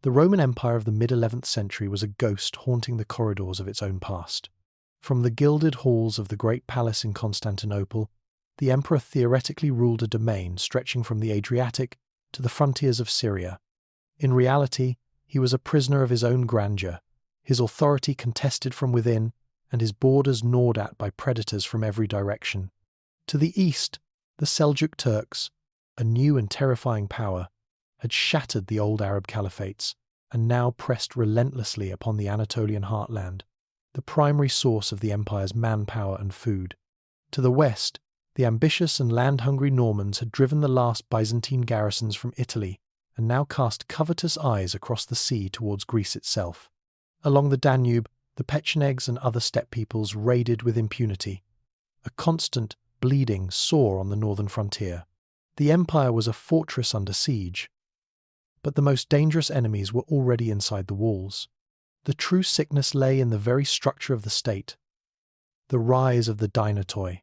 The Roman Empire of the mid-11th century was a ghost haunting the corridors of its own past. From the gilded halls of the great palace in Constantinople, the emperor theoretically ruled a domain stretching from the Adriatic to the frontiers of Syria. In reality, he was a prisoner of his own grandeur, his authority contested from within, and his borders gnawed at by predators from every direction. To the east, the Seljuk Turks, a new and terrifying power, had shattered the old Arab caliphates and now pressed relentlessly upon the Anatolian heartland, the primary source of the empire's manpower and food. To the west, the ambitious and land-hungry Normans had driven the last Byzantine garrisons from Italy and now cast covetous eyes across the sea towards Greece itself. Along the Danube, the Pechenegs and other steppe peoples raided with impunity. A constant bleeding sore on the northern frontier. The empire was a fortress under siege, but the most dangerous enemies were already inside the walls. The true sickness lay in the very structure of the state. The rise of the Dynatoi,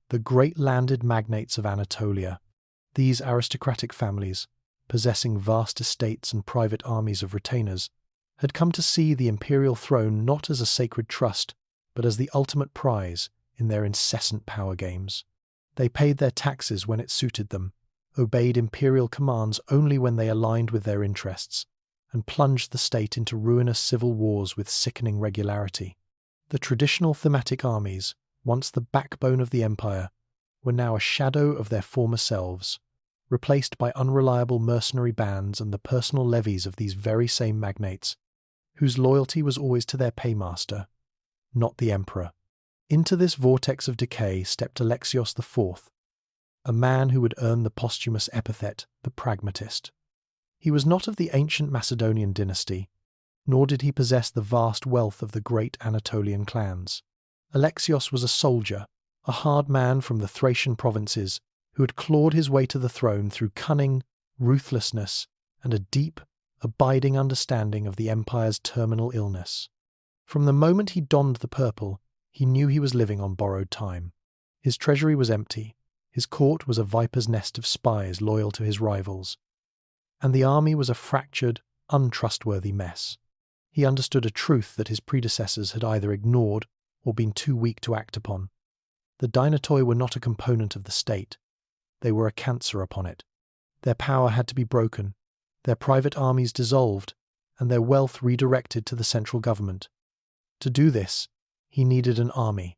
the great landed magnates of Anatolia. These aristocratic families, possessing vast estates and private armies of retainers, had come to see the imperial throne not as a sacred trust, but as the ultimate prize in their incessant power games. They paid their taxes when it suited them, obeyed imperial commands only when they aligned with their interests, and plunged the state into ruinous civil wars with sickening regularity. The traditional thematic armies, once the backbone of the empire, were now a shadow of their former selves, replaced by unreliable mercenary bands and the personal levies of these very same magnates, whose loyalty was always to their paymaster, not the emperor. Into this vortex of decay stepped Alexios IV, a man who would earn the posthumous epithet, the pragmatist. He was not of the ancient Macedonian dynasty, nor did he possess the vast wealth of the great Anatolian clans. Alexios was a soldier, a hard man from the Thracian provinces, who had clawed his way to the throne through cunning, ruthlessness, and a deep, abiding understanding of the empire's terminal illness. From the moment he donned the purple, he knew he was living on borrowed time. His treasury was empty, his court was a viper's nest of spies loyal to his rivals, and the army was a fractured, untrustworthy mess. He understood a truth that his predecessors had either ignored or been too weak to act upon. The Dynatoi were not a component of the state. They were a cancer upon it. Their power had to be broken, their private armies dissolved, and their wealth redirected to the central government. To do this, he needed an army,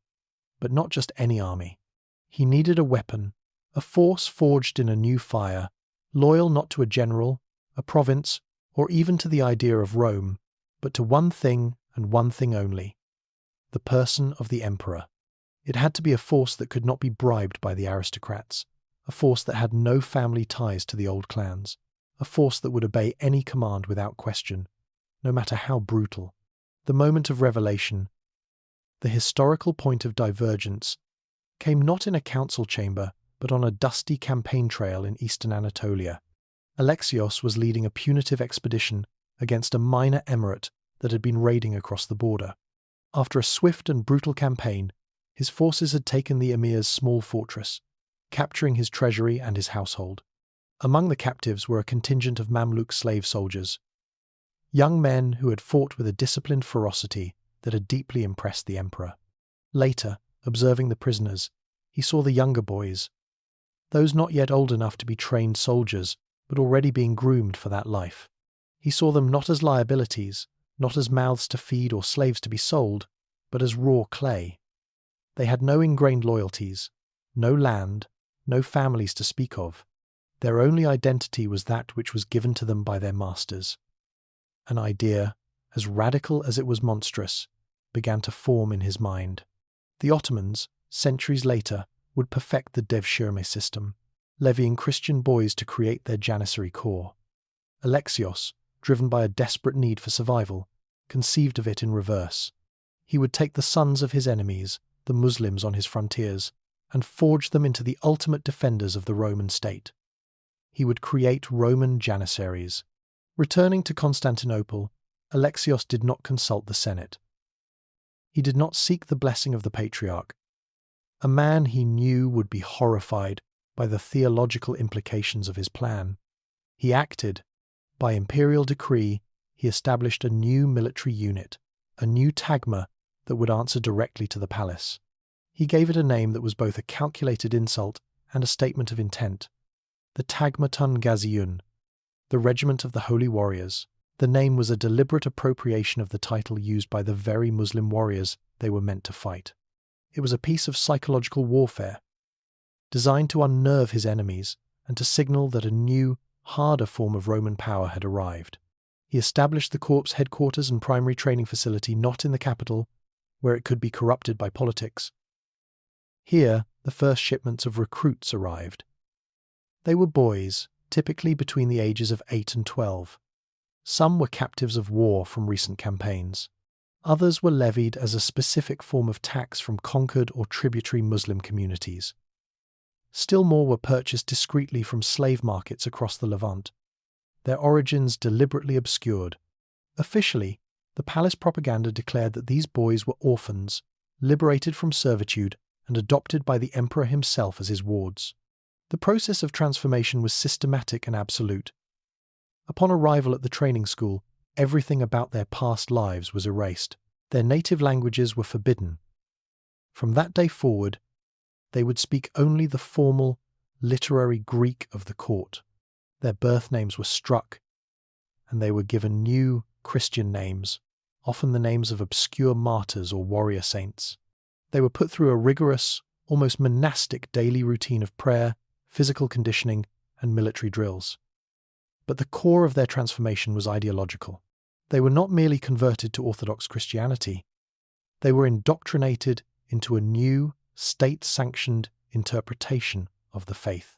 but not just any army. He needed a weapon, a force forged in a new fire, loyal not to a general, a province, or even to the idea of Rome, but to one thing and one thing only: the person of the emperor. It had to be a force that could not be bribed by the aristocrats, a force that had no family ties to the old clans, a force that would obey any command without question, no matter how brutal. The moment of revelation, the historical point of divergence, came not in a council chamber, but on a dusty campaign trail in eastern Anatolia. Alexios was leading a punitive expedition against a minor emirate that had been raiding across the border. After a swift and brutal campaign, his forces had taken the emir's small fortress, capturing his treasury and his household. Among the captives were a contingent of Mamluk slave soldiers, young men who had fought with a disciplined ferocity that had deeply impressed the emperor. Later, observing the prisoners, he saw the younger boys, those not yet old enough to be trained soldiers, but already being groomed for that life. He saw them not as liabilities, not as mouths to feed or slaves to be sold, but as raw clay. They had no ingrained loyalties, no land, no families to speak of. Their only identity was that which was given to them by their masters. An idea, as radical as it was monstrous, began to form in his mind. The Ottomans, centuries later, would perfect the devshirme system, levying Christian boys to create their Janissary Corps. Alexios, driven by a desperate need for survival, conceived of it in reverse. He would take the sons of his enemies, the Muslims on his frontiers, and forge them into the ultimate defenders of the Roman state. He would create Roman Janissaries. Returning to Constantinople, Alexios did not consult the Senate. He did not seek the blessing of the Patriarch, a man he knew would be horrified by the theological implications of his plan. He acted, By imperial decree, he established a new military unit, a new tagma that would answer directly to the palace. He gave it a name that was both a calculated insult and a statement of intent: the Tagmatun Ghaziyun, the Regiment of the Holy Warriors. The name was a deliberate appropriation of the title used by the very Muslim warriors they were meant to fight. It was a piece of psychological warfare, designed to unnerve his enemies and to signal that a new, harder form of Roman power had arrived. He established the Corps' headquarters and primary training facility not in the capital, where it could be corrupted by politics. Here, the first shipments of recruits arrived. They were boys, typically between the ages of 8 and 12. Some were captives of war from recent campaigns. Others were levied as a specific form of tax from conquered or tributary Muslim communities. Still more were purchased discreetly from slave markets across the Levant, their origins deliberately obscured. Officially, the palace propaganda declared that these boys were orphans, liberated from servitude and adopted by the emperor himself as his wards. The process of transformation was systematic and absolute. Upon arrival at the training school, everything about their past lives was erased. Their native languages were forbidden. From that day forward, they would speak only the formal, literary Greek of the court. Their birth names were struck, and they were given new Christian names, often the names of obscure martyrs or warrior saints. They were put through a rigorous, almost monastic daily routine of prayer, physical conditioning, and military drills. But the core of their transformation was ideological. They were not merely converted to Orthodox Christianity. They were indoctrinated into a new, state-sanctioned interpretation of the faith.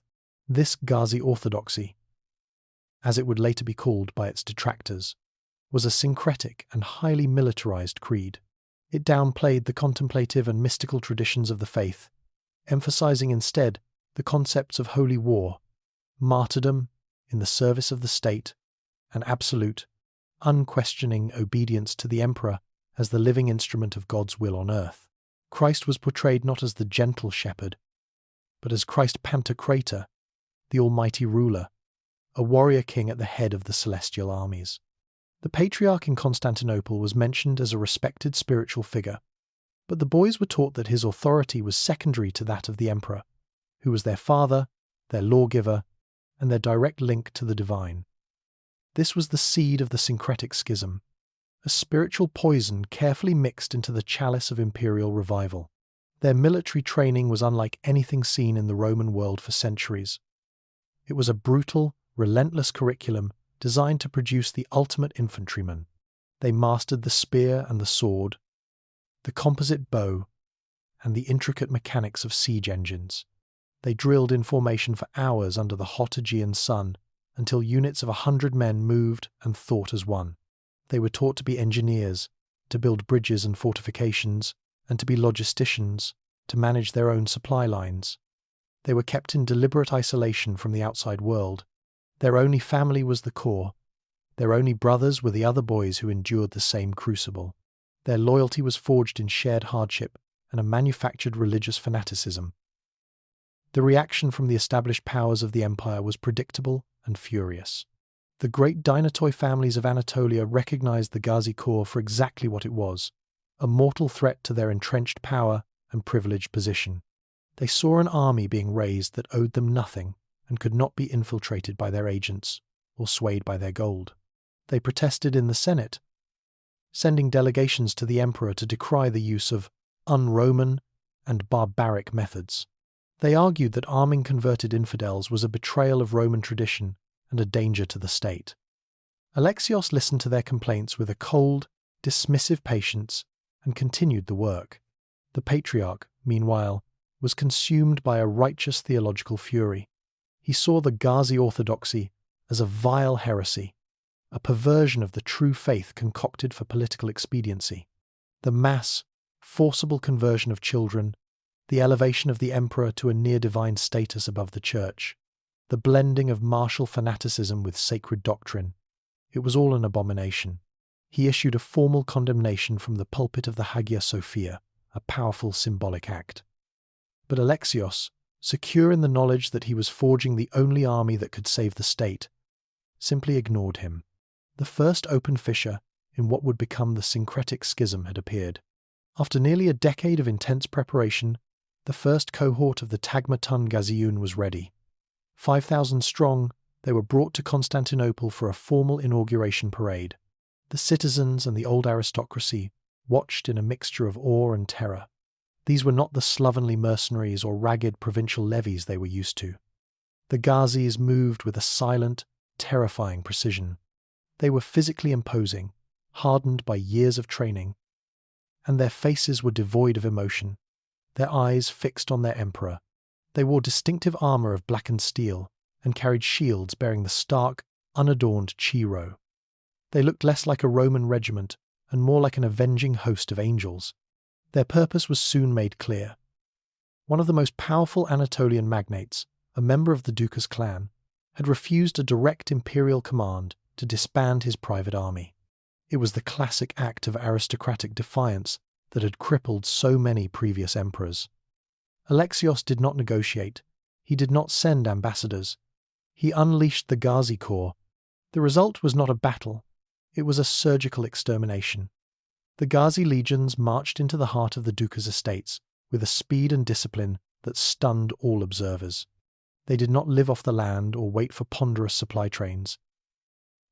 This Ghazi orthodoxy, as it would later be called by its detractors, was a syncretic and highly militarized creed. It downplayed the contemplative and mystical traditions of the faith, emphasizing instead the concepts of holy war, martyrdom in the service of the state, and absolute, unquestioning obedience to the emperor as the living instrument of God's will on earth. Christ was portrayed not as the gentle shepherd, but as Christ Pantocrator, the almighty ruler, a warrior king at the head of the celestial armies. The Patriarch in Constantinople was mentioned as a respected spiritual figure, but the boys were taught that his authority was secondary to that of the emperor, who was their father, their lawgiver, and their direct link to the divine. This was the seed of the syncretic schism, a spiritual poison carefully mixed into the chalice of imperial revival. Their military training was unlike anything seen in the Roman world for centuries. It was a brutal, relentless curriculum designed to produce the ultimate infantryman. They mastered the spear and the sword, the composite bow, and the intricate mechanics of siege engines. They drilled in formation for hours under the hot Aegean sun until units of 100 men moved and thought as one. They were taught to be engineers, to build bridges and fortifications, and to be logisticians, to manage their own supply lines. They were kept in deliberate isolation from the outside world. Their only family was the corps. Their only brothers were the other boys who endured the same crucible. Their loyalty was forged in shared hardship and a manufactured religious fanaticism. The reaction from the established powers of the empire was predictable and furious. The great dynatoi families of Anatolia recognized the Ghazi Corps for exactly what it was, a mortal threat to their entrenched power and privileged position. They saw an army being raised that owed them nothing and could not be infiltrated by their agents or swayed by their gold. They protested in the Senate, sending delegations to the emperor to decry the use of un-Roman and barbaric methods. They argued that arming converted infidels was a betrayal of Roman tradition and a danger to the state. Alexios listened to their complaints with a cold, dismissive patience and continued the work. The Patriarch, meanwhile, was consumed by a righteous theological fury. He saw the Ghazi orthodoxy as a vile heresy, a perversion of the true faith concocted for political expediency. The mass, forcible conversion of children, the elevation of the emperor to a near-divine status above the church, the blending of martial fanaticism with sacred doctrine. It was all an abomination. He issued a formal condemnation from the pulpit of the Hagia Sophia, a powerful symbolic act. But Alexios, secure in the knowledge that he was forging the only army that could save the state, simply ignored him. The first open fissure in what would become the syncretic schism had appeared. After nearly a decade of intense preparation, the first cohort of the Tagmatun Gaziyun was ready. 5,000 strong, they were brought to Constantinople for a formal inauguration parade. The citizens and the old aristocracy watched in a mixture of awe and terror. These were not the slovenly mercenaries or ragged provincial levies they were used to. The Ghazis moved with a silent, terrifying precision. They were physically imposing, hardened by years of training, and their faces were devoid of emotion, their eyes fixed on their emperor. They wore distinctive armor of blackened steel and carried shields bearing the stark, unadorned Chi-Rho. They looked less like a Roman regiment and more like an avenging host of angels. Their purpose was soon made clear. One of the most powerful Anatolian magnates, a member of the Dukas clan, had refused a direct imperial command to disband his private army. It was the classic act of aristocratic defiance that had crippled so many previous emperors. Alexios did not negotiate. He did not send ambassadors. He unleashed the Ghazi Corps. The result was not a battle. It was a surgical extermination. The Ghazi legions marched into the heart of the Dukas estates with a speed and discipline that stunned all observers. They did not live off the land or wait for ponderous supply trains.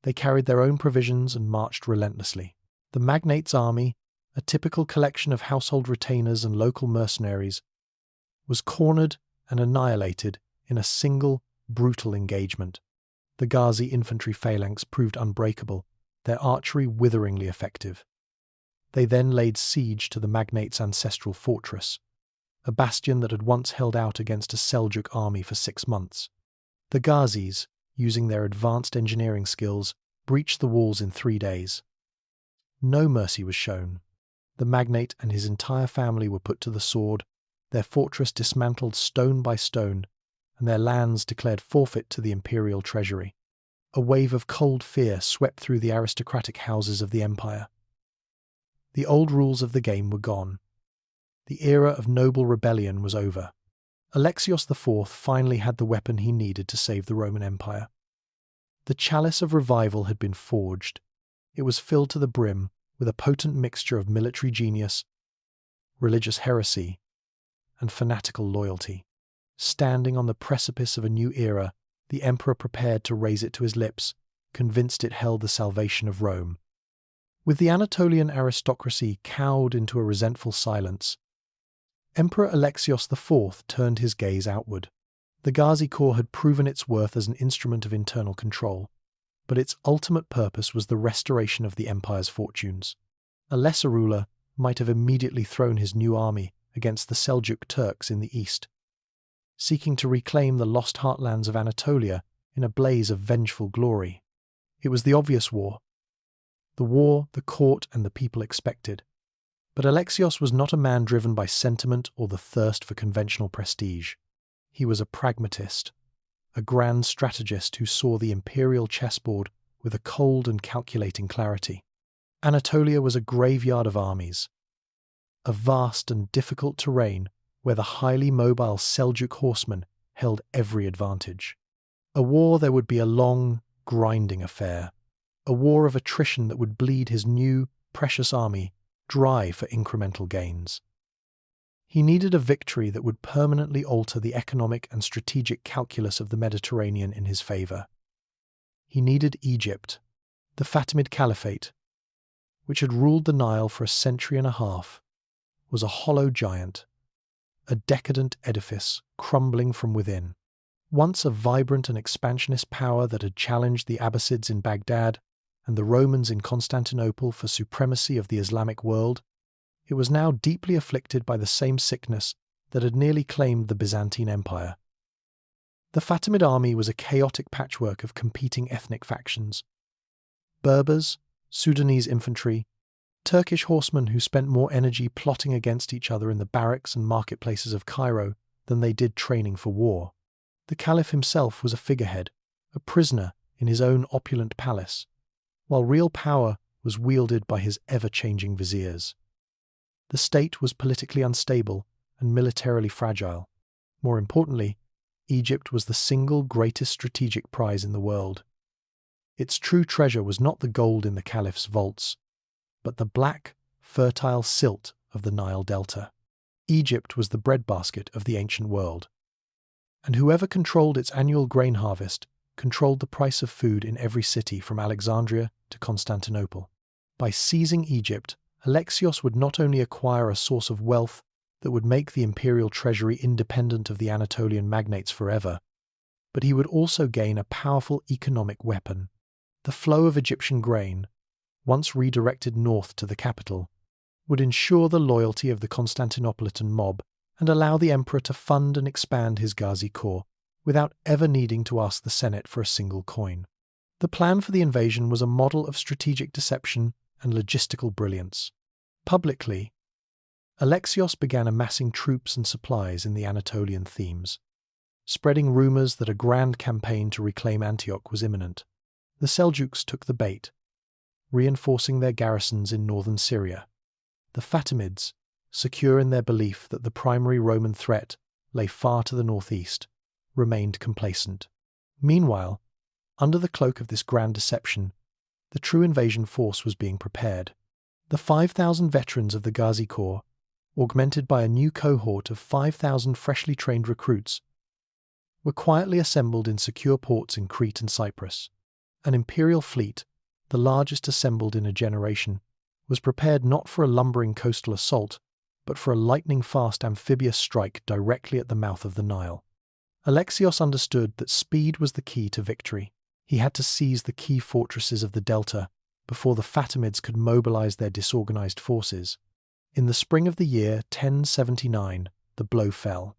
They carried their own provisions and marched relentlessly. The magnate's army, a typical collection of household retainers and local mercenaries, was cornered and annihilated in a single, brutal engagement. The Ghazi infantry phalanx proved unbreakable, their archery witheringly effective. They then laid siege to the magnate's ancestral fortress, a bastion that had once held out against a Seljuk army for 6 months. The Ghazis, using their advanced engineering skills, breached the walls in 3 days. No mercy was shown. The magnate and his entire family were put to the sword, their fortress dismantled stone by stone, and their lands declared forfeit to the imperial treasury. A wave of cold fear swept through the aristocratic houses of the empire. The old rules of the game were gone. The era of noble rebellion was over. Alexios IV finally had the weapon he needed to save the Roman Empire. The chalice of revival had been forged. It was filled to the brim with a potent mixture of military genius, religious heresy, and fanatical loyalty. Standing on the precipice of a new era, the emperor prepared to raise it to his lips, convinced it held the salvation of Rome. With the Anatolian aristocracy cowed into a resentful silence, Emperor Alexios IV turned his gaze outward. The Ghazi Corps had proven its worth as an instrument of internal control, but its ultimate purpose was the restoration of the empire's fortunes. A lesser ruler might have immediately thrown his new army against the Seljuk Turks in the east, seeking to reclaim the lost heartlands of Anatolia in a blaze of vengeful glory. It was the obvious war, the war the court and the people expected. But Alexios was not a man driven by sentiment or the thirst for conventional prestige. He was a pragmatist, a grand strategist who saw the imperial chessboard with a cold and calculating clarity. Anatolia was a graveyard of armies, a vast and difficult terrain where the highly mobile Seljuk horsemen held every advantage. A war there would be a long, grinding affair, a war of attrition that would bleed his new, precious army dry for incremental gains. He needed a victory that would permanently alter the economic and strategic calculus of the Mediterranean in his favour. He needed Egypt, the Fatimid Caliphate, which had ruled the Nile for a century and a half, was a hollow giant, a decadent edifice crumbling from within. Once a vibrant and expansionist power that had challenged the Abbasids in Baghdad and the Romans in Constantinople for supremacy of the Islamic world, it was now deeply afflicted by the same sickness that had nearly claimed the Byzantine Empire. The Fatimid army was a chaotic patchwork of competing ethnic factions. Berbers, Sudanese infantry, Turkish horsemen who spent more energy plotting against each other in the barracks and marketplaces of Cairo than they did training for war. The Caliph himself was a figurehead, a prisoner in his own opulent palace, while real power was wielded by his ever-changing viziers. The state was politically unstable and militarily fragile. More importantly, Egypt was the single greatest strategic prize in the world. Its true treasure was not the gold in the caliph's vaults, but the black, fertile silt of the Nile Delta. Egypt was the breadbasket of the ancient world, and whoever controlled its annual grain harvest controlled the price of food in every city from Alexandria to Constantinople. By seizing Egypt, Alexios would not only acquire a source of wealth that would make the imperial treasury independent of the Anatolian magnates forever, but he would also gain a powerful economic weapon. The flow of Egyptian grain, once redirected north to the capital, would ensure the loyalty of the Constantinopolitan mob and allow the emperor to fund and expand his Ghazi Corps without ever needing to ask the Senate for a single coin. The plan for the invasion was a model of strategic deception and logistical brilliance. Publicly, Alexios began amassing troops and supplies in the Anatolian themes, spreading rumours that a grand campaign to reclaim Antioch was imminent. The Seljuks took the bait, reinforcing their garrisons in northern Syria. The Fatimids, secure in their belief that the primary Roman threat lay far to the northeast, remained complacent. Meanwhile, under the cloak of this grand deception, the true invasion force was being prepared. The 5,000 veterans of the Ghazi Corps, augmented by a new cohort of 5,000 freshly trained recruits, were quietly assembled in secure ports in Crete and Cyprus. An imperial fleet, the largest assembled in a generation, was prepared not for a lumbering coastal assault, but for a lightning-fast amphibious strike directly at the mouth of the Nile. Alexios understood that speed was the key to victory. He had to seize the key fortresses of the Delta before the Fatimids could mobilize their disorganized forces. In the spring of the year 1079, the blow fell.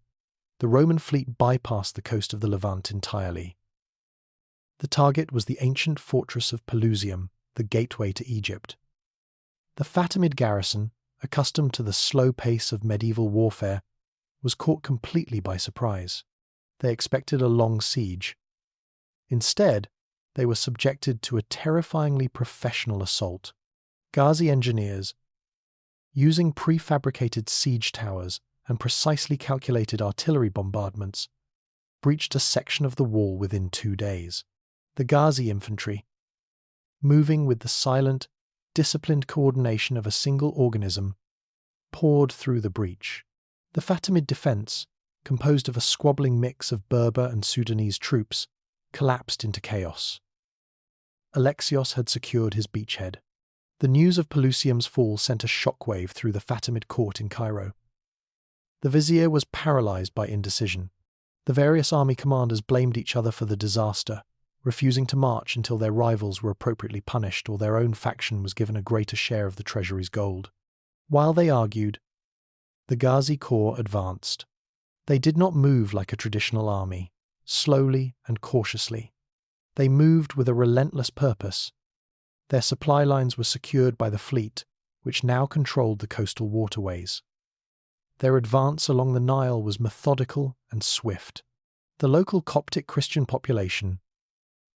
The Roman fleet bypassed the coast of the Levant entirely. The target was the ancient fortress of Pelusium, the gateway to Egypt. The Fatimid garrison, accustomed to the slow pace of medieval warfare, was caught completely by surprise. They expected a long siege. Instead, they were subjected to a terrifyingly professional assault. Ghazi engineers, using prefabricated siege towers and precisely calculated artillery bombardments, breached a section of the wall within 2 days. The Ghazi infantry, moving with the silent, disciplined coordination of a single organism, poured through the breach. The Fatimid defense, composed of a squabbling mix of Berber and Sudanese troops, collapsed into chaos. Alexios had secured his beachhead. The news of Pelusium's fall sent a shockwave through the Fatimid court in Cairo. The vizier was paralyzed by indecision. The various army commanders blamed each other for the disaster, refusing to march until their rivals were appropriately punished or their own faction was given a greater share of the treasury's gold. While they argued, the Ghazi Corps advanced. They did not move like a traditional army, slowly and cautiously. They moved with a relentless purpose. Their supply lines were secured by the fleet, which now controlled the coastal waterways. Their advance along the Nile was methodical and swift. The local Coptic Christian population,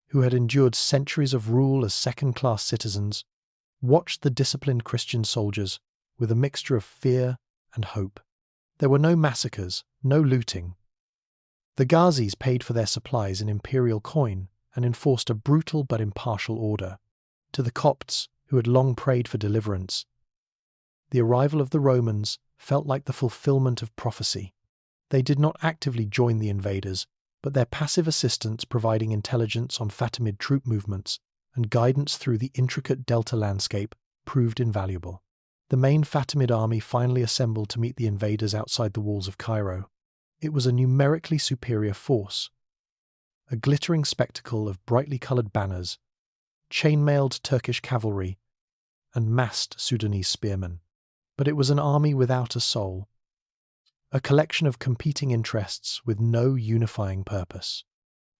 who had endured centuries of rule as second-class citizens, watched the disciplined Christian soldiers with a mixture of fear and hope. There were no massacres, no looting. The Ghazis paid for their supplies in imperial coin and enforced a brutal but impartial order. To the Copts, who had long prayed for deliverance, the arrival of the Romans felt like the fulfillment of prophecy. They did not actively join the invaders, but their passive assistance providing intelligence on Fatimid troop movements and guidance through the intricate delta landscape proved invaluable. The main Fatimid army finally assembled to meet the invaders outside the walls of Cairo. It was a numerically superior force, a glittering spectacle of brightly coloured banners, chain-mailed Turkish cavalry, and massed Sudanese spearmen. But it was an army without a soul, a collection of competing interests with no unifying purpose.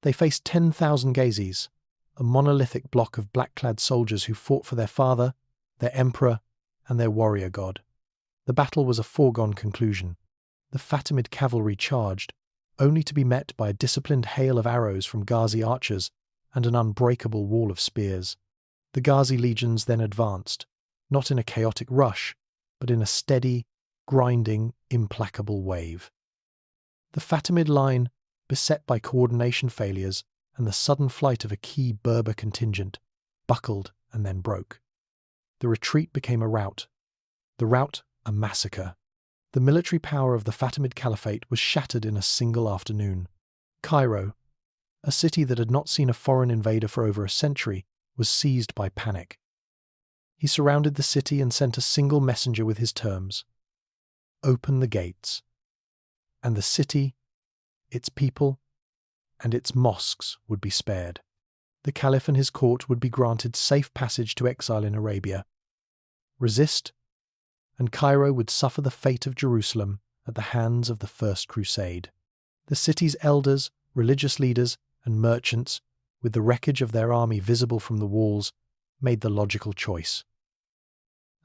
They faced 10,000 Ghazis, a monolithic block of black-clad soldiers who fought for their father, their emperor, and their warrior god. The battle was a foregone conclusion. The Fatimid cavalry charged, only to be met by a disciplined hail of arrows from Ghazi archers and an unbreakable wall of spears. The Ghazi legions then advanced, not in a chaotic rush, but in a steady, grinding, implacable wave. The Fatimid line, beset by coordination failures and the sudden flight of a key Berber contingent buckled and then broke. The retreat became a rout. The rout, a massacre. The military power of the Fatimid Caliphate was shattered in a single afternoon. Cairo, a city that had not seen a foreign invader for over a century, was seized by panic. He surrounded the city and sent a single messenger with his terms: "Open the gates." And the city, its people, and its mosques would be spared. The Caliph and his court would be granted safe passage to exile in Arabia. Resist, and Cairo would suffer the fate of Jerusalem at the hands of the First Crusade. The city's elders, religious leaders, and merchants, with the wreckage of their army visible from the walls, made the logical choice.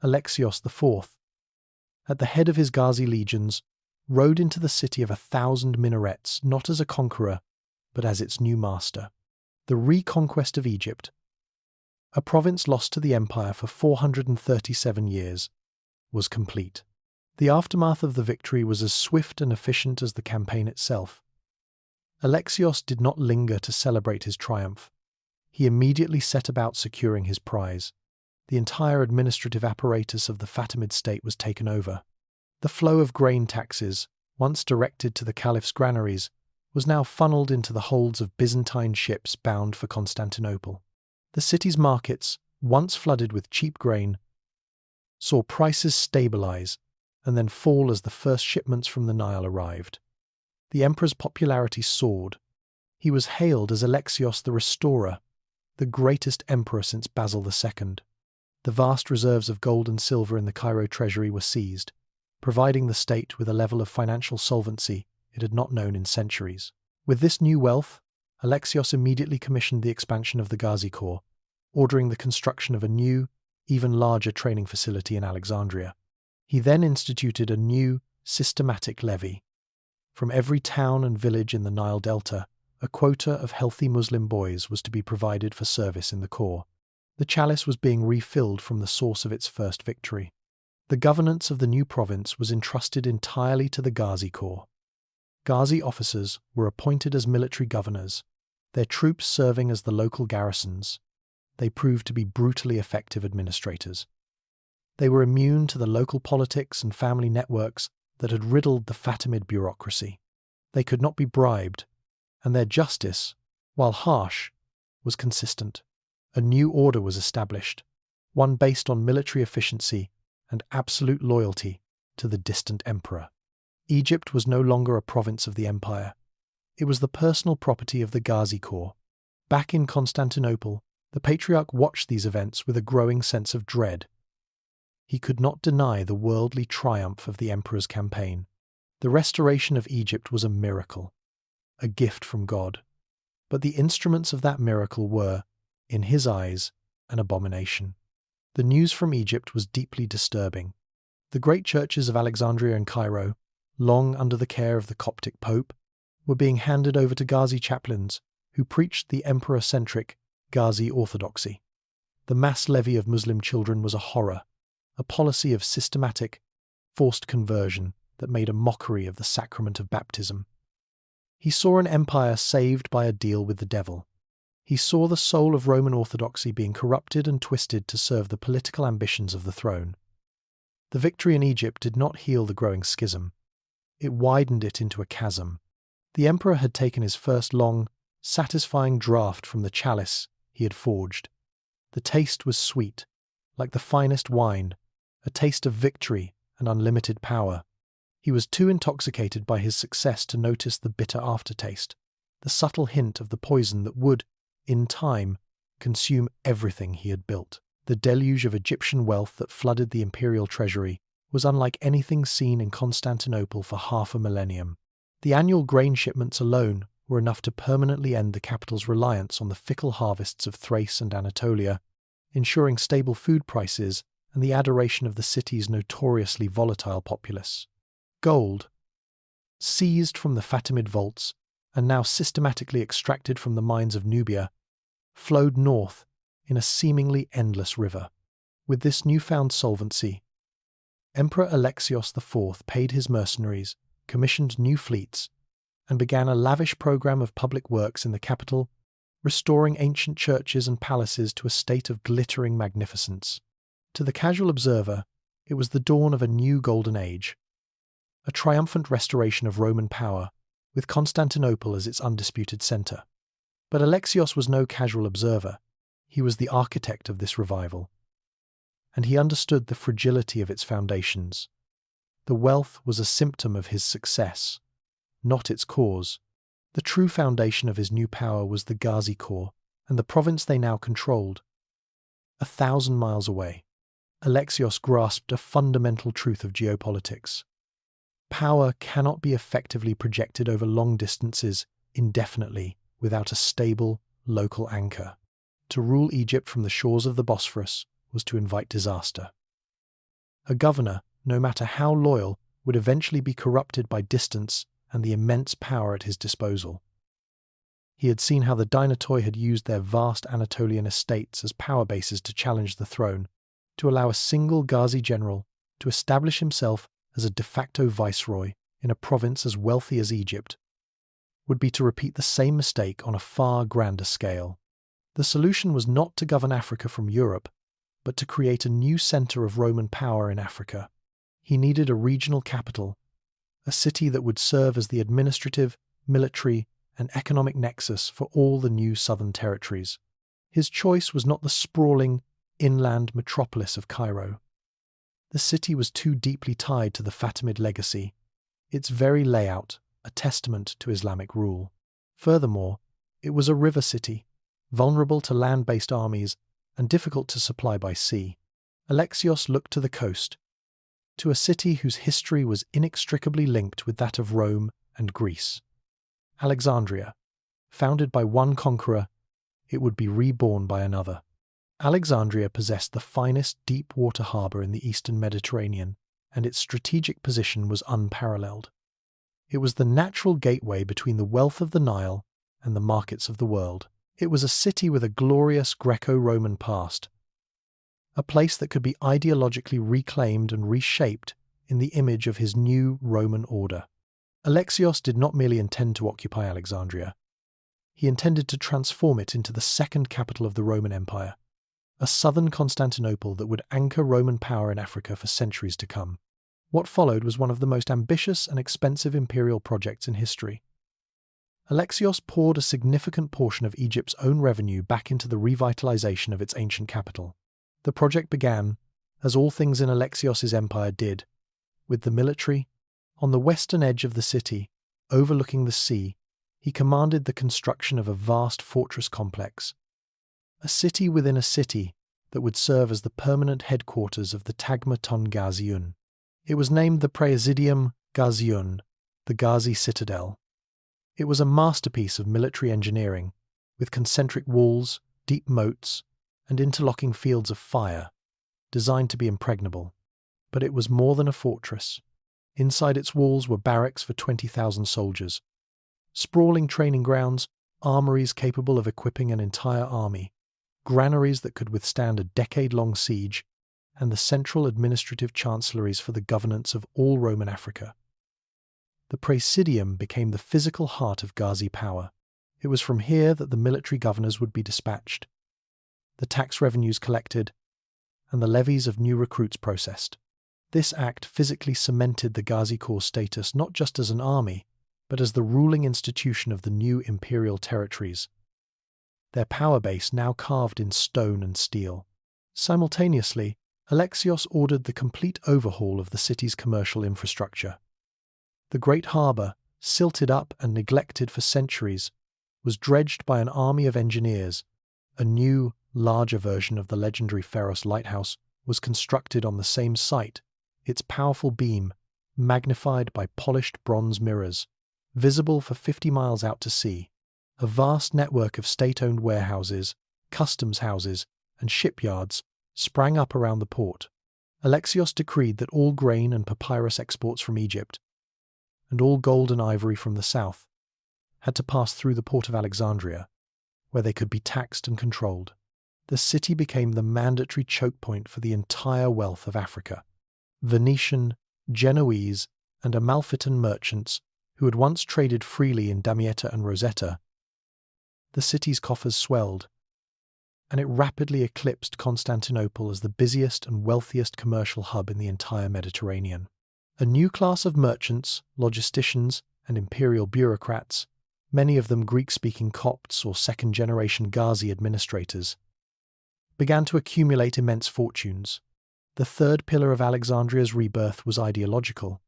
Alexios IV, at the head of his Ghazi legions, rode into the city of 1,000 minarets not as a conqueror, but as its new master. The Reconquest of Egypt, a province lost to the empire for 437 years, was complete. The aftermath of the victory was as swift and efficient as the campaign itself. Alexios did not linger to celebrate his triumph. He immediately set about securing his prize. The entire administrative apparatus of the Fatimid state was taken over. The flow of grain taxes, once directed to the caliph's granaries, was now funneled into the holds of Byzantine ships bound for Constantinople. The city's markets, once flooded with cheap grain, saw prices stabilize and then fall as the first shipments from the Nile arrived. The emperor's popularity soared. He was hailed as Alexios the Restorer, the greatest emperor since Basil II. The vast reserves of gold and silver in the Cairo treasury were seized, providing the state with a level of financial solvency it had not known in centuries. With this new wealth, Alexios immediately commissioned the expansion of the Ghazi Corps, ordering the construction of a new, even larger training facility in Alexandria. He then instituted a new, systematic levy. From every town and village in the Nile Delta, a quota of healthy Muslim boys was to be provided for service in the corps. The chalice was being refilled from the source of its first victory. The governance of the new province was entrusted entirely to the Ghazi Corps. Ghazi officers were appointed as military governors, their troops serving as the local garrisons. They proved to be brutally effective administrators. They were immune to the local politics and family networks that had riddled the Fatimid bureaucracy. They could not be bribed, and their justice, while harsh, was consistent. A new order was established, one based on military efficiency and absolute loyalty to the distant emperor. Egypt was no longer a province of the empire. It was the personal property of the Ghazi Corps. Back in Constantinople, the Patriarch watched these events with a growing sense of dread. He could not deny the worldly triumph of the emperor's campaign. The restoration of Egypt was a miracle, a gift from God. But the instruments of that miracle were, in his eyes, an abomination. The news from Egypt was deeply disturbing. The great churches of Alexandria and Cairo, long under the care of the Coptic Pope, were being handed over to Ghazi chaplains who preached the emperor-centric Ghazi orthodoxy. The mass levy of Muslim children was a horror, a policy of systematic, forced conversion that made a mockery of the sacrament of baptism. He saw an empire saved by a deal with the devil. He saw the soul of Roman orthodoxy being corrupted and twisted to serve the political ambitions of the throne. The victory in Egypt did not heal the growing schism. It widened it into a chasm. The emperor had taken his first long, satisfying draught from the chalice he had forged. The taste was sweet, like the finest wine, a taste of victory and unlimited power. He was too intoxicated by his success to notice the bitter aftertaste, the subtle hint of the poison that would, in time, consume everything he had built. The deluge of Egyptian wealth that flooded the imperial treasury was unlike anything seen in Constantinople for half a millennium. The annual grain shipments alone were enough to permanently end the capital's reliance on the fickle harvests of Thrace and Anatolia, ensuring stable food prices and the adoration of the city's notoriously volatile populace. Gold, seized from the Fatimid vaults and now systematically extracted from the mines of Nubia, flowed north in a seemingly endless river. With this newfound solvency, Emperor Alexios IV paid his mercenaries, commissioned new fleets, and began a lavish program of public works in the capital restoring ancient churches and palaces to a state of glittering magnificence. To the casual observer, it was the dawn of a new golden age, a triumphant restoration of Roman power, with Constantinople as its undisputed centre. But Alexios was no casual observer. He was the architect of this revival, and he understood the fragility of its foundations. The wealth was a symptom of his success, not its cause. The true foundation of his new power was the Ghazi Corps and the province they now controlled. 1,000 miles away, Alexios grasped a fundamental truth of geopolitics. Power cannot be effectively projected over long distances indefinitely without a stable, local anchor. To rule Egypt from the shores of the Bosphorus was to invite disaster. A governor, no matter how loyal, would eventually be corrupted by distance and the immense power at his disposal. He had seen how the Dinotoi had used their vast Anatolian estates as power bases to challenge the throne, to allow a single Ghazi general to establish himself as a de facto viceroy in a province as wealthy as Egypt, would be to repeat the same mistake on a far grander scale. The solution was not to govern Africa from Europe, but to create a new centre of Roman power in Africa. He needed a regional capital, a city that would serve as the administrative, military, and economic nexus for all the new southern territories. His choice was not the sprawling, inland metropolis of Cairo. The city was too deeply tied to the Fatimid legacy, its very layout a testament to Islamic rule. Furthermore, it was a river city, vulnerable to land-based armies and difficult to supply by sea. Alexios looked to the coast, to a city whose history was inextricably linked with that of Rome and Greece. Alexandria. Founded by one conqueror, it would be reborn by another. Alexandria possessed the finest deep-water harbour in the eastern Mediterranean, and its strategic position was unparalleled. It was the natural gateway between the wealth of the Nile and the markets of the world. It was a city with a glorious Greco-Roman past, a place that could be ideologically reclaimed and reshaped in the image of his new Roman order. Alexios did not merely intend to occupy Alexandria. He intended to transform it into the second capital of the Roman Empire, a southern Constantinople that would anchor Roman power in Africa for centuries to come. What followed was one of the most ambitious and expensive imperial projects in history. Alexios poured a significant portion of Egypt's own revenue back into the revitalization of its ancient capital. The project began, as all things in Alexios's empire did, with the military. On the western edge of the city, overlooking the sea, he commanded the construction of a vast fortress complex, a city within a city that would serve as the permanent headquarters of the Tagma Ton Ghaziun. It was named the Praesidium Ghaziun, the Ghazi Citadel. It was a masterpiece of military engineering, with concentric walls, deep moats, and interlocking fields of fire, designed to be impregnable. But it was more than a fortress. Inside its walls were barracks for 20,000 soldiers, sprawling training grounds, armories capable of equipping an entire army, granaries that could withstand a decade-long siege, and the central administrative chancelleries for the governance of all Roman Africa. The Praesidium became the physical heart of Ghazi power. It was from here that the military governors would be dispatched, the tax revenues collected, and the levies of new recruits processed. This act physically cemented the Ghazi Corps' status not just as an army, but as the ruling institution of the new imperial territories, their power base now carved in stone and steel. Simultaneously, Alexios ordered the complete overhaul of the city's commercial infrastructure. The great harbour, silted up and neglected for centuries, was dredged by an army of engineers. A new, larger version of the legendary Pharos lighthouse was constructed on the same site, its powerful beam, magnified by polished bronze mirrors, visible for 50 miles out to sea. A vast network of state-owned warehouses, customs houses, and shipyards sprang up around the port. Alexios decreed that all grain and papyrus exports from Egypt, and all gold and ivory from the south, had to pass through the port of Alexandria, where they could be taxed and controlled. The city became the mandatory choke point for the entire wealth of Africa. Venetian, Genoese, and Amalfitan merchants who had once traded freely in Damietta and Rosetta The city's coffers swelled, and it rapidly eclipsed Constantinople as the busiest and wealthiest commercial hub in the entire Mediterranean. A new class of merchants, logisticians, and imperial bureaucrats, many of them Greek-speaking Copts or second-generation Ghazi administrators, began to accumulate immense fortunes. The third pillar of Alexandria's rebirth was ideological,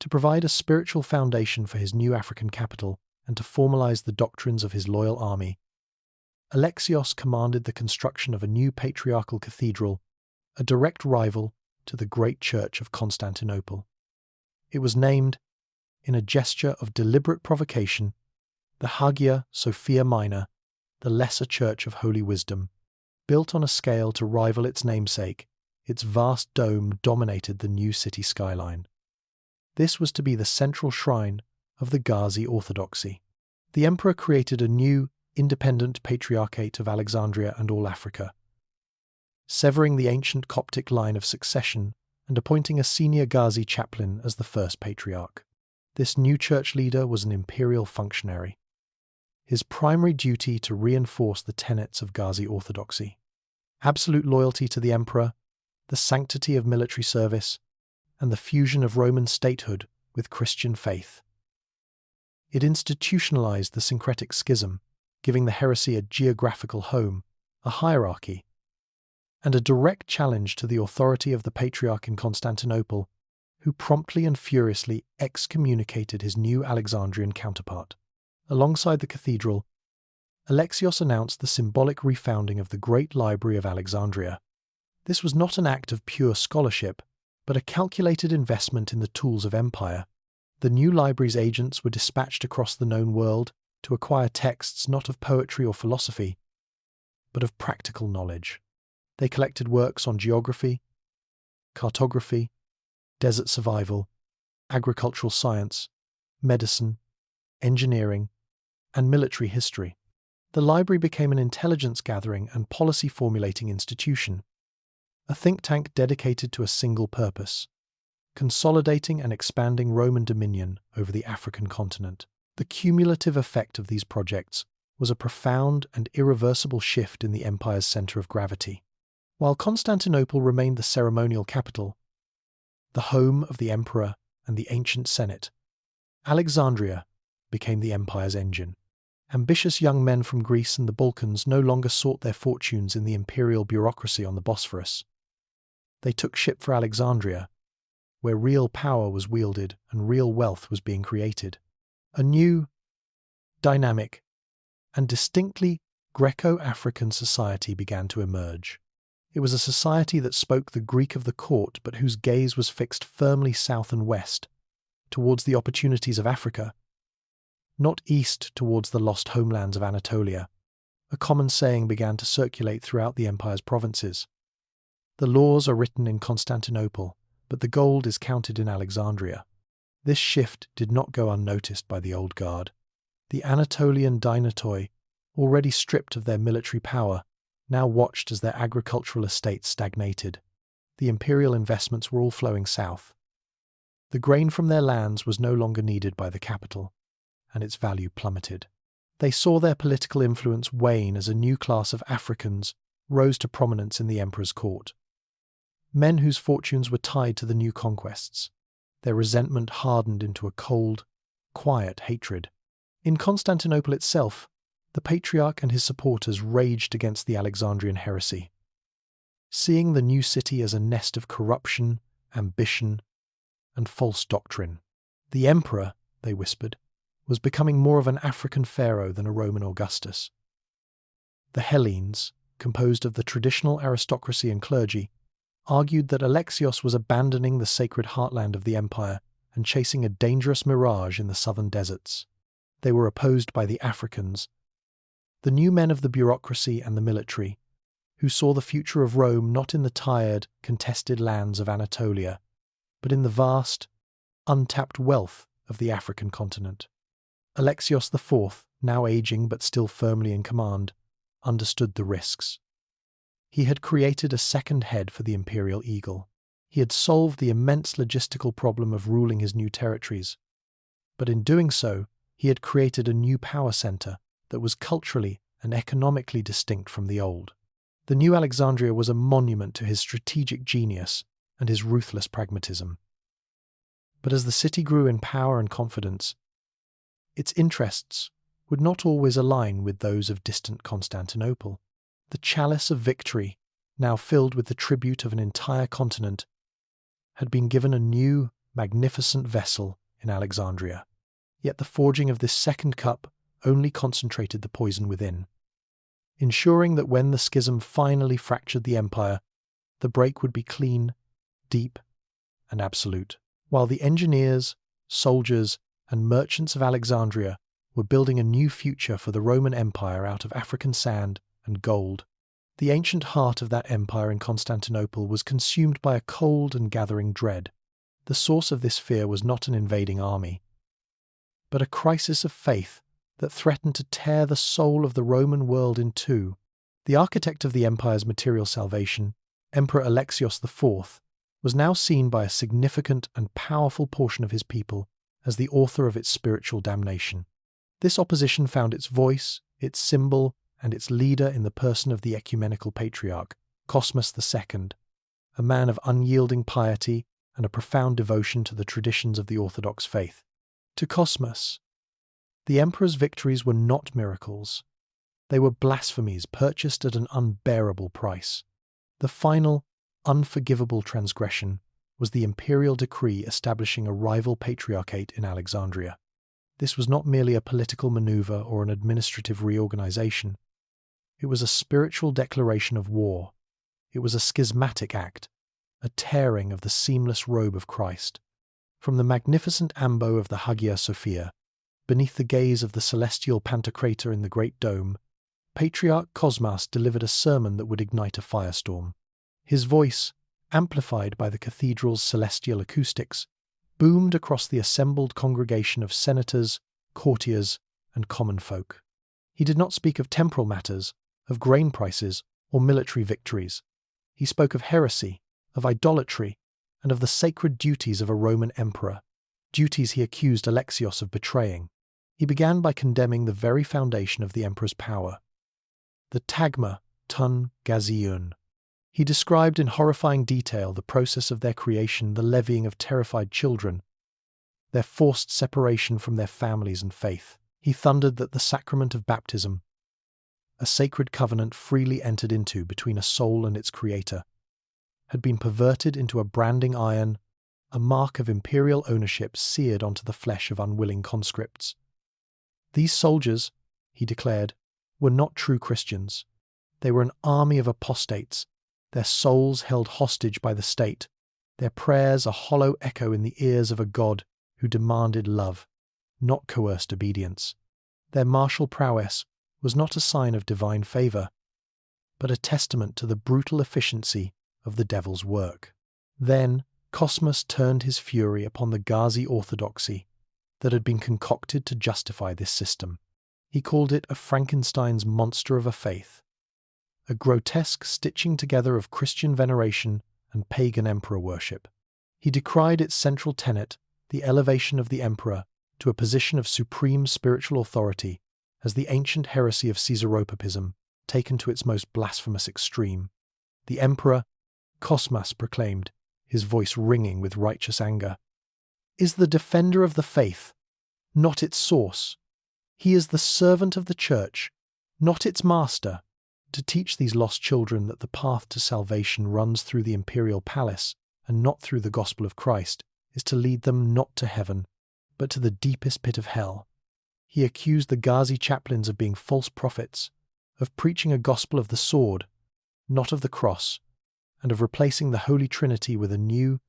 to provide a spiritual foundation for his new African capital and to formalize the doctrines of his loyal army. Alexios commanded the construction of a new patriarchal cathedral, a direct rival to the great church of Constantinople. It was named, in a gesture of deliberate provocation, the Hagia Sophia Minor, the Lesser Church of Holy Wisdom. Built on a scale to rival its namesake, its vast dome dominated the new city skyline. This was to be the central shrine of the Ghazi orthodoxy. The emperor created a new, independent patriarchate of Alexandria and all Africa, severing the ancient Coptic line of succession and appointing a senior Ghazi chaplain as the first patriarch. This new church leader was an imperial functionary, his primary duty to reinforce the tenets of Ghazi orthodoxy: absolute loyalty to the emperor, the sanctity of military service, and the fusion of Roman statehood with Christian faith. It institutionalized the syncretic schism, giving the heresy a geographical home, a hierarchy, and a direct challenge to the authority of the Patriarch in Constantinople, who promptly and furiously excommunicated his new Alexandrian counterpart. Alongside the cathedral, Alexios announced the symbolic refounding of the Great Library of Alexandria. This was not an act of pure scholarship, but a calculated investment in the tools of empire. The new library's agents were dispatched across the known world to acquire texts not of poetry or philosophy, but of practical knowledge. They collected works on geography, cartography, desert survival, agricultural science, medicine, engineering, and military history. The library became an intelligence-gathering and policy-formulating institution, a think tank dedicated to a single purpose: consolidating and expanding Roman dominion over the African continent. The cumulative effect of these projects was a profound and irreversible shift in the empire's center of gravity. While Constantinople remained the ceremonial capital, the home of the emperor and the ancient Senate, Alexandria became the empire's engine. Ambitious young men from Greece and the Balkans no longer sought their fortunes in the imperial bureaucracy on the Bosphorus. They took ship for Alexandria, where real power was wielded and real wealth was being created. A new, dynamic, and distinctly Greco-African society began to emerge. It was a society that spoke the Greek of the court, but whose gaze was fixed firmly south and west, towards the opportunities of Africa, not east towards the lost homelands of Anatolia. A common saying began to circulate throughout the empire's provinces: the laws are written in Constantinople, but the gold is counted in Alexandria. This shift did not go unnoticed by the old guard. The Anatolian dynatoi, already stripped of their military power, now watched as their agricultural estates stagnated. The imperial investments were all flowing south. The grain from their lands was no longer needed by the capital, and its value plummeted. They saw their political influence wane as a new class of Africans rose to prominence in the emperor's court. Men whose fortunes were tied to the new conquests. Their resentment hardened into a cold, quiet hatred. In Constantinople itself, the Patriarch and his supporters raged against the Alexandrian heresy, seeing the new city as a nest of corruption, ambition, and false doctrine. The emperor, they whispered, was becoming more of an African pharaoh than a Roman Augustus. The Hellenes, composed of the traditional aristocracy and clergy, argued that Alexios was abandoning the sacred heartland of the empire and chasing a dangerous mirage in the southern deserts. They were opposed by the Africans, the new men of the bureaucracy and the military, who saw the future of Rome not in the tired, contested lands of Anatolia, but in the vast, untapped wealth of the African continent. Alexios IV, now aging but still firmly in command, understood the risks. He had created a second head for the imperial eagle. He had solved the immense logistical problem of ruling his new territories. But in doing so, he had created a new power center that was culturally and economically distinct from the old. The new Alexandria was a monument to his strategic genius and his ruthless pragmatism. But as the city grew in power and confidence, its interests would not always align with those of distant Constantinople. The chalice of victory, now filled with the tribute of an entire continent, had been given a new, magnificent vessel in Alexandria. Yet the forging of this second cup only concentrated the poison within, ensuring that when the schism finally fractured the empire, the break would be clean, deep, and absolute. While the engineers, soldiers, and merchants of Alexandria were building a new future for the Roman Empire out of African sand and gold, the ancient heart of that empire in Constantinople was consumed by a cold and gathering dread. The source of this fear was not an invading army, but a crisis of faith that threatened to tear the soul of the Roman world in two. The architect of the empire's material salvation, Emperor Alexios IV, was now seen by a significant and powerful portion of his people as the author of its spiritual damnation. This opposition found its voice, its symbol, and its leader in the person of the ecumenical patriarch, Cosmas II, a man of unyielding piety and a profound devotion to the traditions of the Orthodox faith. To Cosmas, the emperor's victories were not miracles. They were blasphemies purchased at an unbearable price. The final, unforgivable transgression was the imperial decree establishing a rival patriarchate in Alexandria. This was not merely a political maneuver or an administrative reorganization. It was a spiritual declaration of war. It was a schismatic act, a tearing of the seamless robe of Christ. From the magnificent ambo of the Hagia Sophia, beneath the gaze of the celestial Pantocrator in the Great Dome, Patriarch Cosmas delivered a sermon that would ignite a firestorm. His voice, amplified by the cathedral's celestial acoustics, boomed across the assembled congregation of senators, courtiers, and common folk. He did not speak of temporal matters, of grain prices, or military victories. He spoke of heresy, of idolatry, and of the sacred duties of a Roman emperor, duties he accused Alexios of betraying. He began by condemning the very foundation of the emperor's power, the tagma tun gaziun. He described in horrifying detail the process of their creation, the levying of terrified children, their forced separation from their families and faith. He thundered that the sacrament of baptism, a sacred covenant freely entered into between a soul and its creator, had been perverted into a branding iron, a mark of imperial ownership seared onto the flesh of unwilling conscripts. These soldiers, he declared, were not true Christians. They were an army of apostates, their souls held hostage by the state, their prayers a hollow echo in the ears of a God who demanded love, not coerced obedience. Their martial prowess was not a sign of divine favour, but a testament to the brutal efficiency of the devil's work. Then Cosmas turned his fury upon the Ghazi orthodoxy that had been concocted to justify this system. He called it a Frankenstein's monster of a faith, a grotesque stitching together of Christian veneration and pagan emperor worship. He decried its central tenet, the elevation of the emperor to a position of supreme spiritual authority, as the ancient heresy of Caesaropapism taken to its most blasphemous extreme. The emperor, Cosmas proclaimed, his voice ringing with righteous anger, is the defender of the faith, not its source. He is the servant of the church, not its master. To teach these lost children that the path to salvation runs through the imperial palace and not through the gospel of Christ is to lead them not to heaven, but to the deepest pit of hell. He accused the Ghazi chaplains of being false prophets, of preaching a gospel of the sword, not of the cross, and of replacing the Holy Trinity with a new,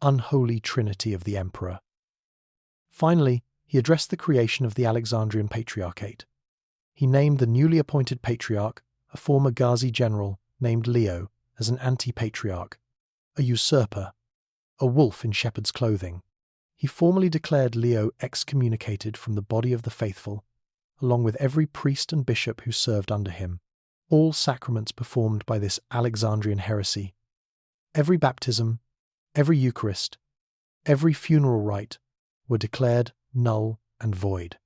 unholy Trinity of the emperor. Finally, he addressed the creation of the Alexandrian Patriarchate. He named the newly appointed patriarch, a former Ghazi general named Leo, as an anti-patriarch, a usurper, a wolf in shepherd's clothing. He formally declared Leo excommunicated from the body of the faithful, along with every priest and bishop who served under him. All sacraments performed by this Alexandrian heresy, every baptism, every Eucharist, every funeral rite, were declared null and void.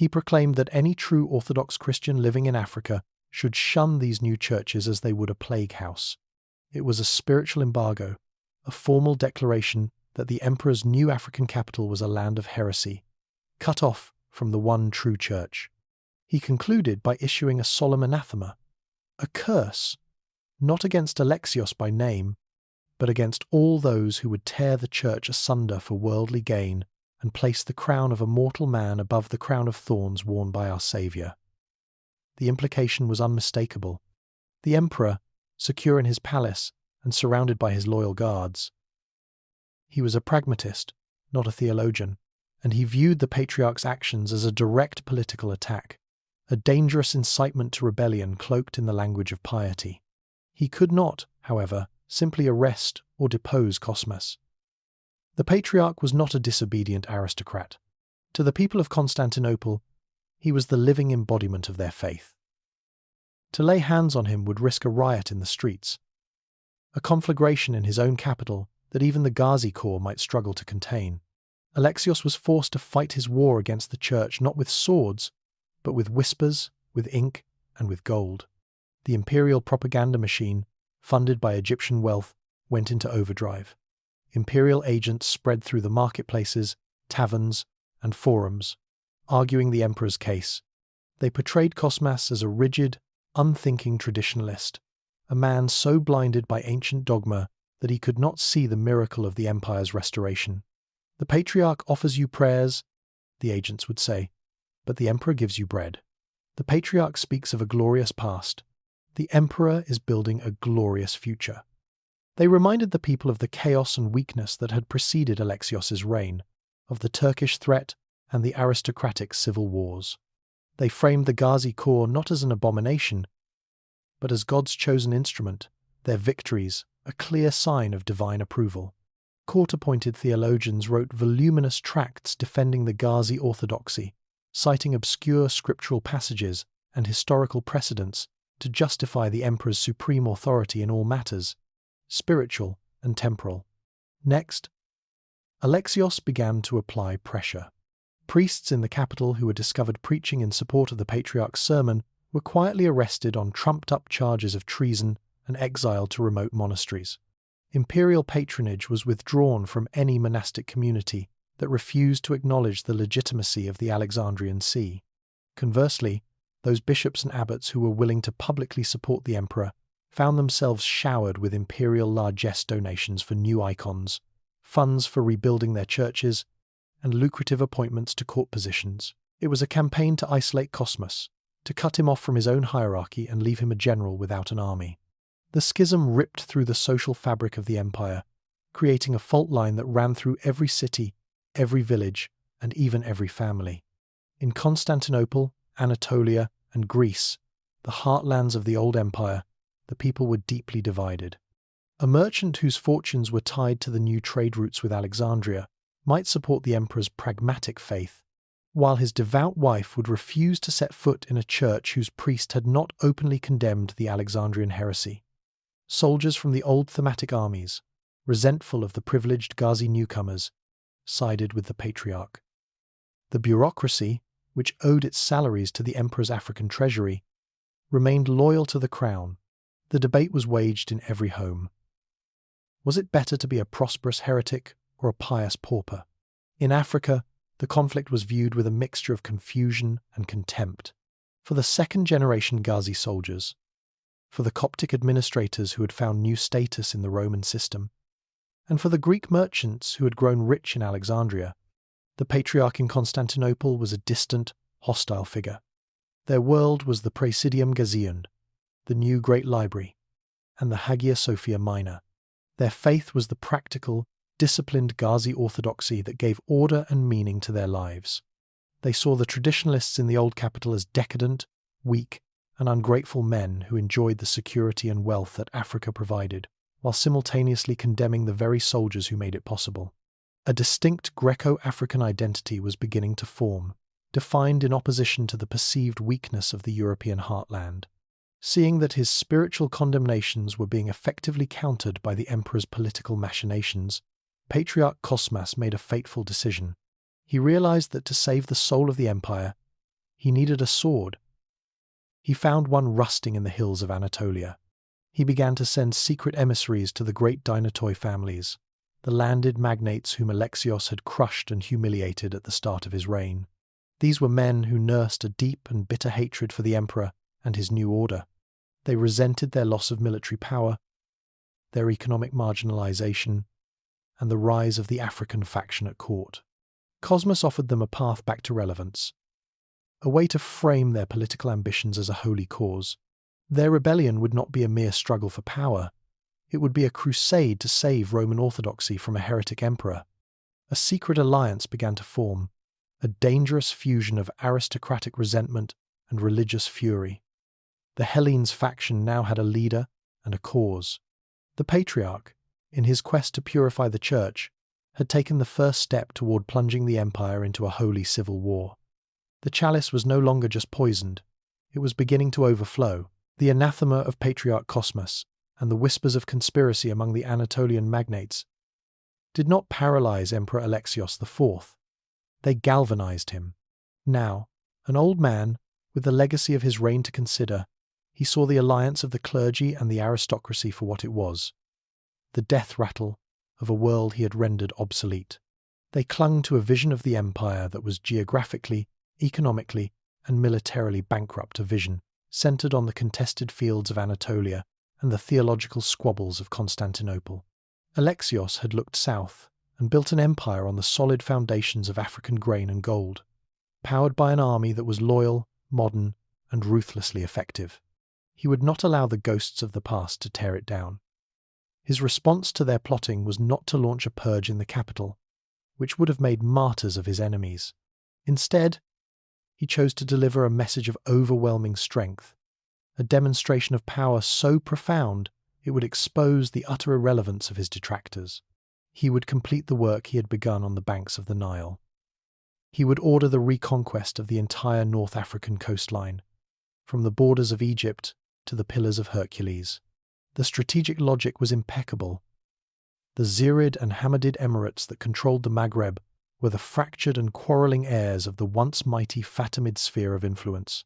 He proclaimed that any true Orthodox Christian living in Africa should shun these new churches as they would a plague house. It was a spiritual embargo, a formal declaration that the emperor's new African capital was a land of heresy, cut off from the one true church. He concluded by issuing a solemn anathema, a curse, not against Alexios by name, but against all those who would tear the church asunder for worldly gain and place the crown of a mortal man above the crown of thorns worn by our Saviour. The implication was unmistakable. The emperor, secure in his palace and surrounded by his loyal guards. He was a pragmatist, not a theologian, and he viewed the Patriarch's actions as a direct political attack, a dangerous incitement to rebellion cloaked in the language of piety. He could not, however, simply arrest or depose Cosmas. The Patriarch was not a disobedient aristocrat. To the people of Constantinople, he was the living embodiment of their faith. To lay hands on him would risk a riot in the streets, a conflagration in his own capital that even the Ghazi Corps might struggle to contain. Alexios was forced to fight his war against the church not with swords, but with whispers, with ink, and with gold. The imperial propaganda machine, funded by Egyptian wealth, went into overdrive. Imperial agents spread through the marketplaces, taverns, and forums, arguing the emperor's case. They portrayed Cosmas as a rigid, unthinking traditionalist, a man so blinded by ancient dogma that he could not see the miracle of the empire's restoration. The Patriarch offers you prayers, the agents would say, but the emperor gives you bread. The Patriarch speaks of a glorious past. The emperor is building a glorious future. They reminded the people of the chaos and weakness that had preceded Alexios's reign, of the Turkish threat and the aristocratic civil wars. They framed the Ghazi Corps not as an abomination, but as God's chosen instrument, their victories a clear sign of divine approval. Court-appointed theologians wrote voluminous tracts defending the Ghazi orthodoxy, citing obscure scriptural passages and historical precedents to justify the emperor's supreme authority in all matters, spiritual and temporal. Next, Alexios began to apply pressure. Priests in the capital who were discovered preaching in support of the Patriarch's sermon were quietly arrested on trumped-up charges of treason and exiled to remote monasteries. Imperial patronage was withdrawn from any monastic community that refused to acknowledge the legitimacy of the Alexandrian see. Conversely, those bishops and abbots who were willing to publicly support the emperor found themselves showered with imperial largesse donations for new icons, funds for rebuilding their churches, and lucrative appointments to court positions. It was a campaign to isolate Cosmas, to cut him off from his own hierarchy and leave him a general without an army. The schism ripped through the social fabric of the empire, creating a fault line that ran through every city, every village, and even every family. In Constantinople, Anatolia, and Greece, the heartlands of the old empire, the people were deeply divided. A merchant whose fortunes were tied to the new trade routes with Alexandria might support the emperor's pragmatic faith, while his devout wife would refuse to set foot in a church whose priest had not openly condemned the Alexandrian heresy. Soldiers from the old thematic armies, resentful of the privileged Ghazi newcomers, sided with the Patriarch. The bureaucracy, which owed its salaries to the emperor's African treasury, remained loyal to the crown. The debate was waged in every home. Was it better to be a prosperous heretic or a pious pauper? In Africa, the conflict was viewed with a mixture of confusion and contempt. For the second-generation Ghazi soldiers, for the Coptic administrators who had found new status in the Roman system, and for the Greek merchants who had grown rich in Alexandria, the Patriarch in Constantinople was a distant, hostile figure. Their world was the Praesidium Ghazian, the new Great Library, and the Hagia Sophia Minor. Their faith was the practical, disciplined Ghazi orthodoxy that gave order and meaning to their lives. They saw the traditionalists in the old capital as decadent, weak, and ungrateful men who enjoyed the security and wealth that Africa provided, while simultaneously condemning the very soldiers who made it possible. A distinct Greco-African identity was beginning to form, defined in opposition to the perceived weakness of the European heartland. Seeing that his spiritual condemnations were being effectively countered by the emperor's political machinations, Patriarch Cosmas made a fateful decision. He realized that to save the soul of the empire, He needed a sword. He found one rusting in the hills of Anatolia. He began to send secret emissaries to the great Dinotoi families, the landed magnates whom Alexios had crushed and humiliated at the start of his reign. These were men who nursed a deep and bitter hatred for the emperor and his new order. They resented their loss of military power, their economic marginalization, and the rise of the African faction at court. Cosmas offered them a path back to relevance, a way to frame their political ambitions as a holy cause. Their rebellion would not be a mere struggle for power. It would be a crusade to save Roman Orthodoxy from a heretic emperor. A secret alliance began to form, a dangerous fusion of aristocratic resentment and religious fury. The Hellenes faction now had a leader and a cause. The Patriarch, in his quest to purify the church, had taken the first step toward plunging the empire into a holy civil war. The chalice was no longer just poisoned, it was beginning to overflow. The anathema of Patriarch Cosmas and the whispers of conspiracy among the Anatolian magnates did not paralyze Emperor Alexios IV. They galvanized him. Now, an old man, with the legacy of his reign to consider, he saw the alliance of the clergy and the aristocracy for what it was, the death rattle of a world he had rendered obsolete. They clung to a vision of the empire that was geographically, economically, and militarily bankrupt, a vision centered on the contested fields of Anatolia and the theological squabbles of Constantinople. Alexios had looked south and built an empire on the solid foundations of African grain and gold, powered by an army that was loyal, modern, and ruthlessly effective. He would not allow the ghosts of the past to tear it down. His response to their plotting was not to launch a purge in the capital, which would have made martyrs of his enemies. Instead, he chose to deliver a message of overwhelming strength, a demonstration of power so profound it would expose the utter irrelevance of his detractors. He would complete the work he had begun on the banks of the Nile. He would order the reconquest of the entire North African coastline, from the borders of Egypt to the Pillars of Hercules. The strategic logic was impeccable. The Zirid and Hammadid emirates that controlled the Maghreb were the fractured and quarrelling heirs of the once mighty Fatimid sphere of influence.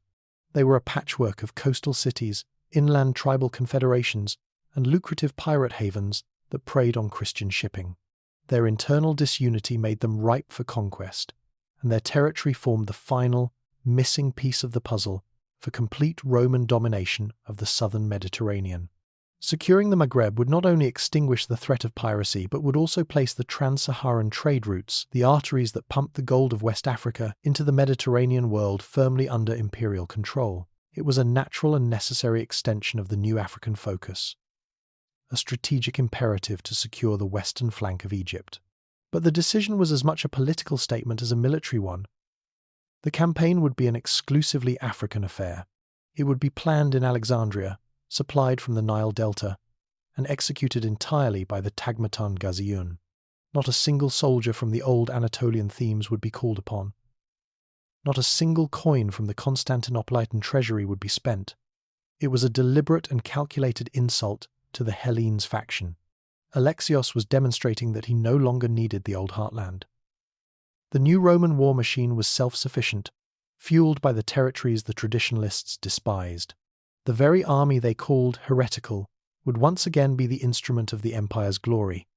They were a patchwork of coastal cities, inland tribal confederations, and lucrative pirate havens that preyed on Christian shipping. Their internal disunity made them ripe for conquest, and their territory formed the final, missing piece of the puzzle for complete Roman domination of the southern Mediterranean. Securing the Maghreb would not only extinguish the threat of piracy, but would also place the Trans-Saharan trade routes, the arteries that pumped the gold of West Africa into the Mediterranean world, firmly under imperial control. It was a natural and necessary extension of the new African focus, a strategic imperative to secure the western flank of Egypt. But the decision was as much a political statement as a military one. The campaign would be an exclusively African affair. It would be planned in Alexandria, supplied from the Nile Delta, and executed entirely by the Tagmatan Ghaziun. Not a single soldier from the old Anatolian themes would be called upon. Not a single coin from the Constantinopolitan treasury would be spent. It was a deliberate and calculated insult to the Hellenes faction. Alexios was demonstrating that he no longer needed the old heartland. The new Roman war machine was self-sufficient, fueled by the territories the traditionalists despised. The very army they called heretical would once again be the instrument of the empire's glory,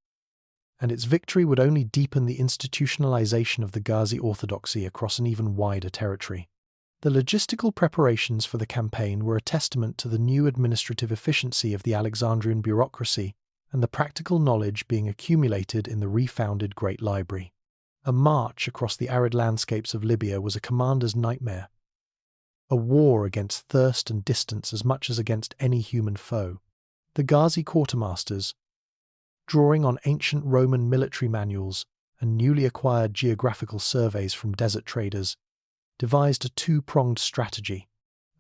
and its victory would only deepen the institutionalization of the Ghazi orthodoxy across an even wider territory. The logistical preparations for the campaign were a testament to the new administrative efficiency of the Alexandrian bureaucracy and the practical knowledge being accumulated in the refounded Great Library. A march across the arid landscapes of Libya was a commander's nightmare, a war against thirst and distance as much as against any human foe. The Ghazi quartermasters, drawing on ancient Roman military manuals and newly acquired geographical surveys from desert traders, devised a two-pronged strategy.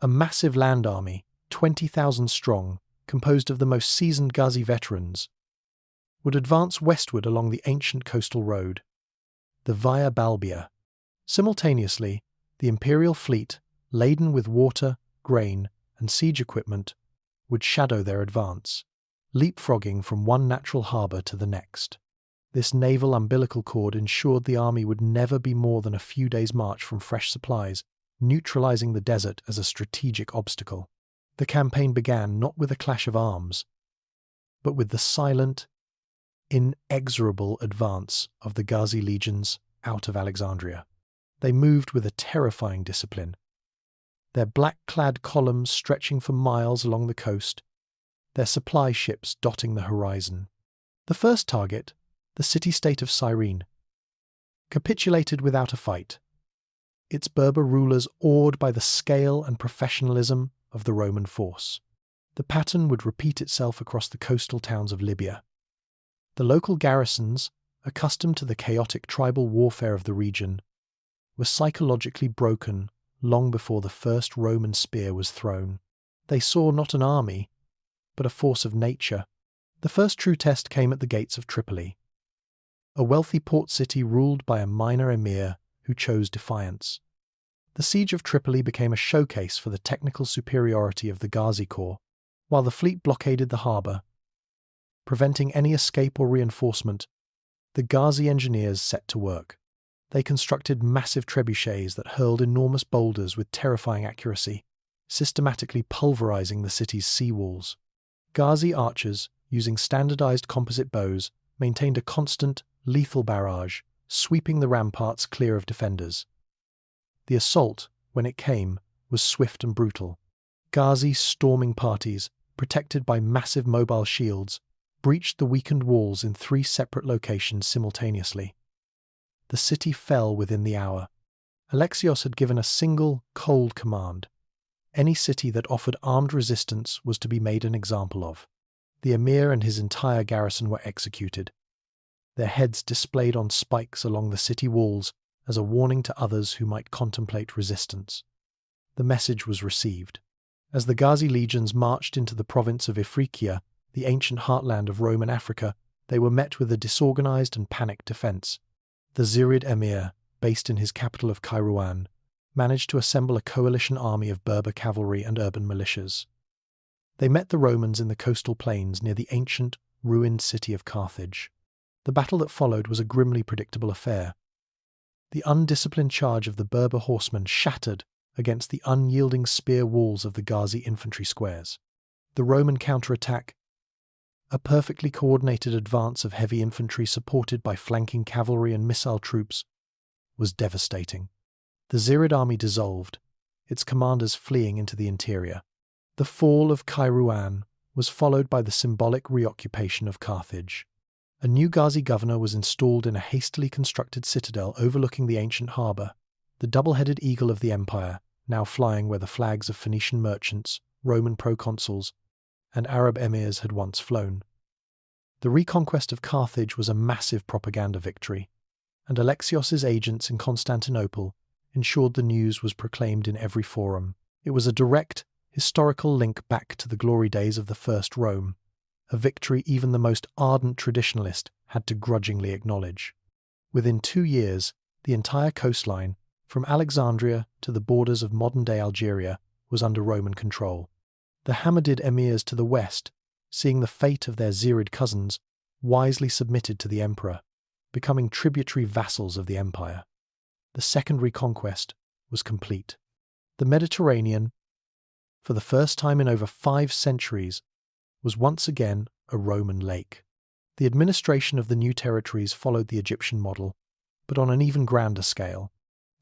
A massive land army, 20,000 strong, composed of the most seasoned Ghazi veterans, would advance westward along the ancient coastal road, the Via Balbia. Simultaneously, the imperial fleet, laden with water, grain, and siege equipment, would shadow their advance, leapfrogging from one natural harbour to the next. This naval umbilical cord ensured the army would never be more than a few days' march from fresh supplies neutralizing the desert as a strategic obstacle. The campaign began not with a clash of arms, but with the silent, inexorable advance of the Ghazi legions out of Alexandria. They moved with a terrifying discipline, their black-clad columns stretching for miles along the coast, their supply ships dotting the horizon. The first target, the city-state of Cyrene, capitulated without a fight, its Berber rulers awed by the scale and professionalism of the Roman force. The pattern would repeat itself across the coastal towns of Libya. The local garrisons, accustomed to the chaotic tribal warfare of the region, were psychologically broken long before the first Roman spear was thrown. They saw not an army, but a force of nature. The first true test came at the gates of Tripoli, a wealthy port city ruled by a minor emir who chose defiance. The siege of Tripoli became a showcase for the technical superiority of the Ghazi Corps, while the fleet blockaded the harbour, preventing any escape or reinforcement. The Ghazi engineers set to work. They constructed massive trebuchets that hurled enormous boulders with terrifying accuracy, systematically pulverizing the city's sea walls. Ghazi archers, using standardized composite bows, maintained a constant, lethal barrage, sweeping the ramparts clear of defenders. The assault, when it came, was swift and brutal. Ghazi storming parties, protected by massive mobile shields, breached the weakened walls in 3 separate locations simultaneously. The city fell within the hour. Alexios had given a single, cold command. Any city that offered armed resistance was to be made an example of. The emir and his entire garrison were executed, their heads displayed on spikes along the city walls as a warning to others who might contemplate resistance. The message was received. As the Ghazi legions marched into the province of Ifriqiya, the ancient heartland of Roman Africa, they were met with a disorganized and panicked defense. The Zirid emir, based in his capital of Kairouan, managed to assemble a coalition army of Berber cavalry and urban militias. They met the Romans in the coastal plains near the ancient, ruined city of Carthage. The battle that followed was a grimly predictable affair. The undisciplined charge of the Berber horsemen shattered against the unyielding spear walls of the Ghazi infantry squares. The Roman counterattack, a perfectly coordinated advance of heavy infantry supported by flanking cavalry and missile troops, was devastating. The Zirid army dissolved, its commanders fleeing into the interior. The fall of Kairouan was followed by the symbolic reoccupation of Carthage. A new Ghazi governor was installed in a hastily constructed citadel overlooking the ancient harbour, the double-headed eagle of the empire, now flying where the flags of Phoenician merchants, Roman proconsuls, and Arab emirs had once flown. The reconquest of Carthage was a massive propaganda victory, and Alexios's agents in Constantinople ensured the news was proclaimed in every forum. It was a direct, historical link back to the glory days of the First Rome, a victory even the most ardent traditionalist had to grudgingly acknowledge. Within 2 years, the entire coastline, from Alexandria to the borders of modern-day Algeria, was under Roman control. The Hammadid emirs to the west, seeing the fate of their Zirid cousins, wisely submitted to the emperor, becoming tributary vassals of the empire. The second reconquest was complete. The Mediterranean, for the first time in over 5 centuries, was once again a Roman lake. The administration of the new territories followed the Egyptian model, but on an even grander scale.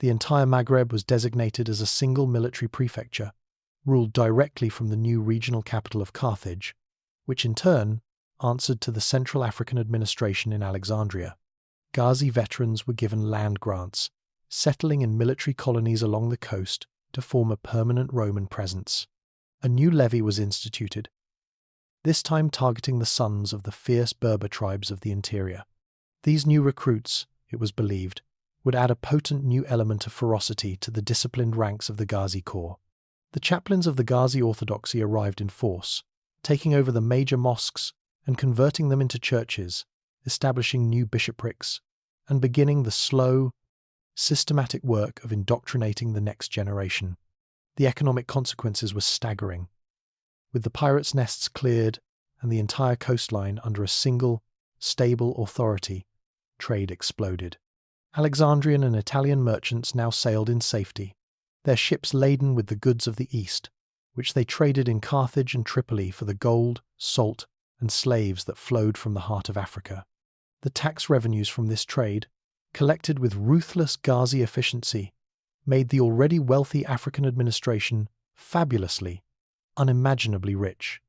The entire Maghreb was designated as a single military prefecture, ruled directly from the new regional capital of Carthage, which in turn answered to the Central African administration in Alexandria. Ghazi veterans were given land grants, settling in military colonies along the coast to form a permanent Roman presence. A new levy was instituted, this time targeting the sons of the fierce Berber tribes of the interior. These new recruits, it was believed, would add a potent new element of ferocity to the disciplined ranks of the Ghazi Corps. The chaplains of the Ghazi orthodoxy arrived in force, taking over the major mosques and converting them into churches, establishing new bishoprics, and beginning the slow, systematic work of indoctrinating the next generation. The economic consequences were staggering. With the pirates' nests cleared and the entire coastline under a single, stable authority, trade exploded. Alexandrian and Italian merchants now sailed in safety, their ships laden with the goods of the East, which they traded in Carthage and Tripoli for the gold, salt, and slaves that flowed from the heart of Africa. The tax revenues from this trade, collected with ruthless Ghazi efficiency, made the already wealthy African administration fabulously, unimaginably rich.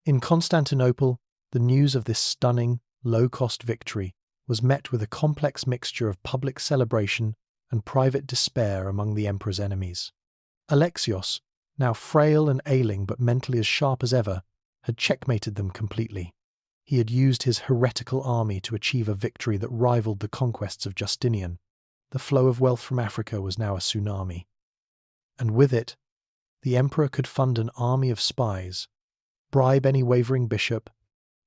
In Constantinople, the news of this stunning, low-cost victory was met with a complex mixture of public celebration and private despair among the emperor's enemies. Alexios, now frail and ailing but mentally as sharp as ever, had checkmated them completely. He had used his heretical army to achieve a victory that rivaled the conquests of Justinian. The flow of wealth from Africa was now a tsunami. And with it, the emperor could fund an army of spies, bribe any wavering bishop,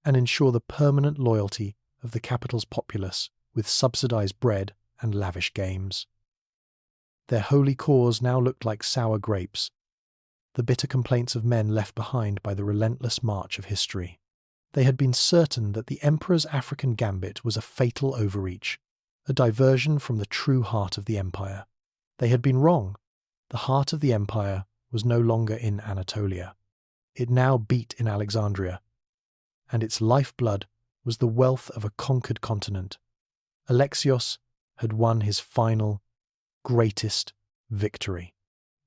and ensure the permanent loyalty of the capital's populace with subsidized bread and lavish games. Their holy cause now looked like sour grapes, the bitter complaints of men left behind by the relentless march of history. They had been certain that the emperor's African gambit was a fatal overreach, a diversion from the true heart of the empire. They had been wrong. The heart of the empire was no longer in Anatolia. It now beat in Alexandria, and its lifeblood was the wealth of a conquered continent. Alexios had won his final, greatest victory.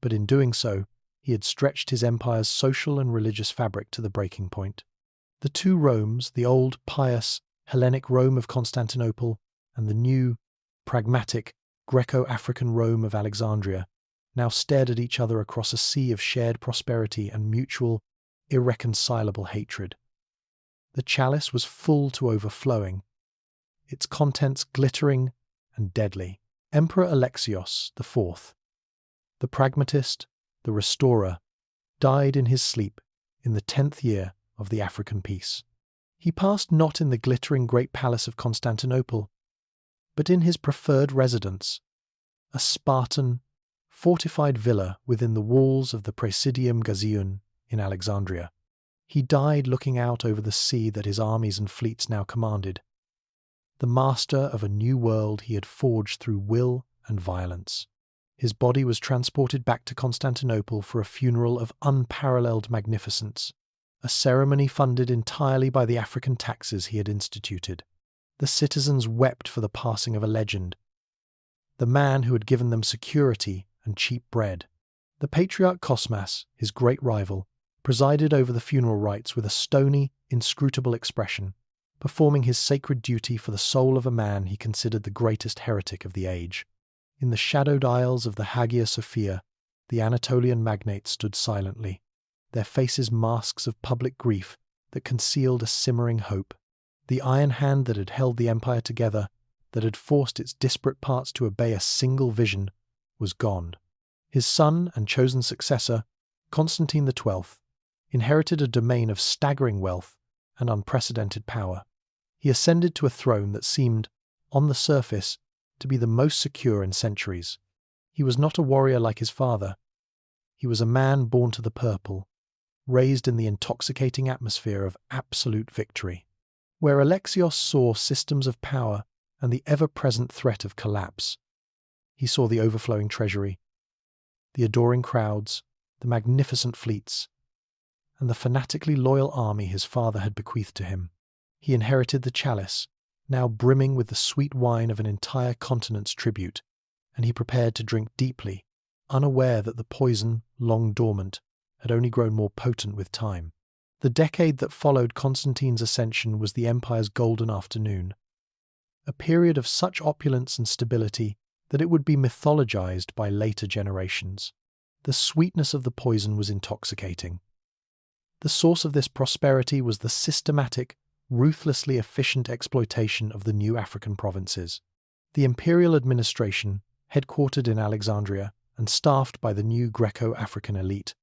But in doing so, he had stretched his empire's social and religious fabric to the breaking point. The two Romes, the old, pious, Hellenic Rome of Constantinople and the new, pragmatic, Greco-African Rome of Alexandria, now stared at each other across a sea of shared prosperity and mutual, irreconcilable hatred. The chalice was full to overflowing, its contents glittering and deadly. Emperor Alexios IV, the pragmatist, the restorer, died in his sleep in the 10th year of the African peace. He passed not in the glittering great palace of Constantinople, but in his preferred residence, a Spartan, fortified villa within the walls of the Praesidium Gaziun in Alexandria. He died looking out over the sea that his armies and fleets now commanded, the master of a new world he had forged through will and violence. His body was transported back to Constantinople for a funeral of unparalleled magnificence, a ceremony funded entirely by the African taxes he had instituted. The citizens wept for the passing of a legend, the man who had given them security and cheap bread. The Patriarch Cosmas, his great rival, presided over the funeral rites with a stony, inscrutable expression, performing his sacred duty for the soul of a man he considered the greatest heretic of the age. In the shadowed aisles of the Hagia Sophia, the Anatolian magnates stood silently, their faces masks of public grief that concealed a simmering hope. The iron hand that had held the empire together, that had forced its disparate parts to obey a single vision, was gone. His son and chosen successor, Constantine XII, inherited a domain of staggering wealth and unprecedented power. He ascended to a throne that seemed, on the surface, to be the most secure in centuries. He was not a warrior like his father. He was a man born to the purple, raised in the intoxicating atmosphere of absolute victory. Where Alexios saw systems of power and the ever-present threat of collapse, he saw the overflowing treasury, the adoring crowds, the magnificent fleets, and the fanatically loyal army his father had bequeathed to him. He inherited the chalice, now brimming with the sweet wine of an entire continent's tribute, and he prepared to drink deeply, unaware that the poison, long dormant, had only grown more potent with time. The decade that followed Constantine's ascension was the empire's golden afternoon, a period of such opulence and stability that it would be mythologized by later generations. The sweetness of the poison was intoxicating. The source of this prosperity was the systematic, ruthlessly efficient exploitation of the new African provinces. The imperial administration, headquartered in Alexandria and staffed by the new Greco-African elite.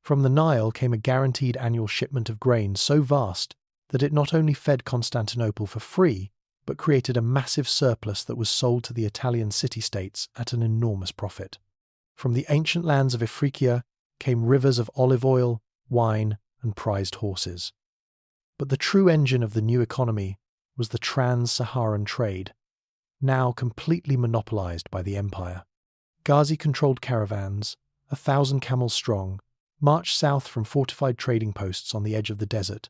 From the Nile came a guaranteed annual shipment of grain so vast that it not only fed Constantinople for free, but created a massive surplus that was sold to the Italian city-states at an enormous profit. From the ancient lands of Ifriqiya came rivers of olive oil, wine, and prized horses. But the true engine of the new economy was the Trans-Saharan trade, now completely monopolized by the empire. Ghazi-controlled caravans, 1,000 camels strong, marched south from fortified trading posts on the edge of the desert,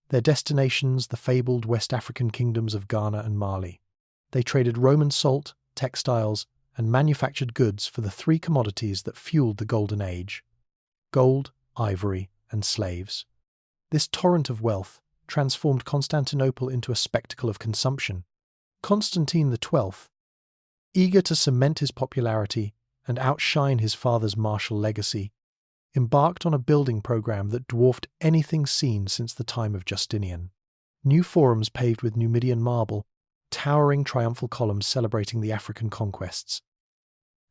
their destinations the fabled West African kingdoms of Ghana and Mali. They traded Roman salt, textiles, and manufactured goods for the three commodities that fueled the Golden Age: gold, ivory, and slaves. This torrent of wealth transformed Constantinople into a spectacle of consumption. Constantine XII, eager to cement his popularity and outshine his father's martial legacy, embarked on a building program that dwarfed anything seen since the time of Justinian. New forums paved with Numidian marble, towering triumphal columns celebrating the African conquests,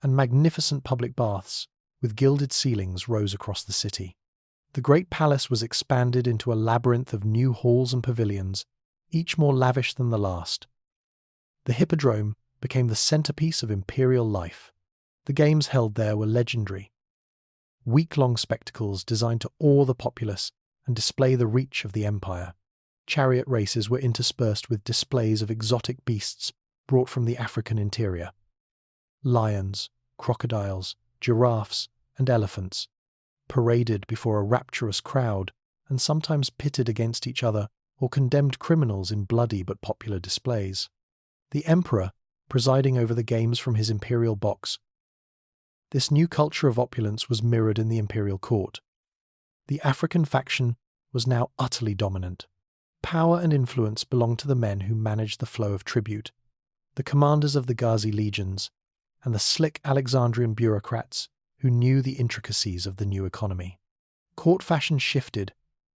and magnificent public baths with gilded ceilings rose across the city. The great palace was expanded into a labyrinth of new halls and pavilions, each more lavish than the last. The hippodrome became the centerpiece of imperial life. The games held there were legendary. Week-long spectacles designed to awe the populace and display the reach of the empire. Chariot races were interspersed with displays of exotic beasts brought from the African interior. Lions, crocodiles, giraffes, and elephants paraded before a rapturous crowd and sometimes pitted against each other or condemned criminals in bloody but popular displays. The emperor, presiding over the games from his imperial box. This new culture of opulence was mirrored in the imperial court. The African faction was now utterly dominant. Power and influence belonged to the men who managed the flow of tribute, the commanders of the Ghazi legions, and the slick Alexandrian bureaucrats who knew the intricacies of the new economy. Court fashion shifted,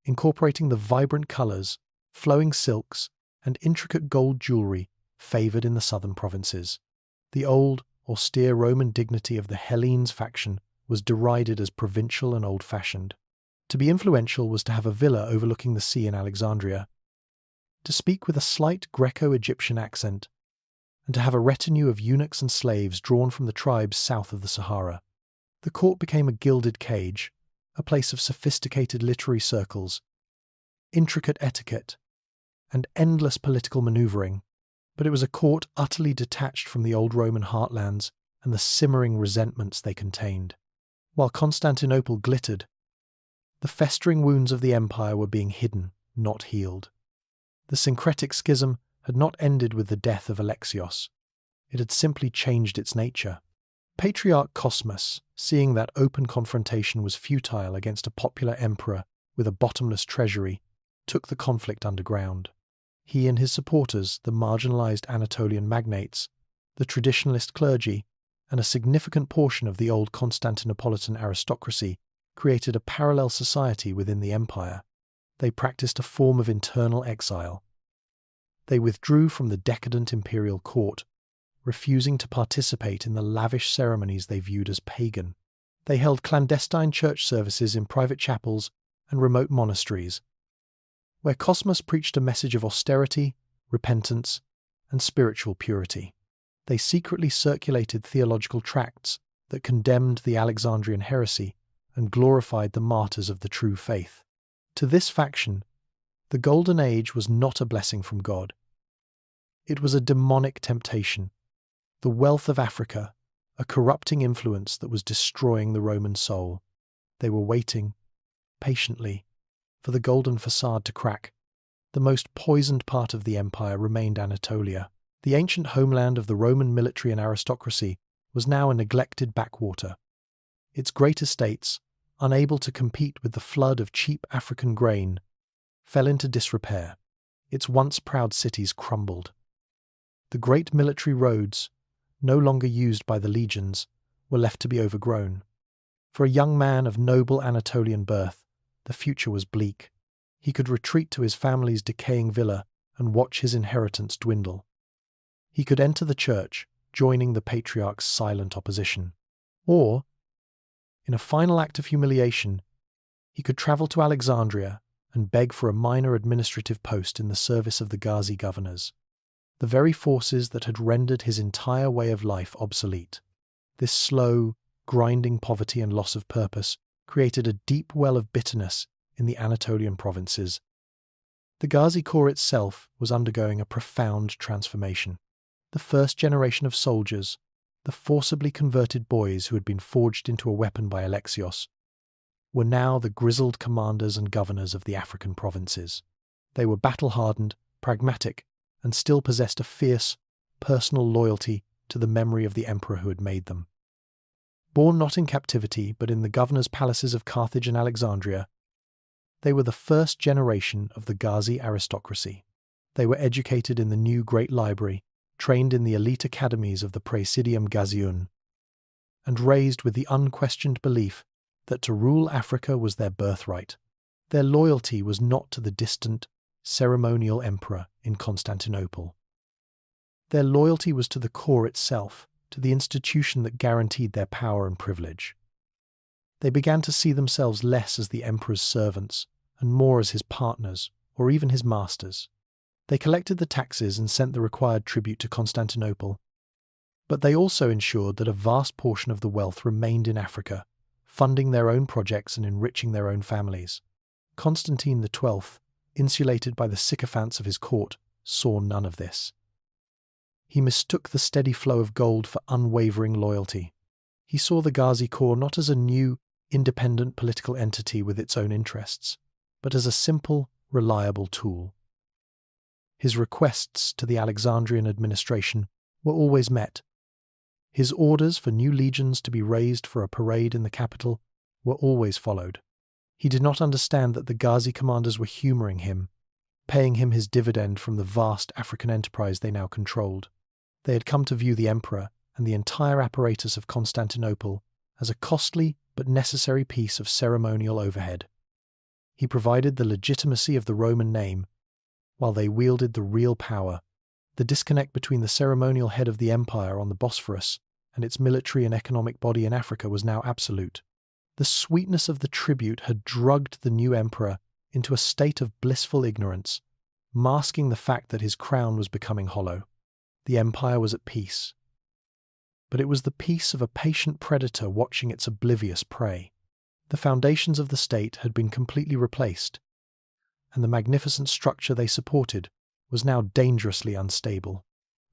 incorporating the vibrant colours, flowing silks, and intricate gold jewellery favoured in the southern provinces. The old, austere Roman dignity of the Hellenes faction was derided as provincial and old-fashioned. To be influential was to have a villa overlooking the sea in Alexandria, to speak with a slight Greco-Egyptian accent, and to have a retinue of eunuchs and slaves drawn from the tribes south of the Sahara. The court became a gilded cage, a place of sophisticated literary circles, intricate etiquette, and endless political manoeuvring, but it was a court utterly detached from the old Roman heartlands and the simmering resentments they contained. While Constantinople glittered, the festering wounds of the empire were being hidden, not healed. The syncretic schism had not ended with the death of Alexios. It had simply changed its nature. Patriarch Cosmas, seeing that open confrontation was futile against a popular emperor with a bottomless treasury, took the conflict underground. He and his supporters, the marginalized Anatolian magnates, the traditionalist clergy, and a significant portion of the old Constantinopolitan aristocracy, created a parallel society within the empire. They practiced a form of internal exile. They withdrew from the decadent imperial court, refusing to participate in the lavish ceremonies they viewed as pagan. They held clandestine church services in private chapels and remote monasteries, where Cosmas preached a message of austerity, repentance, and spiritual purity. They secretly circulated theological tracts that condemned the Alexandrian heresy and glorified the martyrs of the true faith. To this faction, the Golden Age was not a blessing from God. It was a demonic temptation, the wealth of Africa, a corrupting influence that was destroying the Roman soul. They were waiting, patiently, for the golden facade to crack. The most poisoned part of the empire remained Anatolia. The ancient homeland of the Roman military and aristocracy was now a neglected backwater. Its great estates, unable to compete with the flood of cheap African grain, fell into disrepair. Its once proud cities crumbled. The great military roads, no longer used by the legions, were left to be overgrown. For a young man of noble Anatolian birth, the future was bleak. He could retreat to his family's decaying villa and watch his inheritance dwindle. He could enter the church, joining the Patriarch's silent opposition. Or, in a final act of humiliation, he could travel to Alexandria and beg for a minor administrative post in the service of the Ghazi governors, the very forces that had rendered his entire way of life obsolete. This slow, grinding poverty and loss of purpose created a deep well of bitterness in the Anatolian provinces. The Ghazi Corps itself was undergoing a profound transformation. The first generation of soldiers, the forcibly converted boys who had been forged into a weapon by Alexios, were now the grizzled commanders and governors of the African provinces. They were battle-hardened, pragmatic, and still possessed a fierce, personal loyalty to the memory of the emperor who had made them. Born not in captivity, but in the governors' palaces of Carthage and Alexandria, they were the first generation of the Ghazi aristocracy. They were educated in the new Great Library, trained in the elite academies of the Praesidium Ghaziun, and raised with the unquestioned belief that to rule Africa was their birthright. Their loyalty was not to the distant, ceremonial emperor in Constantinople. Their loyalty was to the core itself, to the institution that guaranteed their power and privilege. They began to see themselves less as the emperor's servants and more as his partners, or even his masters. They collected the taxes and sent the required tribute to Constantinople, but they also ensured that a vast portion of the wealth remained in Africa, funding their own projects and enriching their own families. Constantine XII, insulated by the sycophants of his court, saw none of this. He mistook the steady flow of gold for unwavering loyalty. He saw the Ghazi Corps not as a new, independent political entity with its own interests, but as a simple, reliable tool. His requests to the Alexandrian administration were always met. His orders for new legions to be raised for a parade in the capital were always followed. He did not understand that the Ghazi commanders were humouring him, paying him his dividend from the vast African enterprise they now controlled. They had come to view the emperor and the entire apparatus of Constantinople as a costly but necessary piece of ceremonial overhead. He provided the legitimacy of the Roman name, while they wielded the real power. The disconnect between the ceremonial head of the empire on the Bosphorus and its military and economic body in Africa was now absolute. The sweetness of the tribute had drugged the new emperor into a state of blissful ignorance, masking the fact that his crown was becoming hollow. The empire was at peace. But it was the peace of a patient predator watching its oblivious prey. The foundations of the state had been completely replaced, and the magnificent structure they supported was now dangerously unstable,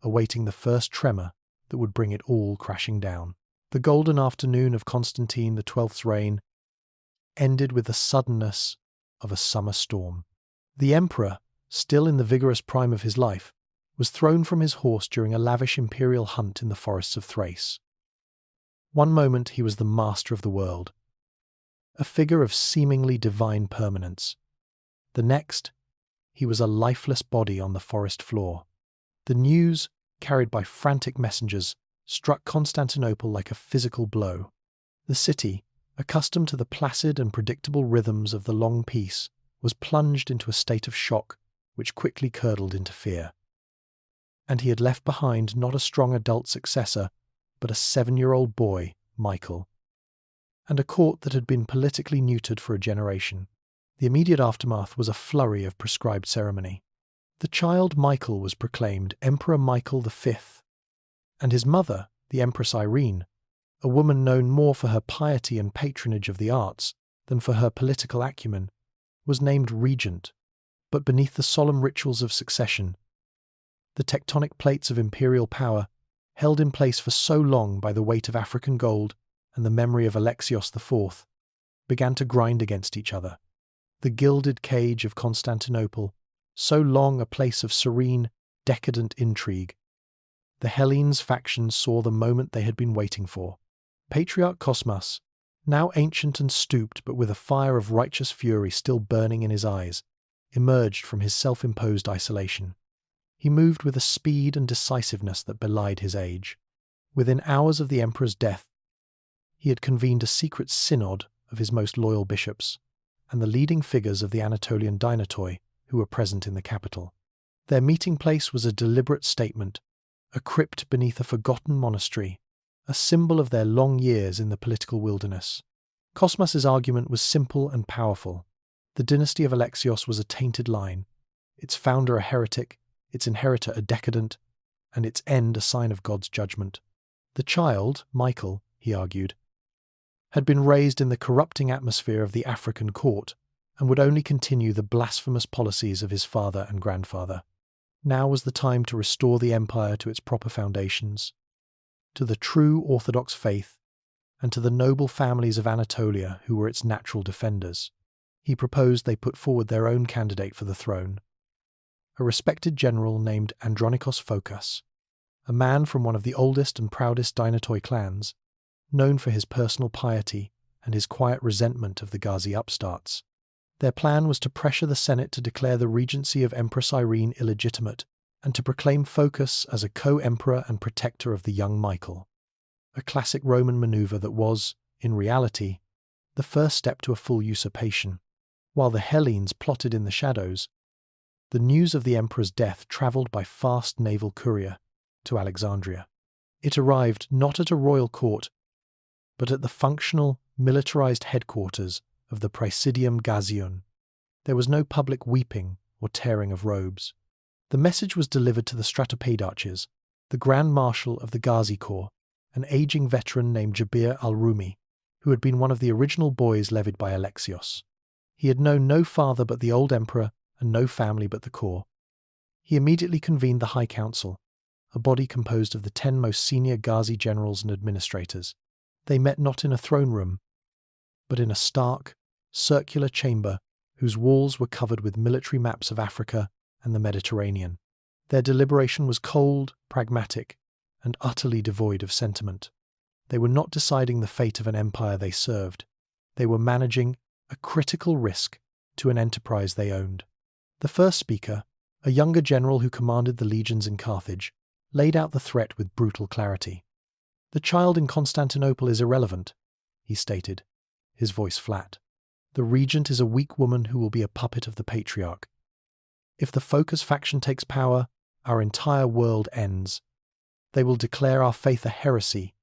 awaiting the first tremor that would bring it all crashing down. The golden afternoon of Constantine XII's reign ended with the suddenness of a summer storm. The emperor, still in the vigorous prime of his life, was thrown from his horse during a lavish imperial hunt in the forests of Thrace. One moment he was the master of the world, a figure of seemingly divine permanence. The next, he was a lifeless body on the forest floor. The news, carried by frantic messengers, struck Constantinople like a physical blow. The city, accustomed to the placid and predictable rhythms of the long peace, was plunged into a state of shock which quickly curdled into fear. And he had left behind not a strong adult successor, but a 7-year-old boy, Michael, and a court that had been politically neutered for a generation. The immediate aftermath was a flurry of prescribed ceremony. The child Michael was proclaimed Emperor Michael V, and his mother, the Empress Irene, a woman known more for her piety and patronage of the arts than for her political acumen, was named regent. But beneath the solemn rituals of succession, the tectonic plates of imperial power, held in place for so long by the weight of African gold and the memory of Alexios IV, began to grind against each other. The gilded cage of Constantinople, so long a place of serene, decadent intrigue. The Hellenes faction saw the moment they had been waiting for. Patriarch Cosmas, now ancient and stooped but with a fire of righteous fury still burning in his eyes, emerged from his self-imposed isolation. He moved with a speed and decisiveness that belied his age. Within hours of the emperor's death, he had convened a secret synod of his most loyal bishops and the leading figures of the Anatolian Dinatoi who were present in the capital. Their meeting place was a deliberate statement, a crypt beneath a forgotten monastery, a symbol of their long years in the political wilderness. Cosmas's argument was simple and powerful. The dynasty of Alexios was a tainted line, its founder a heretic, its inheritor a decadent, and its end a sign of God's judgment. The child, Michael, he argued, had been raised in the corrupting atmosphere of the African court and would only continue the blasphemous policies of his father and grandfather. Now was the time to restore the empire to its proper foundations. to the true Orthodox faith, and to the noble families of Anatolia who were its natural defenders. He proposed they put forward their own candidate for the throne, a respected general named Andronikos Phokas, a man from one of the oldest and proudest Dynatoi clans, known for his personal piety and his quiet resentment of the Ghazi upstarts. Their plan was to pressure the Senate to declare the regency of Empress Irene illegitimate and to proclaim Phokas as a co-emperor and protector of the young Michael, a classic Roman maneuver that was, in reality, the first step to a full usurpation. While the Hellenes plotted in the shadows, the news of the emperor's death travelled by fast naval courier to Alexandria. It arrived not at a royal court, but at the functional, militarized headquarters of the Praesidium Gazium. There was no public weeping or tearing of robes. The message was delivered to the Stratopadarches, the Grand Marshal of the Ghazi Corps, an aging veteran named Jabir al-Rumi, who had been one of the original boys levied by Alexios. He had known no father but the old emperor and no family but the corps. He immediately convened the High Council, a body composed of the 10 most senior Ghazi generals and administrators. They met not in a throne room, but in a stark, circular chamber whose walls were covered with military maps of Africa and the Mediterranean. Their deliberation was cold, pragmatic, and utterly devoid of sentiment. They were not deciding the fate of an empire they served. They were managing a critical risk to an enterprise they owned. The first speaker, a younger general who commanded the legions in Carthage, laid out the threat with brutal clarity. "The child in Constantinople is irrelevant," he stated, his voice flat. "The regent is a weak woman who will be a puppet of the Patriarch. If the Phokas faction takes power, our entire world ends. They will declare our faith a heresy,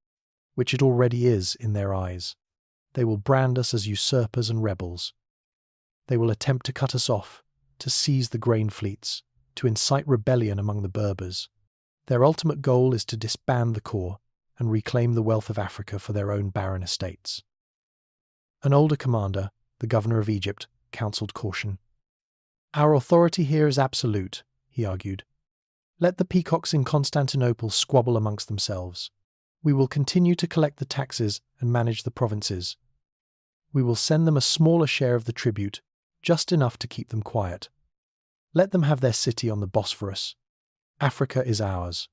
which it already is in their eyes. They will brand us as usurpers and rebels. They will attempt to cut us off, to seize the grain fleets, to incite rebellion among the Berbers. Their ultimate goal is to disband the corps and reclaim the wealth of Africa for their own barren estates." An older commander, the governor of Egypt, counselled caution. "Our authority here is absolute," he argued. "Let the peacocks in Constantinople squabble amongst themselves. We will continue to collect the taxes and manage the provinces. We will send them a smaller share of the tribute, just enough to keep them quiet. Let them have their city on the Bosphorus. Africa is ours."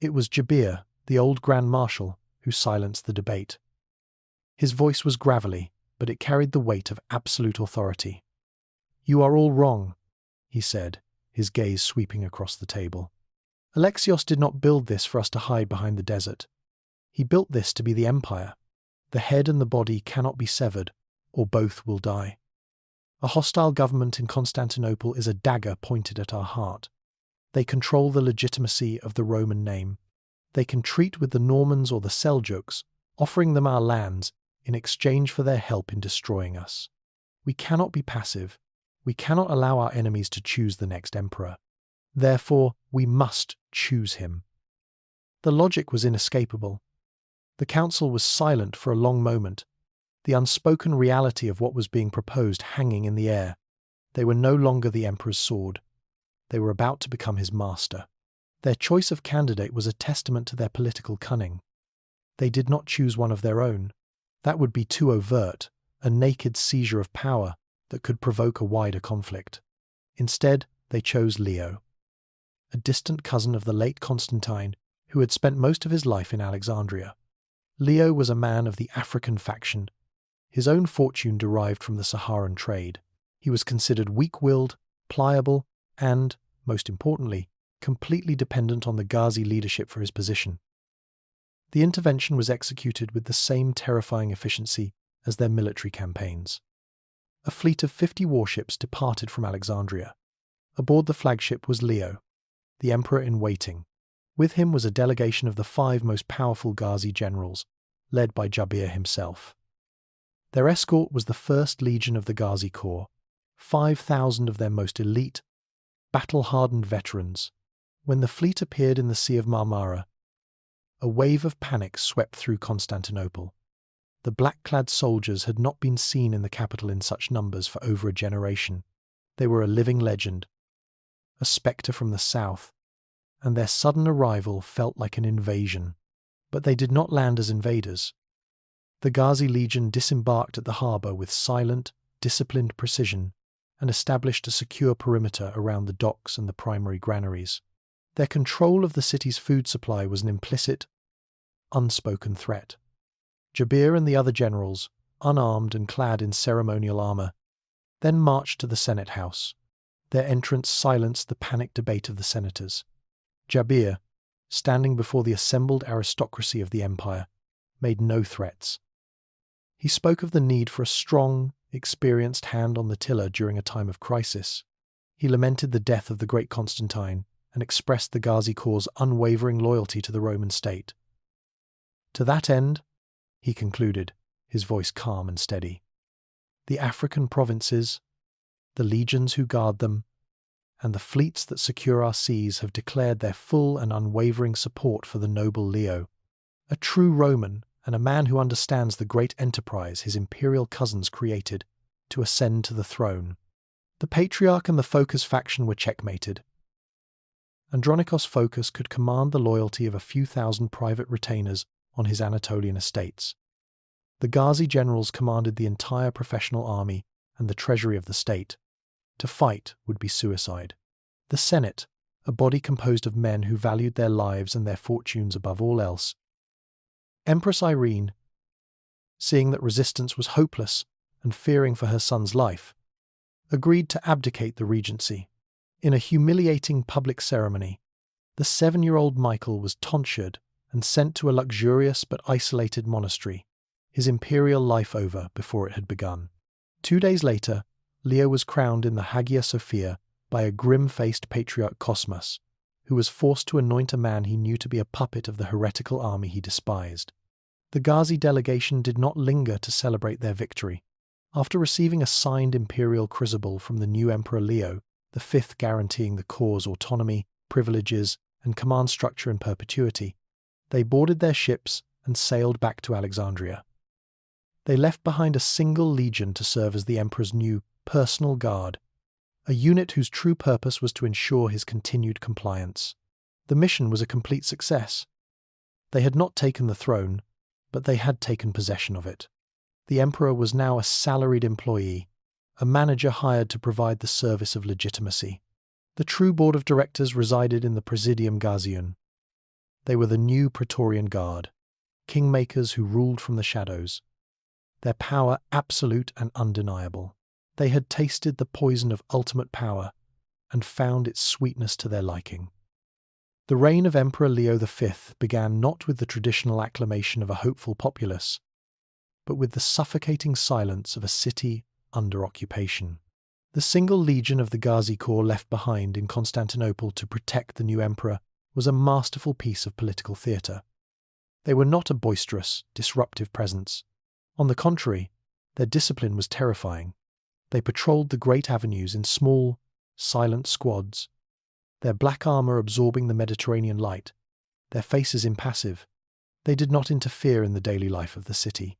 It was Jabir, the old Grand Marshal, who silenced the debate. His voice was gravelly, but it carried the weight of absolute authority. "You are all wrong," he said, his gaze sweeping across the table. "Alexios did not build this for us to hide behind the desert. He built this to be the empire. The head and the body cannot be severed, or both will die. A hostile government in Constantinople is a dagger pointed at our heart. They control the legitimacy of the Roman name. They can treat with the Normans or the Seljuks, offering them our lands in exchange for their help in destroying us. We cannot be passive. We cannot allow our enemies to choose the next emperor. Therefore, we must choose him." The logic was inescapable. The council was silent for a long moment, the unspoken reality of what was being proposed hanging in the air. They were no longer the emperor's sword. They were about to become his master. Their choice of candidate was a testament to their political cunning. They did not choose one of their own. That would be too overt, a naked seizure of power that could provoke a wider conflict. Instead, they chose Leo, a distant cousin of the late Constantine who had spent most of his life in Alexandria. Leo was a man of the African faction. His own fortune derived from the Saharan trade. He was considered weak-willed, pliable, and, most importantly, completely dependent on the Ghazi leadership for his position. The intervention was executed with the same terrifying efficiency as their military campaigns. A fleet of 50 warships departed from Alexandria. Aboard the flagship was Leo, the emperor in waiting. With him was a delegation of the 5 most powerful Ghazi generals, led by Jabir himself. Their escort was the 1st Legion of the Ghazi Corps, 5,000 of their most elite, battle-hardened veterans. When the fleet appeared in the Sea of Marmara, a wave of panic swept through Constantinople. The black-clad soldiers had not been seen in the capital in such numbers for over a generation. They were a living legend, a spectre from the south, and their sudden arrival felt like an invasion. But they did not land as invaders. The Ghazi legion disembarked at the harbour with silent, disciplined precision and established a secure perimeter around the docks and the primary granaries. Their control of the city's food supply was an implicit, unspoken threat. Jabir and the other generals, unarmed and clad in ceremonial armour, then marched to the Senate House. Their entrance silenced the panicked debate of the senators. Jabir, standing before the assembled aristocracy of the empire, made no threats. He spoke of the need for a strong, experienced hand on the tiller during a time of crisis. He lamented the death of the great Constantine and expressed the Ghazi Corps' unwavering loyalty to the Roman state. To that end, he concluded, his voice calm and steady, the African provinces, the legions who guard them, and the fleets that secure our seas have declared their full and unwavering support for the noble Leo, a true Roman and a man who understands the great enterprise his imperial cousins created to ascend to the throne. The Patriarch and the Phocas faction were checkmated. Andronikos Phocas could command the loyalty of a few thousand private retainers on his Anatolian estates. The Ghazi generals commanded the entire professional army and the treasury of the state. To fight would be suicide. The Senate, a body composed of men who valued their lives and their fortunes above all else. Empress Irene, seeing that resistance was hopeless and fearing for her son's life, agreed to abdicate the regency. In a humiliating public ceremony, the 7-year-old Michael was tonsured and sent to a luxurious but isolated monastery, his imperial life over before it had begun. 2 days later, Leo was crowned in the Hagia Sophia by a grim-faced Patriarch Cosmas, who was forced to anoint a man he knew to be a puppet of the heretical army he despised. The Ghazi delegation did not linger to celebrate their victory. After receiving a signed imperial chrysobull from the new Emperor Leo, the fifth guaranteeing the Corps' autonomy, privileges, and command structure in perpetuity, they boarded their ships and sailed back to Alexandria. They left behind a single legion to serve as the emperor's new personal guard, a unit whose true purpose was to ensure his continued compliance. The mission was a complete success. They had not taken the throne, but they had taken possession of it. The emperor was now a salaried employee, a manager hired to provide the service of legitimacy. The true board of directors resided in the Presidium Ghazian. They were the new Praetorian Guard, kingmakers who ruled from the shadows, their power absolute and undeniable. They had tasted the poison of ultimate power and found its sweetness to their liking. The reign of Emperor Leo V began not with the traditional acclamation of a hopeful populace, but with the suffocating silence of a city under occupation. The single legion of the Ghazi Corps left behind in Constantinople to protect the new emperor was a masterful piece of political theatre. They were not a boisterous, disruptive presence. On the contrary, their discipline was terrifying. They patrolled the great avenues in small, silent squads, their black armour absorbing the Mediterranean light, their faces impassive. They did not interfere in the daily life of the city.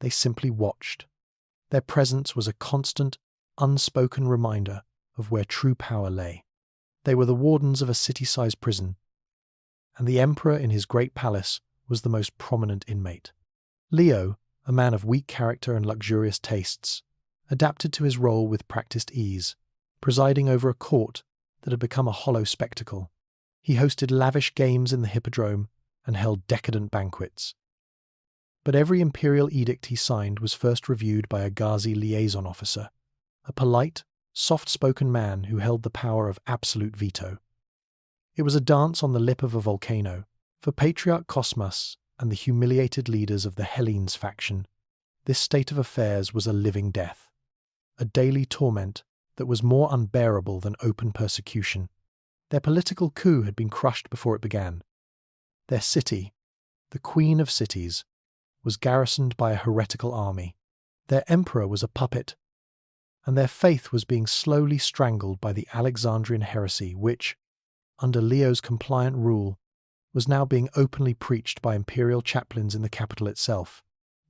They simply watched. Their presence was a constant, unspoken reminder of where true power lay. They were the wardens of a city-sized prison, and the emperor in his great palace was the most prominent inmate. Leo, a man of weak character and luxurious tastes, adapted to his role with practiced ease, presiding over a court that had become a hollow spectacle. He hosted lavish games in the hippodrome and held decadent banquets. But every imperial edict he signed was first reviewed by a Ghazi liaison officer, a polite, soft-spoken man who held the power of absolute veto. It was a dance on the lip of a volcano. For Patriarch Cosmas and the humiliated leaders of the Hellenes faction, this state of affairs was a living death, a daily torment that was more unbearable than open persecution. Their political coup had been crushed before it began. Their city, the queen of cities, was garrisoned by a heretical army. Their emperor was a puppet, and their faith was being slowly strangled by the Alexandrian heresy which, under Leo's compliant rule, was now being openly preached by imperial chaplains in the capital itself.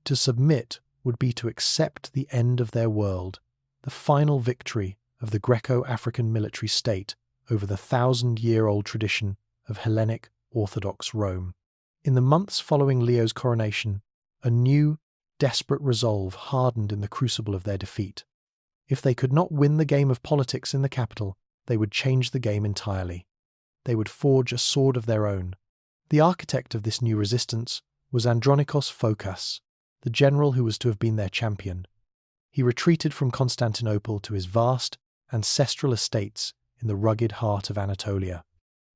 To submit would be to accept the end of their world, the final victory of the Greco-African military state over the 1,000-year-old tradition of Hellenic Orthodox Rome. In the months following Leo's coronation, a new, desperate resolve hardened in the crucible of their defeat. If they could not win the game of politics in the capital, they would change the game entirely. They would forge a sword of their own. The architect of this new resistance was Andronikos Phokas, the general who was to have been their champion. He retreated from Constantinople to his vast, ancestral estates in the rugged heart of Anatolia.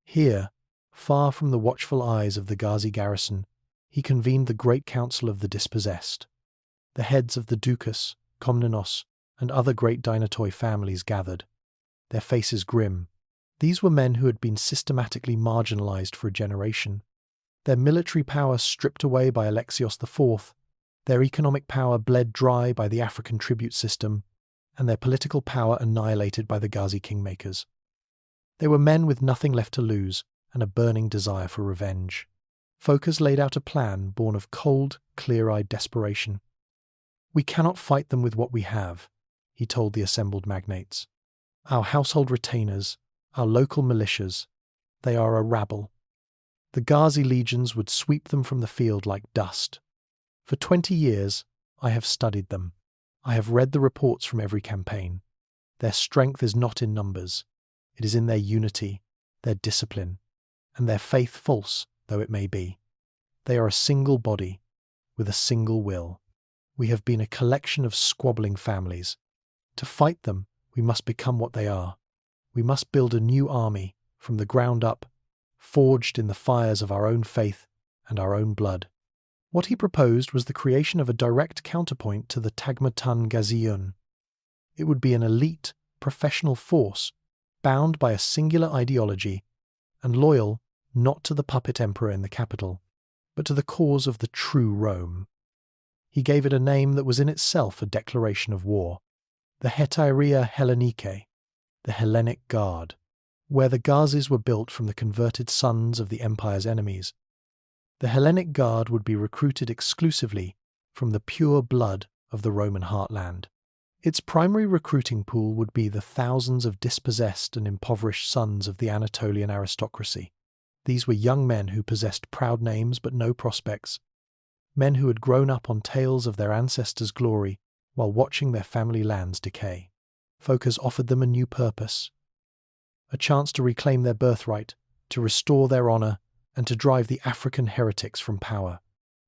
Here, far from the watchful eyes of the Ghazi garrison, he convened the great council of the dispossessed. The heads of the Ducas, Komnenos, and other great Dynatoi families gathered, their faces grim. These were men who had been systematically marginalized for a generation, their military power stripped away by Alexios IV, their economic power bled dry by the African tribute system, and their political power annihilated by the Ghazi Kingmakers. They were men with nothing left to lose and a burning desire for revenge. Phokas laid out a plan born of cold, clear-eyed desperation. "We cannot fight them with what we have," he told the assembled magnates. "Our household retainers, our local militias, they are a rabble. The Ghazi legions would sweep them from the field like dust. For 20 years, I have studied them. I have read the reports from every campaign. Their strength is not in numbers. It is in their unity, their discipline, and their faith, false though it may be. They are a single body, with a single will. We have been a collection of squabbling families. To fight them, we must become what they are. We must build a new army, from the ground up, forged in the fires of our own faith and our own blood." What he proposed was the creation of a direct counterpoint to the Tagmatan Gaziyun. It would be an elite, professional force, bound by a singular ideology, and loyal not to the puppet emperor in the capital, but to the cause of the true Rome. He gave it a name that was in itself a declaration of war: the Hetairia Hellenike, the Hellenic Guard, where the Ghazis were built from the converted sons of the empire's enemies. The Hellenic Guard would be recruited exclusively from the pure blood of the Roman heartland. Its primary recruiting pool would be the thousands of dispossessed and impoverished sons of the Anatolian aristocracy. These were young men who possessed proud names but no prospects, men who had grown up on tales of their ancestors' glory while watching their family lands decay. Phokas offered them a new purpose, a chance to reclaim their birthright, to restore their honor, and to drive the African heretics from power.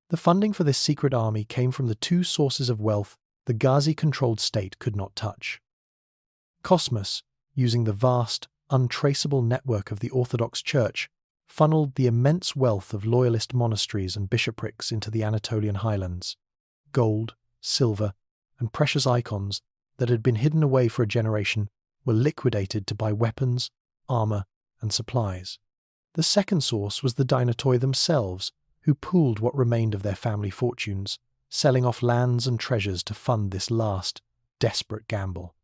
The funding for this secret army came from the two sources of wealth the Ghazi-controlled state could not touch. Cosmas, using the vast, untraceable network of the Orthodox Church, funneled the immense wealth of loyalist monasteries and bishoprics into the Anatolian highlands. Gold, silver, and precious icons that had been hidden away for a generation were liquidated to buy weapons, armor, and supplies. The second source was the Dynatoi themselves, who pooled what remained of their family fortunes, selling off lands and treasures to fund this last, desperate gamble.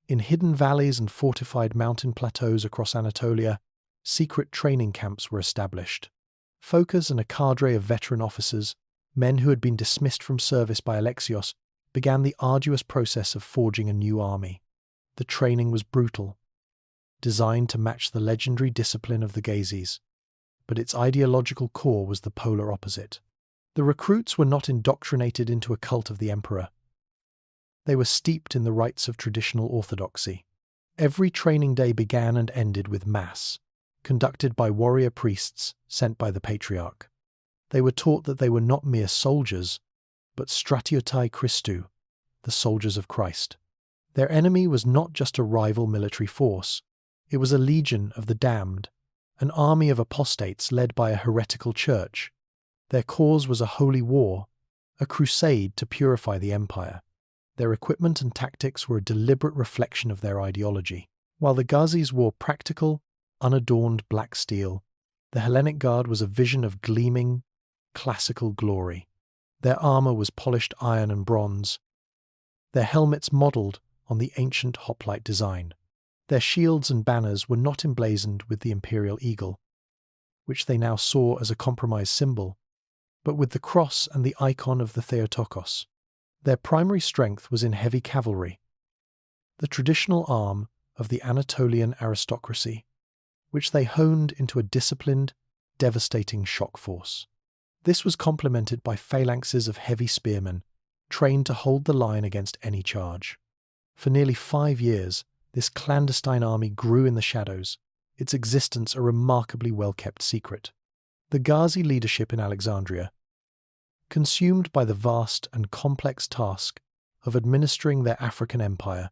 In hidden valleys and fortified mountain plateaus across Anatolia, secret training camps were established. Phokas and a cadre of veteran officers, men who had been dismissed from service by Alexios, began the arduous process of forging a new army. The training was brutal, designed to match the legendary discipline of the Ghazis, but its ideological core was the polar opposite. The recruits were not indoctrinated into a cult of the emperor. They were steeped in the rites of traditional orthodoxy. Every training day began and ended with mass, conducted by warrior priests sent by the Patriarch. They were taught that they were not mere soldiers, but stratiotai Christou, the soldiers of Christ. Their enemy was not just a rival military force, it was a legion of the damned, an army of apostates led by a heretical church. Their cause was a holy war, a crusade to purify the empire. Their equipment and tactics were a deliberate reflection of their ideology. While the Ghazis wore practical, unadorned black steel, the Hellenic Guard was a vision of gleaming, classical glory. Their armor was polished iron and bronze, their helmets modelled on the ancient hoplite design. Their shields and banners were not emblazoned with the imperial eagle, which they now saw as a compromised symbol, but with the cross and the icon of the Theotokos. Their primary strength was in heavy cavalry, the traditional arm of the Anatolian aristocracy, which they honed into a disciplined, devastating shock force. This was complemented by phalanxes of heavy spearmen, trained to hold the line against any charge. For nearly 5 years, this clandestine army grew in the shadows, its existence a remarkably well-kept secret. The Ghazi leadership in Alexandria, consumed by the vast and complex task of administering their African empire,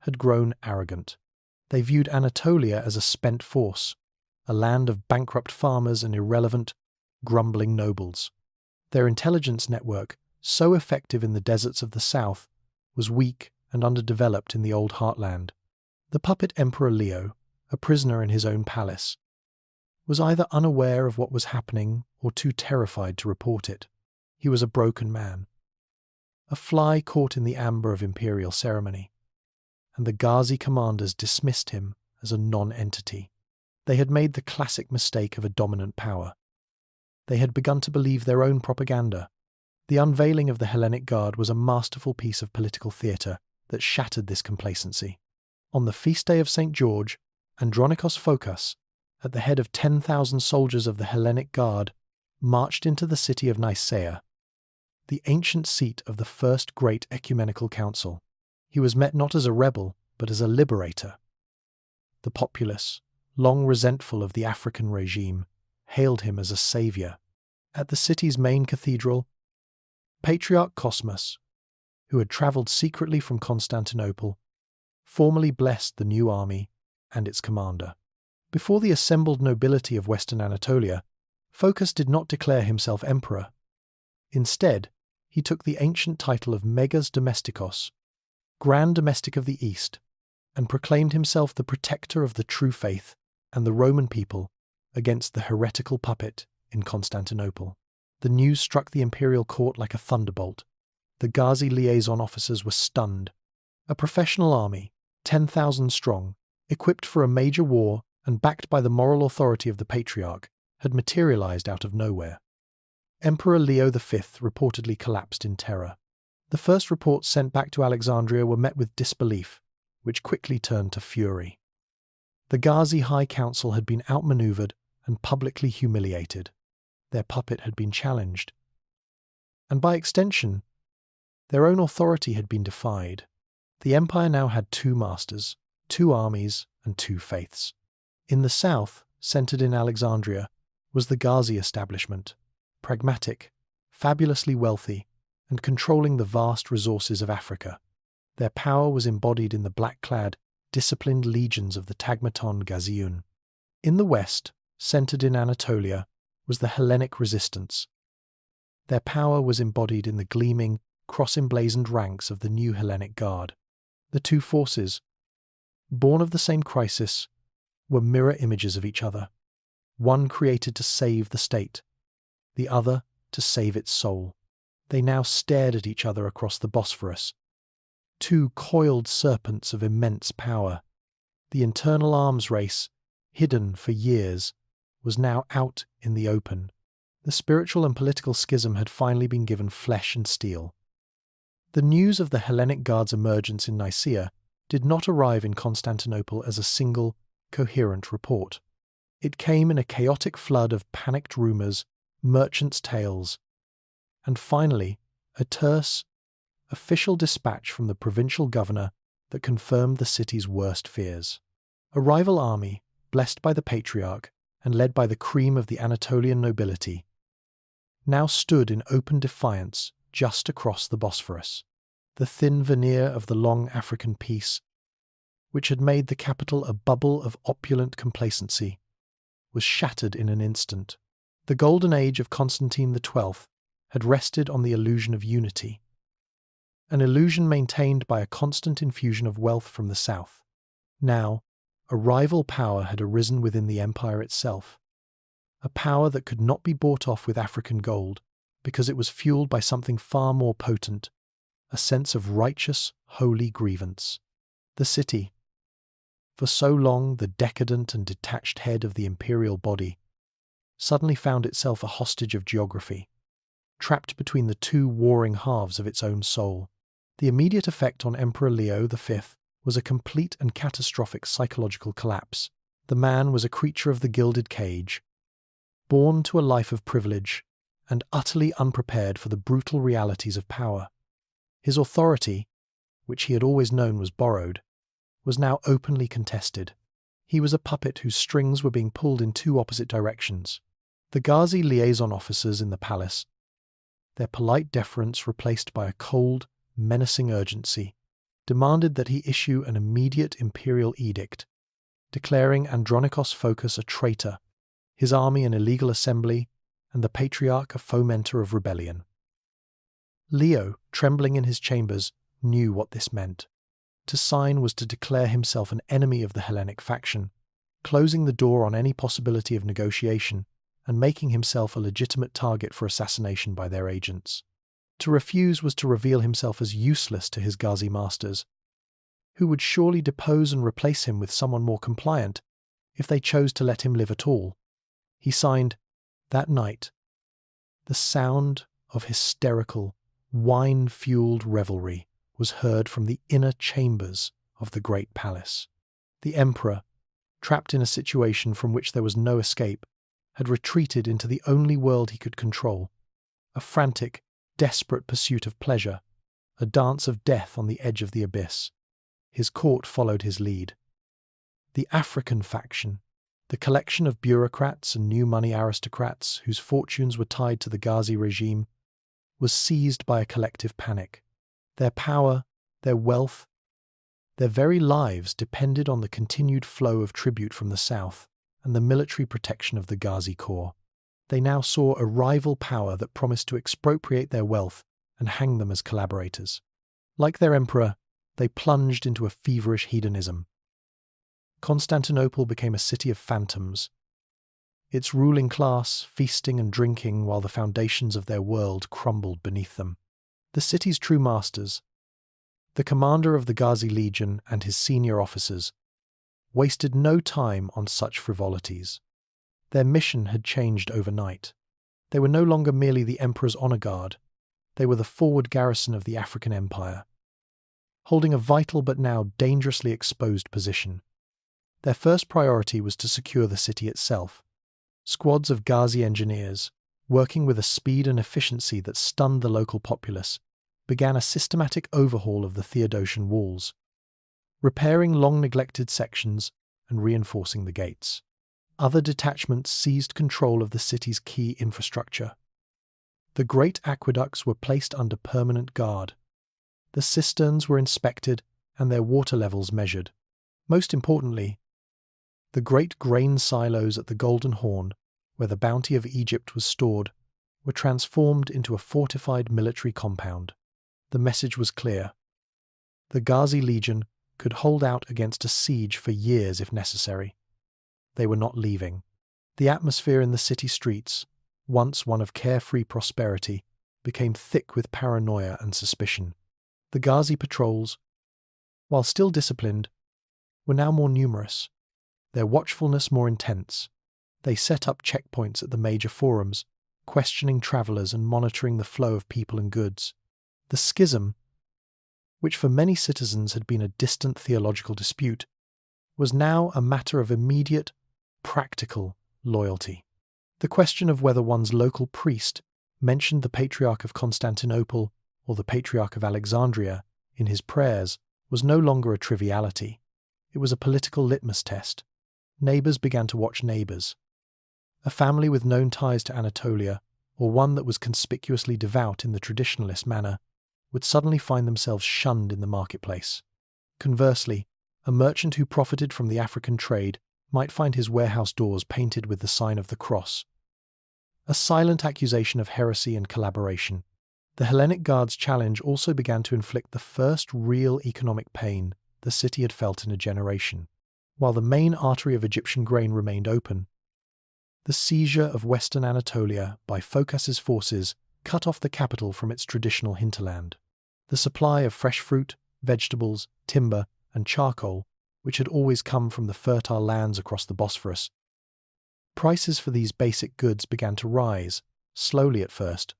had grown arrogant. They viewed Anatolia as a spent force, a land of bankrupt farmers and irrelevant, grumbling nobles. Their intelligence network, so effective in the deserts of the south, was weak and underdeveloped in the old heartland. The puppet Emperor Leo, a prisoner in his own palace, was either unaware of what was happening or too terrified to report it. He was a broken man, a fly caught in the amber of imperial ceremony, and the Ghazi commanders dismissed him as a non-entity. They had made the classic mistake of a dominant power. They had begun to believe their own propaganda. The unveiling of the Hellenic Guard was a masterful piece of political theatre that shattered this complacency. On the feast day of St. George, Andronikos Phocas, at the head of 10,000 soldiers of the Hellenic Guard, marched into the city of Nicaea, the ancient seat of the first great ecumenical council. He was met not as a rebel, but as a liberator. The populace, long resentful of the African regime, hailed him as a saviour. At the city's main cathedral, Patriarch Cosmas, who had travelled secretly from Constantinople, formally blessed the new army and its commander. Before the assembled nobility of Western Anatolia, Phocas did not declare himself emperor. Instead, he took the ancient title of Megas Domestikos, Grand Domestic of the East, and proclaimed himself the protector of the true faith and the Roman people against the heretical puppet in Constantinople. The news struck the imperial court like a thunderbolt. The Ghazi liaison officers were stunned. A professional army, 10,000 strong, equipped for a major war and backed by the moral authority of the Patriarch, had materialized out of nowhere. Emperor Leo V reportedly collapsed in terror. The first reports sent back to Alexandria were met with disbelief, which quickly turned to fury. The Ghazi High Council had been outmaneuvered and publicly humiliated. Their puppet had been challenged. And by extension, their own authority had been defied. The empire now had 2 masters, 2 armies, and 2 faiths. In the south, centered in Alexandria, was the Ghazi establishment, pragmatic, fabulously wealthy, and controlling the vast resources of Africa. Their power was embodied in the black-clad, disciplined legions of the Tagmaton Ghaziun. In the west, centered in Anatolia, was the Hellenic resistance. Their power was embodied in the gleaming, cross-emblazoned ranks of the new Hellenic Guard. The 2 forces, born of the same crisis, were mirror images of each other, one created to save the state, the other to save its soul. They now stared at each other across the Bosphorus, 2 coiled serpents of immense power. The internal arms race, hidden for years, was now out in the open. The spiritual and political schism had finally been given flesh and steel. The news of the Hellenic Guard's emergence in Nicaea did not arrive in Constantinople as a single, coherent report. It came in a chaotic flood of panicked rumours, merchants' tales, and finally, a terse, official dispatch from the provincial governor that confirmed the city's worst fears. A rival army, blessed by the Patriarch and led by the cream of the Anatolian nobility, now stood in open defiance just across the Bosphorus. The thin veneer of the long African peace, which had made the capital a bubble of opulent complacency, was shattered in an instant. The golden age of Constantine XII had rested on the illusion of unity, an illusion maintained by a constant infusion of wealth from the south. Now, a rival power had arisen within the empire itself, a power that could not be bought off with African gold, because it was fueled by something far more potent, a sense of righteous, holy grievance. The city, for so long the decadent and detached head of the imperial body, suddenly found itself a hostage of geography, trapped between the 2 warring halves of its own soul. The immediate effect on Emperor Leo V was a complete and catastrophic psychological collapse. The man was a creature of the gilded cage, born to a life of privilege and utterly unprepared for the brutal realities of power. His authority, which he had always known was borrowed, was now openly contested. He was a puppet whose strings were being pulled in two opposite directions. The Ghazi liaison officers in the palace, their polite deference replaced by a cold, menacing urgency, demanded that he issue an immediate imperial edict, declaring Andronikos Phocas a traitor, his army an illegal assembly, and the Patriarch a fomenter of rebellion. Leo, trembling in his chambers, knew what this meant. To sign was to declare himself an enemy of the Hellenic faction, closing the door on any possibility of negotiation and making himself a legitimate target for assassination by their agents. To refuse was to reveal himself as useless to his Ghazi masters, who would surely depose and replace him with someone more compliant if they chose to let him live at all. He signed, that night. The sound of hysterical, wine-fueled revelry was heard from the inner chambers of the great palace. The emperor, trapped in a situation from which there was no escape, had retreated into the only world he could control, a frantic, desperate pursuit of pleasure, a dance of death on the edge of the abyss. His court followed his lead. The African faction, the collection of bureaucrats and new money aristocrats whose fortunes were tied to the Ghazi regime, was seized by a collective panic. Their power, their wealth, their very lives depended on the continued flow of tribute from the south and the military protection of the Ghazi Corps. They now saw a rival power that promised to expropriate their wealth and hang them as collaborators. Like their emperor, they plunged into a feverish hedonism. Constantinople became a city of phantoms, its ruling class feasting and drinking while the foundations of their world crumbled beneath them. The city's true masters, the commander of the Ghazi Legion and his senior officers, wasted no time on such frivolities. Their mission had changed overnight. They were no longer merely the emperor's honor guard. They were the forward garrison of the African Empire, holding a vital but now dangerously exposed position. Their first priority was to secure the city itself. Squads of Ghazi engineers, working with a speed and efficiency that stunned the local populace, began a systematic overhaul of the Theodosian walls, repairing long-neglected sections and reinforcing the gates. Other detachments seized control of the city's key infrastructure. The great aqueducts were placed under permanent guard. The cisterns were inspected and their water levels measured. Most importantly, the great grain silos at the Golden Horn, where the bounty of Egypt was stored, were transformed into a fortified military compound. The message was clear. The Ghazi Legion could hold out against a siege for years if necessary. They were not leaving. The atmosphere in the city streets, once one of carefree prosperity, became thick with paranoia and suspicion. The Ghazi patrols, while still disciplined, were now more numerous, their watchfulness more intense. They set up checkpoints at the major forums, questioning travellers and monitoring the flow of people and goods. The schism, which for many citizens had been a distant theological dispute, was now a matter of immediate, practical loyalty. The question of whether one's local priest mentioned the Patriarch of Constantinople or the Patriarch of Alexandria in his prayers was no longer a triviality. It was a political litmus test. Neighbours began to watch neighbours. A family with known ties to Anatolia, or one that was conspicuously devout in the traditionalist manner, would suddenly find themselves shunned in the marketplace. Conversely, a merchant who profited from the African trade might find his warehouse doors painted with the sign of the cross, a silent accusation of heresy and collaboration. The Hellenic Guard's challenge also began to inflict the first real economic pain the city had felt in a generation. While the main artery of Egyptian grain remained open, the seizure of western Anatolia by Phocas's forces cut off the capital from its traditional hinterland. The supply of fresh fruit, vegetables, timber, and charcoal, which had always come from the fertile lands across the Bosphorus. Prices for these basic goods began to rise, slowly at first.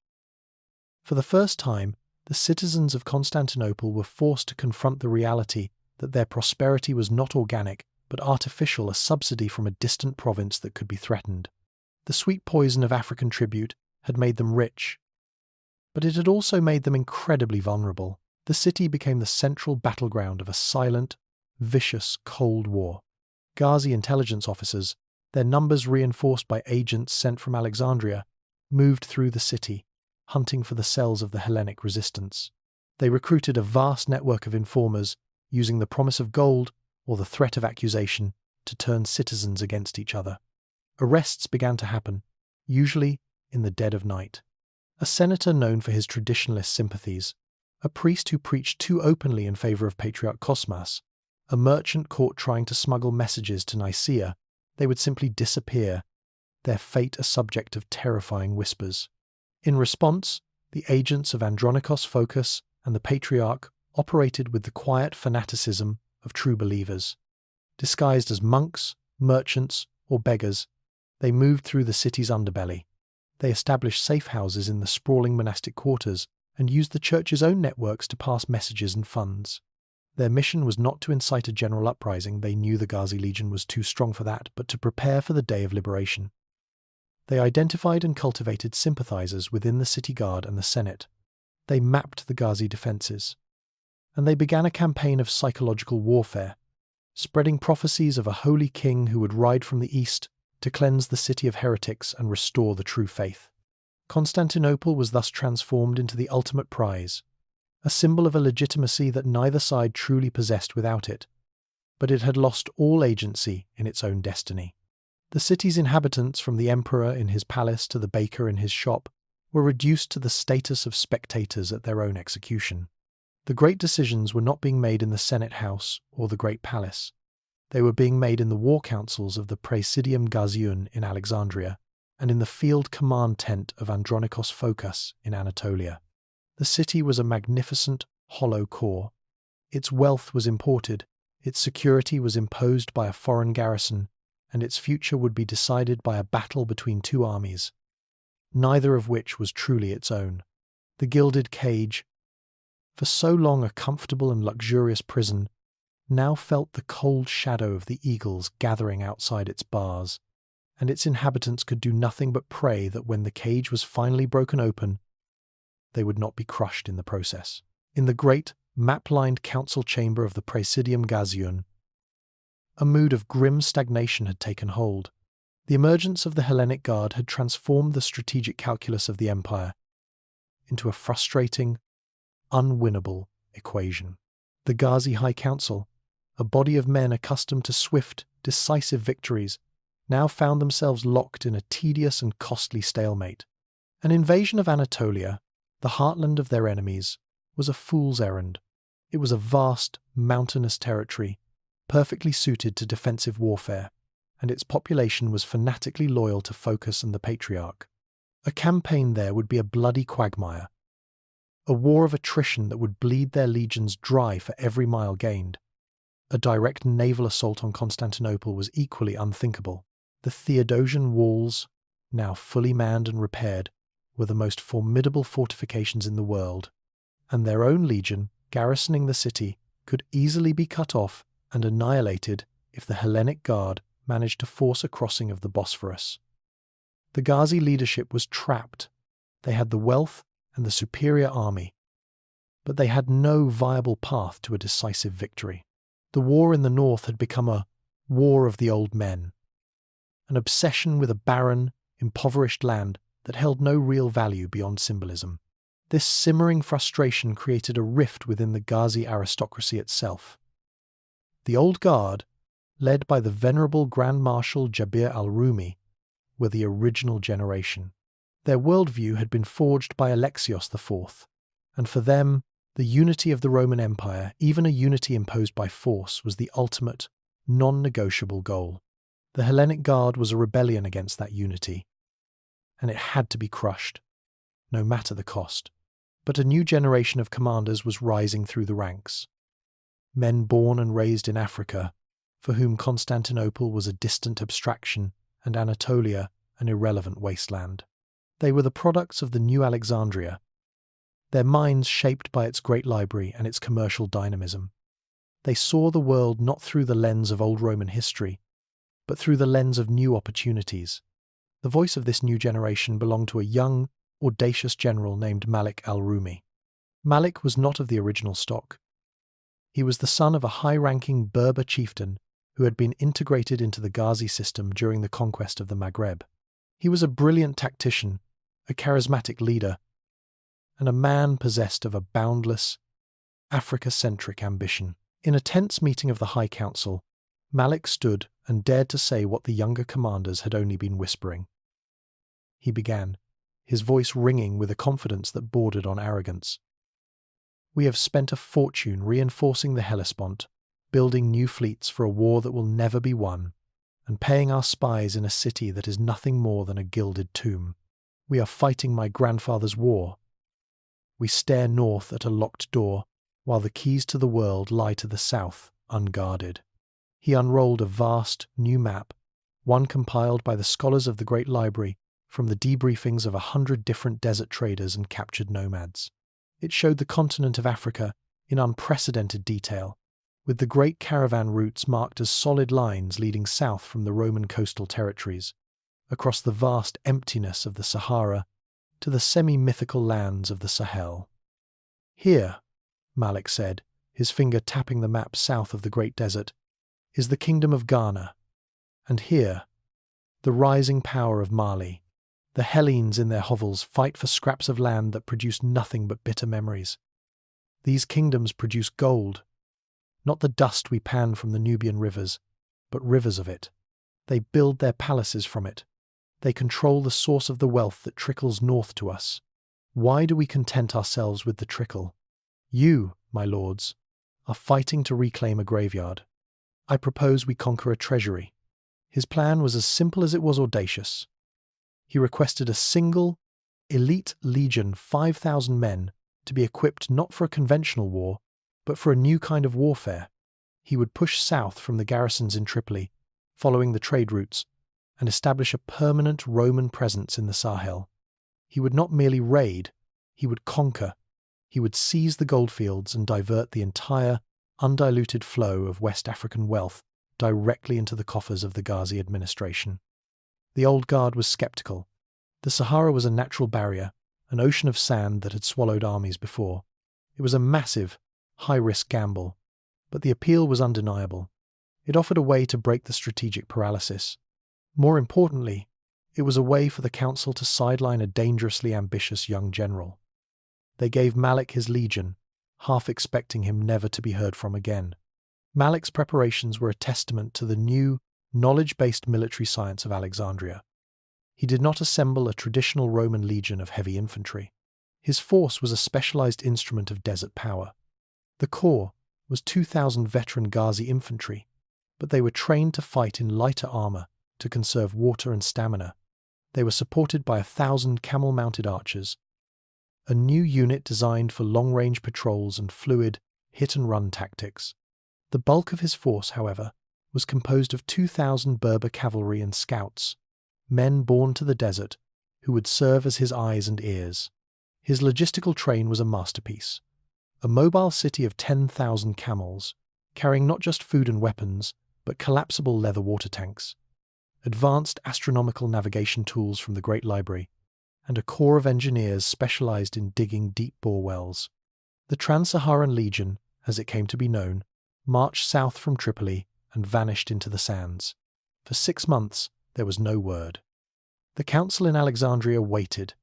For the first time, the citizens of Constantinople were forced to confront the reality that their prosperity was not organic, but artificial, a subsidy from a distant province that could be threatened. The sweet poison of African tribute, had made them rich, but it had also made them incredibly vulnerable. The city became the central battleground of a silent, vicious Cold War. Ghazi intelligence officers, their numbers reinforced by agents sent from Alexandria, moved through the city, hunting for the cells of the Hellenic resistance. They recruited a vast network of informers, using the promise of gold or the threat of accusation to turn citizens against each other. Arrests began to happen, usually in the dead of night. A senator known for his traditionalist sympathies, a priest who preached too openly in favor of Patriarch Cosmas, a merchant caught trying to smuggle messages to Nicaea, they would simply disappear, their fate a subject of terrifying whispers. In response, the agents of Andronikos Phocas and the Patriarch operated with the quiet fanaticism of true believers. Disguised as monks, merchants, or beggars, they moved through the city's underbelly. They established safe houses in the sprawling monastic quarters and used the church's own networks to pass messages and funds. Their mission was not to incite a general uprising, they knew the Ghazi Legion was too strong for that, but to prepare for the day of liberation. They identified and cultivated sympathizers within the city guard and the Senate. They mapped the Ghazi defenses. And they began a campaign of psychological warfare, spreading prophecies of a holy king who would ride from the east to cleanse the city of heretics and restore the true faith. Constantinople was thus transformed into the ultimate prize, a symbol of a legitimacy that neither side truly possessed without it, but it had lost all agency in its own destiny. The city's inhabitants, from the emperor in his palace to the baker in his shop, were reduced to the status of spectators at their own execution. The great decisions were not being made in the Senate House or the Great Palace. They were being made in the war councils of the Praesidium Gaziun in Alexandria and in the field command tent of Andronikos Phocas in Anatolia. The city was a magnificent, hollow core. Its wealth was imported, its security was imposed by a foreign garrison, and its future would be decided by a battle between two armies, neither of which was truly its own. The Gilded Cage, for so long a comfortable and luxurious prison, now felt the cold shadow of the eagles gathering outside its bars, and its inhabitants could do nothing but pray that when the cage was finally broken open, they would not be crushed in the process. In the great, map-lined council chamber of the Praesidium Gaziun, a mood of grim stagnation had taken hold. The emergence of the Hellenic Guard had transformed the strategic calculus of the empire into a frustrating, unwinnable equation. The Ghazi High Council, a body of men accustomed to swift, decisive victories, now found themselves locked in a tedious and costly stalemate. An invasion of Anatolia, the heartland of their enemies, was a fool's errand. It was a vast, mountainous territory, perfectly suited to defensive warfare, and its population was fanatically loyal to Phocas and the Patriarch. A campaign there would be a bloody quagmire, a war of attrition that would bleed their legions dry for every mile gained. A direct naval assault on Constantinople was equally unthinkable. The Theodosian walls, now fully manned and repaired, were the most formidable fortifications in the world, and their own legion, garrisoning the city, could easily be cut off and annihilated if the Hellenic Guard managed to force a crossing of the Bosphorus. The Ghazi leadership was trapped. They had the wealth and the superior army, but they had no viable path to a decisive victory. The war in the north had become a war of the old men, an obsession with a barren, impoverished land that held no real value beyond symbolism. This simmering frustration created a rift within the Ghazi aristocracy itself. The old guard, led by the venerable Grand Marshal Jabir al-Rumi, were the original generation. Their worldview had been forged by Alexios IV, and for them, the unity of the Roman Empire, even a unity imposed by force, was the ultimate, non-negotiable goal. The Hellenic Guard was a rebellion against that unity, and it had to be crushed, no matter the cost. But a new generation of commanders was rising through the ranks. Men born and raised in Africa, for whom Constantinople was a distant abstraction and Anatolia an irrelevant wasteland. They were the products of the new Alexandria, their minds shaped by its great library and its commercial dynamism. They saw the world not through the lens of old Roman history, but through the lens of new opportunities. The voice of this new generation belonged to a young, audacious general named Malik al-Rumi. Malik was not of the original stock. He was the son of a high-ranking Berber chieftain who had been integrated into the Ghazi system during the conquest of the Maghreb. He was a brilliant tactician, a charismatic leader, and a man possessed of a boundless, Africa-centric ambition. In a tense meeting of the High Council, Malik stood and dared to say what the younger commanders had only been whispering. He began, his voice ringing with a confidence that bordered on arrogance. "We have spent a fortune reinforcing the Hellespont, building new fleets for a war that will never be won, and paying our spies in a city that is nothing more than a gilded tomb. We are fighting my grandfather's war. We stare north at a locked door, while the keys to the world lie to the south, unguarded." He unrolled a vast, new map, one compiled by the scholars of the Great Library from the debriefings of 100 different desert traders and captured nomads. It showed the continent of Africa in unprecedented detail, with the great caravan routes marked as solid lines leading south from the Roman coastal territories, across the vast emptiness of the Sahara to the semi-mythical lands of the Sahel. "Here," Malik said, his finger tapping the map south of the Great Desert, "is the kingdom of Ghana, and here, the rising power of Mali. The Hellenes in their hovels fight for scraps of land that produce nothing but bitter memories. These kingdoms produce gold, not the dust we pan from the Nubian rivers, but rivers of it. They build their palaces from it. They control the source of the wealth that trickles north to us. Why do we content ourselves with the trickle? You, my lords, are fighting to reclaim a graveyard. I propose we conquer a treasury." His plan was as simple as it was audacious. He requested a single, elite legion, 5,000 men, to be equipped not for a conventional war, but for a new kind of warfare. He would push south from the garrisons in Tripoli, following the trade routes, and establish a permanent Roman presence in the Sahel. He would not merely raid, he would conquer. He would seize the goldfields and divert the entire, undiluted flow of West African wealth directly into the coffers of the Ghazi administration. The old guard was skeptical. The Sahara was a natural barrier, an ocean of sand that had swallowed armies before. It was a massive, high-risk gamble, but the appeal was undeniable. It offered a way to break the strategic paralysis. More importantly, it was a way for the council to sideline a dangerously ambitious young general. They gave Malik his legion, half expecting him never to be heard from again. Malik's preparations were a testament to the new, knowledge-based military science of Alexandria. He did not assemble a traditional Roman legion of heavy infantry. His force was a specialized instrument of desert power. The corps was 2,000 veteran Ghazi infantry, but they were trained to fight in lighter armor to conserve water and stamina. They were supported by 1,000 camel-mounted archers, a new unit designed for long-range patrols and fluid, hit-and-run tactics. The bulk of his force, however, was composed of 2,000 Berber cavalry and scouts, men born to the desert, who would serve as his eyes and ears. His logistical train was a masterpiece. A mobile city of 10,000 camels, carrying not just food and weapons, but collapsible leather water tanks, advanced astronomical navigation tools from the Great Library, and a corps of engineers specialized in digging deep bore wells. The Trans-Saharan Legion, as it came to be known, marched south from Tripoli and vanished into the sands. For 6 months, there was no word. The council in Alexandria waited.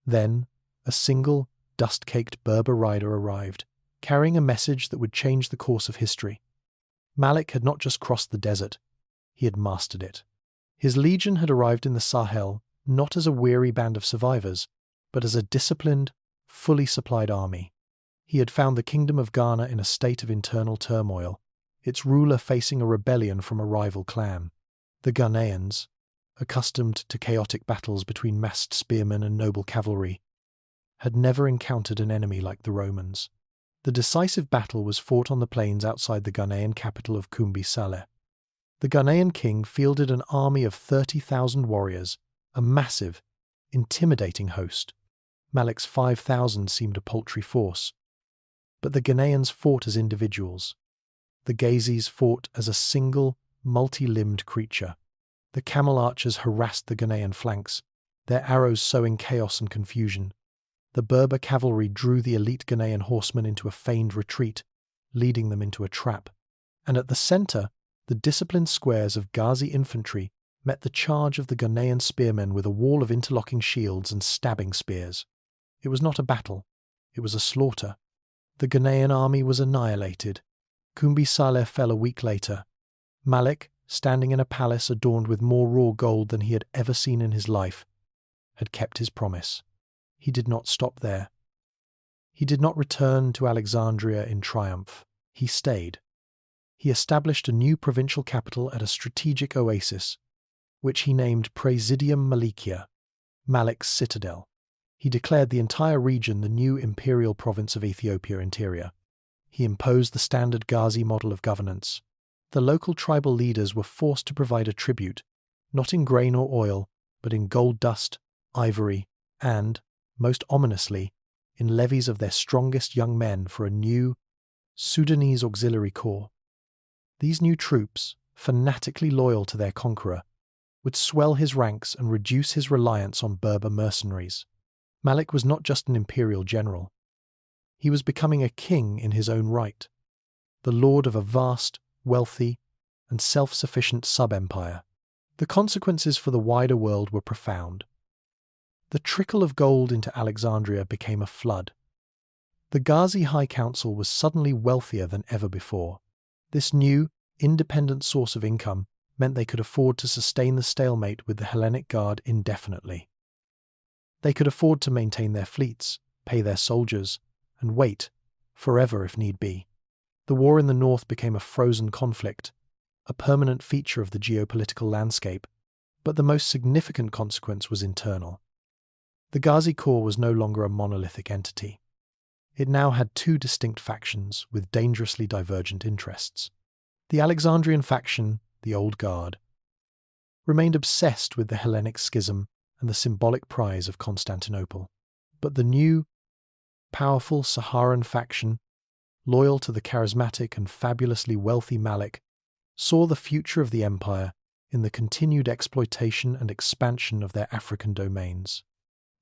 Then, a single, dust-caked Berber rider arrived, carrying a message that would change the course of history. Malik had not just crossed the desert, he had mastered it. His legion had arrived in the Sahel not as a weary band of survivors, but as a disciplined, fully supplied army. He had found the kingdom of Ghana in a state of internal turmoil, its ruler facing a rebellion from a rival clan. The Ghanaians, accustomed to chaotic battles between massed spearmen and noble cavalry, had never encountered an enemy like the Romans. The decisive battle was fought on the plains outside the Ghanaian capital of Kumbi Saleh. The Ghanaian king fielded an army of 30,000 warriors, a massive, intimidating host. Malik's 5,000 seemed a paltry force. But the Ghanaians fought as individuals. The Ghazis fought as a single, multi-limbed creature. The camel archers harassed the Ghanaian flanks, their arrows sowing chaos and confusion. The Berber cavalry drew the elite Ghanaian horsemen into a feigned retreat, leading them into a trap. And at the centre, the disciplined squares of Ghazi infantry met the charge of the Ghanaian spearmen with a wall of interlocking shields and stabbing spears. It was not a battle, it was a slaughter. The Ghanaian army was annihilated. Kumbi Saleh fell a week later. Malik, standing in a palace adorned with more raw gold than he had ever seen in his life, had kept his promise. He did not stop there. He did not return to Alexandria in triumph. He stayed. He established a new provincial capital at a strategic oasis, which he named Praesidium Malikia, Malik's citadel. He declared the entire region the new imperial province of Ethiopia Interior. He imposed the standard Ghazi model of governance. The local tribal leaders were forced to provide a tribute, not in grain or oil, but in gold dust, ivory, and, most ominously, in levies of their strongest young men for a new Sudanese auxiliary corps. These new troops, fanatically loyal to their conqueror, would swell his ranks and reduce his reliance on Berber mercenaries. Malik was not just an imperial general. He was becoming a king in his own right, the lord of a vast, wealthy, and self-sufficient sub-empire. The consequences for the wider world were profound. The trickle of gold into Alexandria became a flood. The Ghazi High Council was suddenly wealthier than ever before. This new, independent source of income meant they could afford to sustain the stalemate with the Hellenic Guard indefinitely. They could afford to maintain their fleets, pay their soldiers, and wait, forever if need be. The war in the north became a frozen conflict, a permanent feature of the geopolitical landscape, but the most significant consequence was internal. The Ghazi Corps was no longer a monolithic entity. It now had two distinct factions with dangerously divergent interests. The Alexandrian faction, the Old Guard, remained obsessed with the Hellenic Schism and the symbolic prize of Constantinople. But the new, powerful Saharan faction, loyal to the charismatic and fabulously wealthy Malik, saw the future of the empire in the continued exploitation and expansion of their African domains.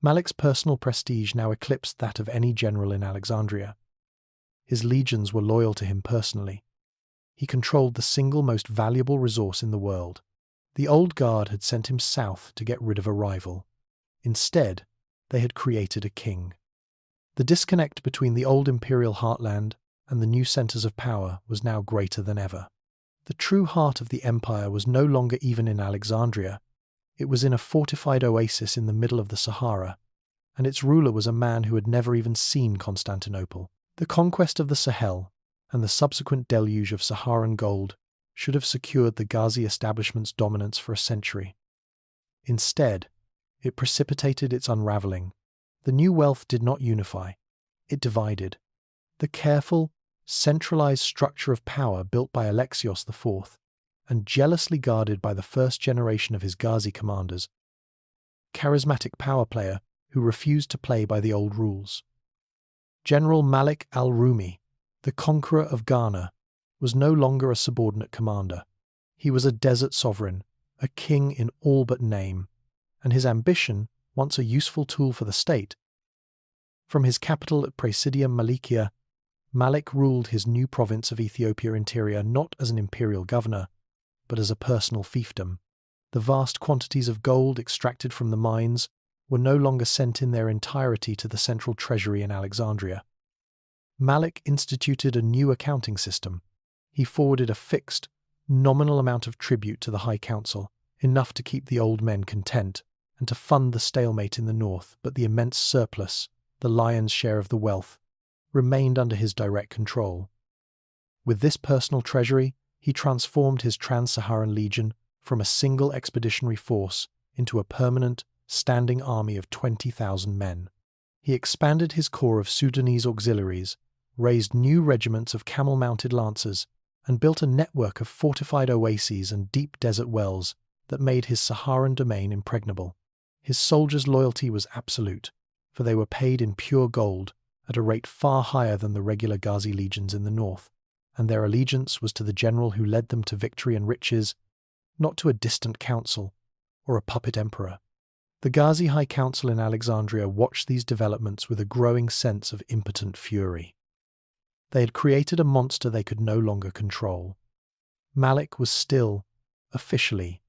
Malik's personal prestige now eclipsed that of any general in Alexandria. His legions were loyal to him personally. He controlled the single most valuable resource in the world. The Old Guard had sent him south to get rid of a rival. Instead, they had created a king. The disconnect between the old imperial heartland and the new centres of power was now greater than ever. The true heart of the empire was no longer even in Alexandria. It was in a fortified oasis in the middle of the Sahara, and its ruler was a man who had never even seen Constantinople. The conquest of the Sahel and the subsequent deluge of Saharan gold should have secured the Ghazi establishment's dominance for a century. Instead, it precipitated its unravelling. The new wealth did not unify, it divided. The careful, centralised structure of power built by Alexios IV, and jealously guarded by the first generation of his Ghazi commanders, charismatic power player who refused to play by the old rules. General Malik al-Rumi, the conqueror of Ghana, was no longer a subordinate commander. He was a desert sovereign, a king in all but name, and his ambition, once a useful tool for the state. From his capital at Praesidium Malikia, Malik ruled his new province of Ethiopia Interior not as an imperial governor, but as a personal fiefdom. The vast quantities of gold extracted from the mines were no longer sent in their entirety to the central treasury in Alexandria. Malik instituted a new accounting system. He forwarded a fixed, nominal amount of tribute to the High Council, enough to keep the old men content and to fund the stalemate in the north, but the immense surplus, the lion's share of the wealth, remained under his direct control. With this personal treasury, he transformed his Trans-Saharan legion from a single expeditionary force into a permanent, standing army of 20,000 men. He expanded his corps of Sudanese auxiliaries, raised new regiments of camel-mounted lancers, and built a network of fortified oases and deep desert wells that made his Saharan domain impregnable. His soldiers' loyalty was absolute, for they were paid in pure gold at a rate far higher than the regular Ghazi legions in the north, and their allegiance was to the general who led them to victory and riches, not to a distant council or a puppet emperor. The Ghazi High Council in Alexandria watched these developments with a growing sense of impotent fury. They had created a monster they could no longer control. Malik was still, officially,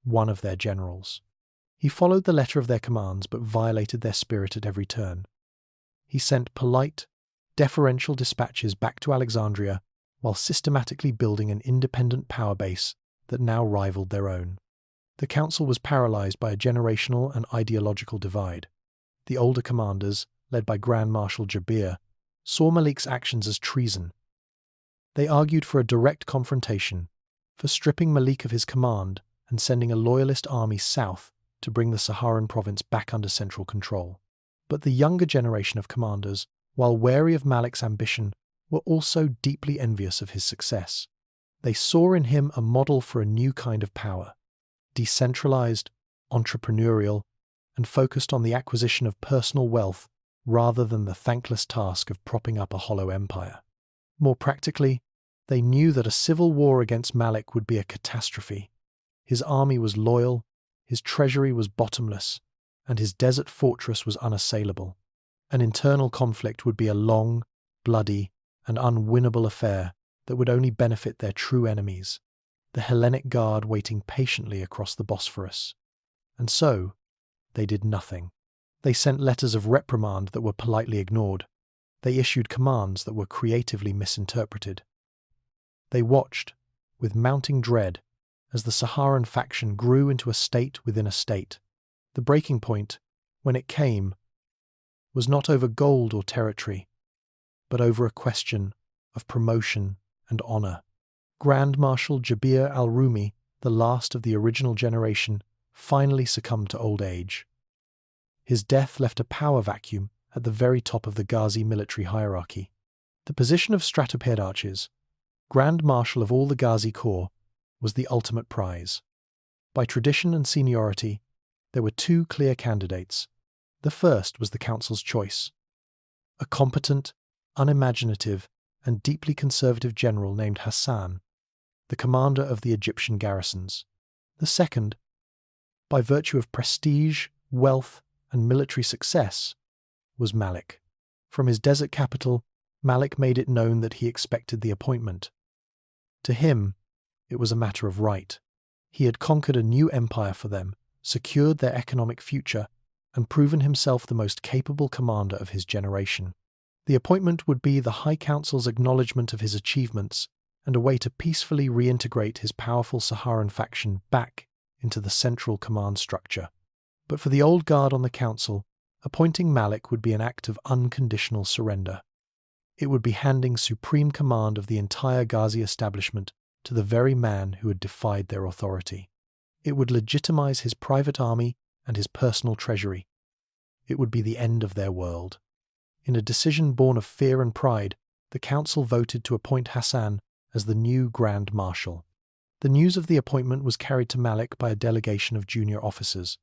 one of their generals. He followed the letter of their commands but violated their spirit at every turn. He sent polite, deferential dispatches back to Alexandria while systematically building an independent power base that now rivaled their own. The council was paralyzed by a generational and ideological divide. The older commanders, led by Grand Marshal Jabir, saw Malik's actions as treason. They argued for a direct confrontation, for stripping Malik of his command and sending a loyalist army south to bring the Saharan province back under central control. But the younger generation of commanders, while wary of Malik's ambition, were also deeply envious of his success. They saw in him a model for a new kind of power, decentralized, entrepreneurial, and focused on the acquisition of personal wealth rather than the thankless task of propping up a hollow empire. More practically, they knew that a civil war against Malik would be a catastrophe. His army was loyal, his treasury was bottomless, and his desert fortress was unassailable. An internal conflict would be a long, bloody, and unwinnable affair that would only benefit their true enemies, the Hellenic Guard waiting patiently across the Bosphorus. And so, they did nothing. They sent letters of reprimand that were politely ignored. They issued commands that were creatively misinterpreted. They watched, with mounting dread, as the Saharan faction grew into a state within a state. The breaking point, when it came, was not over gold or territory, but over a question of promotion and honor. Grand Marshal Jabir al-Rumi, the last of the original generation, finally succumbed to old age. His death left a power vacuum at the very top of the Ghazi military hierarchy. The position of Stratopaedarches, Grand Marshal of all the Ghazi Corps, was the ultimate prize. By tradition and seniority, there were two clear candidates. The first was the council's choice, a competent, unimaginative, and deeply conservative general named Hassan, the commander of the Egyptian garrisons. The second, by virtue of prestige, wealth, and military success, was Malik. From his desert capital, Malik made it known that he expected the appointment. To him, it was a matter of right. He had conquered a new empire for them, secured their economic future, and proven himself the most capable commander of his generation. The appointment would be the High Council's acknowledgement of his achievements and a way to peacefully reintegrate his powerful Saharan faction back into the central command structure. But for the old guard on the council, appointing Malik would be an act of unconditional surrender. It would be handing supreme command of the entire Ghazi establishment to the very man who had defied their authority. It would legitimize his private army and his personal treasury. It would be the end of their world. In a decision born of fear and pride, the council voted to appoint Hassan as the new Grand Marshal. The news of the appointment was carried to Malik by a delegation of junior officers.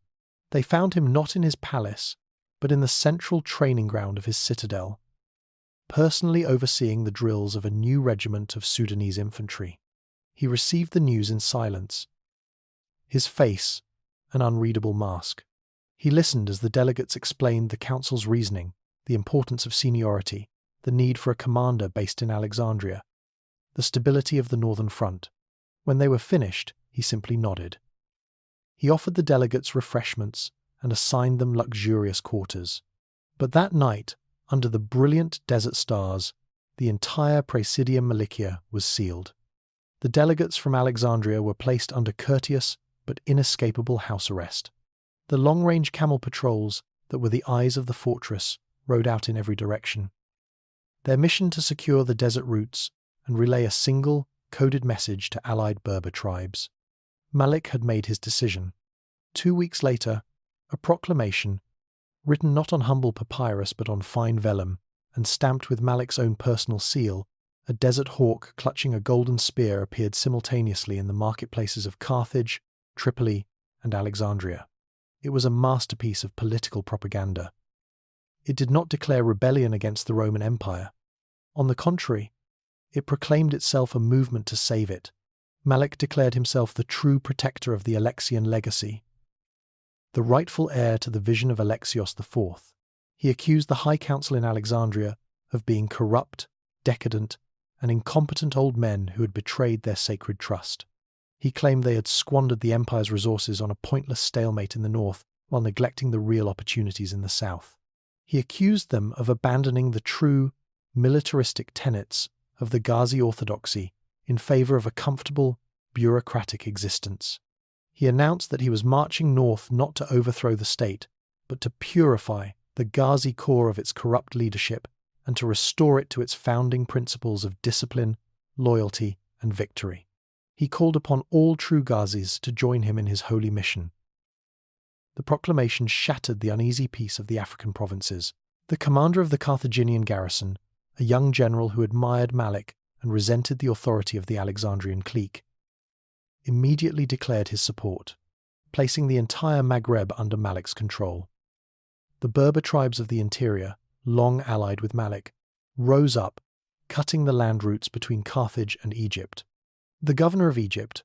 They found him not in his palace, but in the central training ground of his citadel, personally overseeing the drills of a new regiment of Sudanese infantry. He received the news in silence, his face an unreadable mask. He listened as the delegates explained the council's reasoning, the importance of seniority, the need for a commander based in Alexandria, the stability of the northern front. When they were finished, he simply nodded. He offered the delegates refreshments and assigned them luxurious quarters. But that night, under the brilliant desert stars, the entire Praesidium Malikia was sealed. The delegates from Alexandria were placed under courteous but inescapable house arrest. The long-range camel patrols that were the eyes of the fortress rode out in every direction. Their mission to secure the desert routes and relay a single, coded message to allied Berber tribes. Malik had made his decision. 2 weeks later, a proclamation, written not on humble papyrus but on fine vellum, and stamped with Malik's own personal seal, a desert hawk clutching a golden spear appeared simultaneously in the marketplaces of Carthage, Tripoli, and Alexandria. It was a masterpiece of political propaganda. It did not declare rebellion against the Roman Empire. On the contrary, it proclaimed itself a movement to save it, Malik declared himself the true protector of the Alexian legacy, the rightful heir to the vision of Alexios IV. He accused the High Council in Alexandria of being corrupt, decadent, and incompetent old men who had betrayed their sacred trust. He claimed they had squandered the empire's resources on a pointless stalemate in the north while neglecting the real opportunities in the south. He accused them of abandoning the true, militaristic tenets of the Ghazi orthodoxy in favor of a comfortable, bureaucratic existence. He announced that he was marching north not to overthrow the state, but to purify the Ghazi Corps of its corrupt leadership and to restore it to its founding principles of discipline, loyalty, and victory. He called upon all true Ghazis to join him in his holy mission. The proclamation shattered the uneasy peace of the African provinces. The commander of the Carthaginian garrison, a young general who admired Malik and resented the authority of the Alexandrian clique, immediately declared his support, placing the entire Maghreb under Malik's control. The Berber tribes of the interior, long allied with Malik, rose up, cutting the land routes between Carthage and Egypt. The governor of Egypt,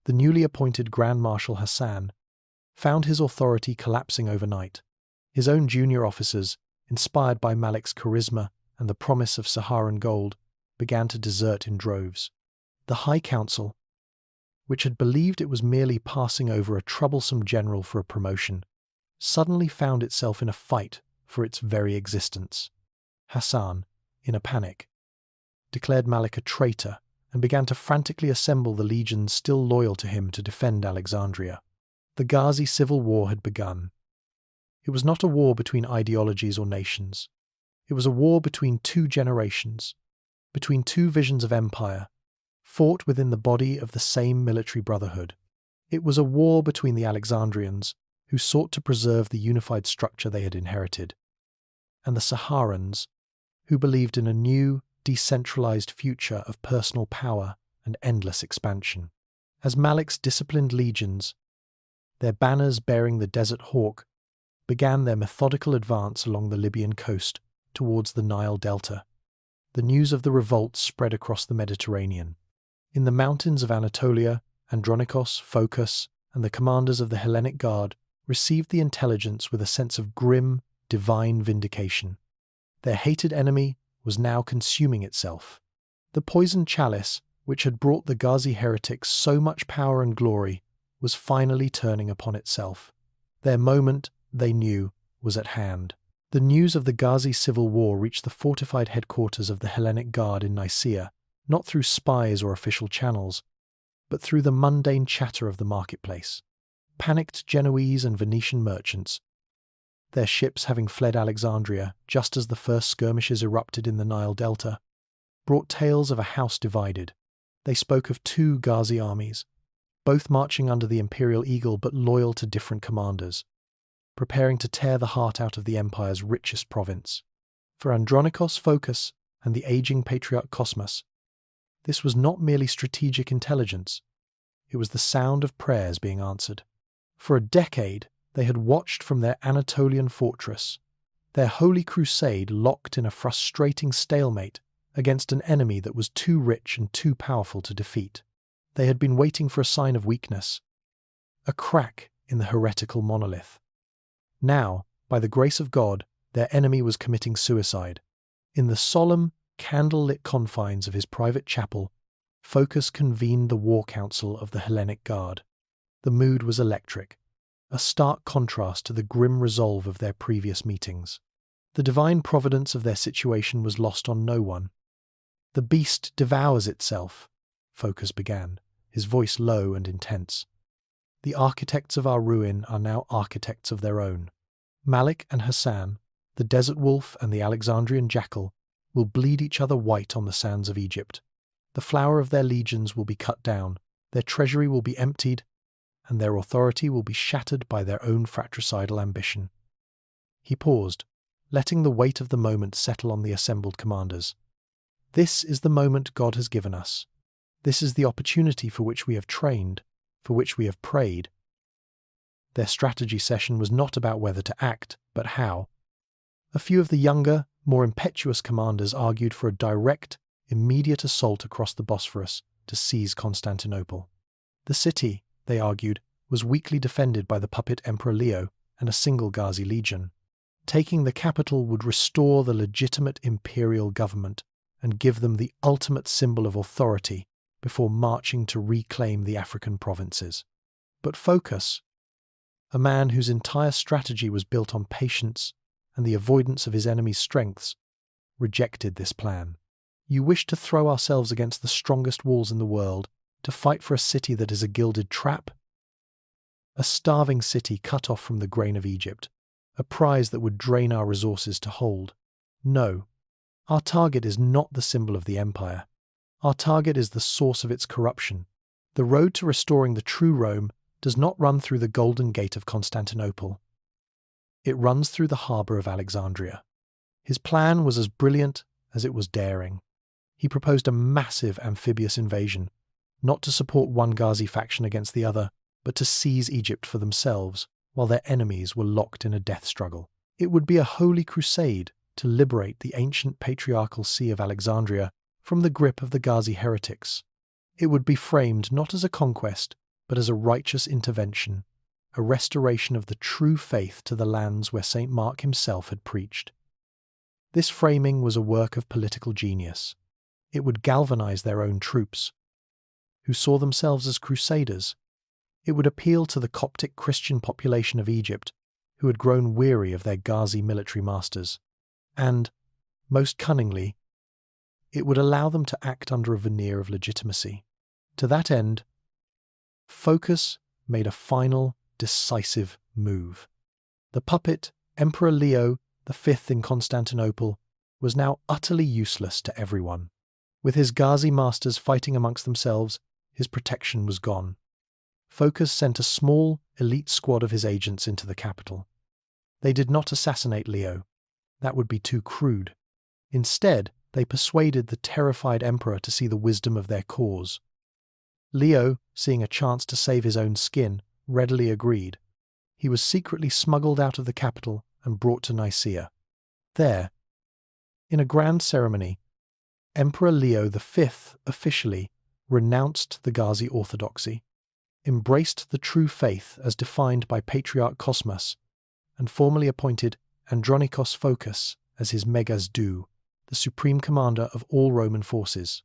the newly appointed Grand Marshal Hassan, found his authority collapsing overnight. His own junior officers, inspired by Malik's charisma and the promise of Saharan gold, began to desert in droves. The High Council, which had believed it was merely passing over a troublesome general for a promotion, suddenly found itself in a fight for its very existence. Hassan, in a panic, declared Malik a traitor and began to frantically assemble the legions still loyal to him to defend Alexandria. The Ghazi civil war had begun. It was not a war between ideologies or nations. It was a war between two generations, between two visions of empire, fought within the body of the same military brotherhood. It was a war between the Alexandrians, who sought to preserve the unified structure they had inherited, and the Saharans, who believed in a new, decentralized future of personal power and endless expansion. As Malik's disciplined legions, their banners bearing the desert hawk, began their methodical advance along the Libyan coast towards the Nile Delta, the news of the revolt spread across the Mediterranean. In the mountains of Anatolia, Andronikos, Phocas, and the commanders of the Hellenic Guard received the intelligence with a sense of grim, divine vindication. Their hated enemy was now consuming itself. The Poisoned Chalice, which had brought the Ghazi heretics so much power and glory, was finally turning upon itself. Their moment, they knew, was at hand. The news of the Ghazi civil war reached the fortified headquarters of the Hellenic Guard in Nicaea, not through spies or official channels, but through the mundane chatter of the marketplace. Panicked Genoese and Venetian merchants, their ships having fled Alexandria just as the first skirmishes erupted in the Nile Delta, brought tales of a house divided. They spoke of two Ghazi armies, both marching under the imperial eagle but loyal to different commanders, preparing to tear the heart out of the empire's richest province. For Andronikos, Phocas, and the aging Patriarch Cosmas, this was not merely strategic intelligence, it was the sound of prayers being answered. For a decade, they had watched from their Anatolian fortress, their holy crusade locked in a frustrating stalemate against an enemy that was too rich and too powerful to defeat. They had been waiting for a sign of weakness, a crack in the heretical monolith. Now, by the grace of God, their enemy was committing suicide. In the solemn, candle-lit confines of his private chapel, Phocas convened the war council of the Hellenic Guard. The mood was electric, a stark contrast to the grim resolve of their previous meetings. The divine providence of their situation was lost on no one. "The beast devours itself," Phocas began, his voice low and intense. "The architects of our ruin are now architects of their own. Malik and Hassan, the desert wolf and the Alexandrian jackal, will bleed each other white on the sands of Egypt. The flower of their legions will be cut down, their treasury will be emptied, and their authority will be shattered by their own fratricidal ambition." He paused, letting the weight of the moment settle on the assembled commanders. "This is the moment God has given us. This is the opportunity for which we have trained, for which we have prayed." Their strategy session was not about whether to act, but how. A few of the younger, more impetuous commanders argued for a direct, immediate assault across the Bosphorus to seize Constantinople. The city, they argued, was weakly defended by the puppet Emperor Leo and a single Ghazi legion. Taking the capital would restore the legitimate imperial government and give them the ultimate symbol of authority before marching to reclaim the African provinces. But Phocas, a man whose entire strategy was built on patience and the avoidance of his enemy's strengths, rejected this plan. You wish to throw ourselves against the strongest walls in the world, to fight for a city that is a gilded trap? A starving city cut off from the grain of Egypt, a prize that would drain our resources to hold. No, our target is not the symbol of the empire. Our target is the source of its corruption. The road to restoring the true Rome does not run through the Golden Gate of Constantinople. It runs through the harbour of Alexandria. His plan was as brilliant as it was daring. He proposed a massive amphibious invasion, not to support one Ghazi faction against the other, but to seize Egypt for themselves, while their enemies were locked in a death struggle. It would be a holy crusade to liberate the ancient patriarchal see of Alexandria from the grip of the Ghazi heretics. It would be framed not as a conquest, but as a righteous intervention, a restoration of the true faith to the lands where St. Mark himself had preached. This framing was a work of political genius. It would galvanize their own troops, who saw themselves as crusaders. It would appeal to the Coptic Christian population of Egypt, who had grown weary of their Ghazi military masters. And, most cunningly, it would allow them to act under a veneer of legitimacy. To that end, Phocas made a final, decisive move. The puppet, Emperor Leo V in Constantinople, was now utterly useless to everyone. With his Ghazi masters fighting amongst themselves, his protection was gone. Phocas sent a small, elite squad of his agents into the capital. They did not assassinate Leo. That would be too crude. Instead, they persuaded the terrified emperor to see the wisdom of their cause. Leo, seeing a chance to save his own skin, readily agreed. He was secretly smuggled out of the capital and brought to Nicaea. There, in a grand ceremony, Emperor Leo V officially renounced the Ghazi orthodoxy, embraced the true faith as defined by Patriarch Cosmas, and formally appointed Andronikos Phocas as his Megasdou, the supreme commander of all Roman forces.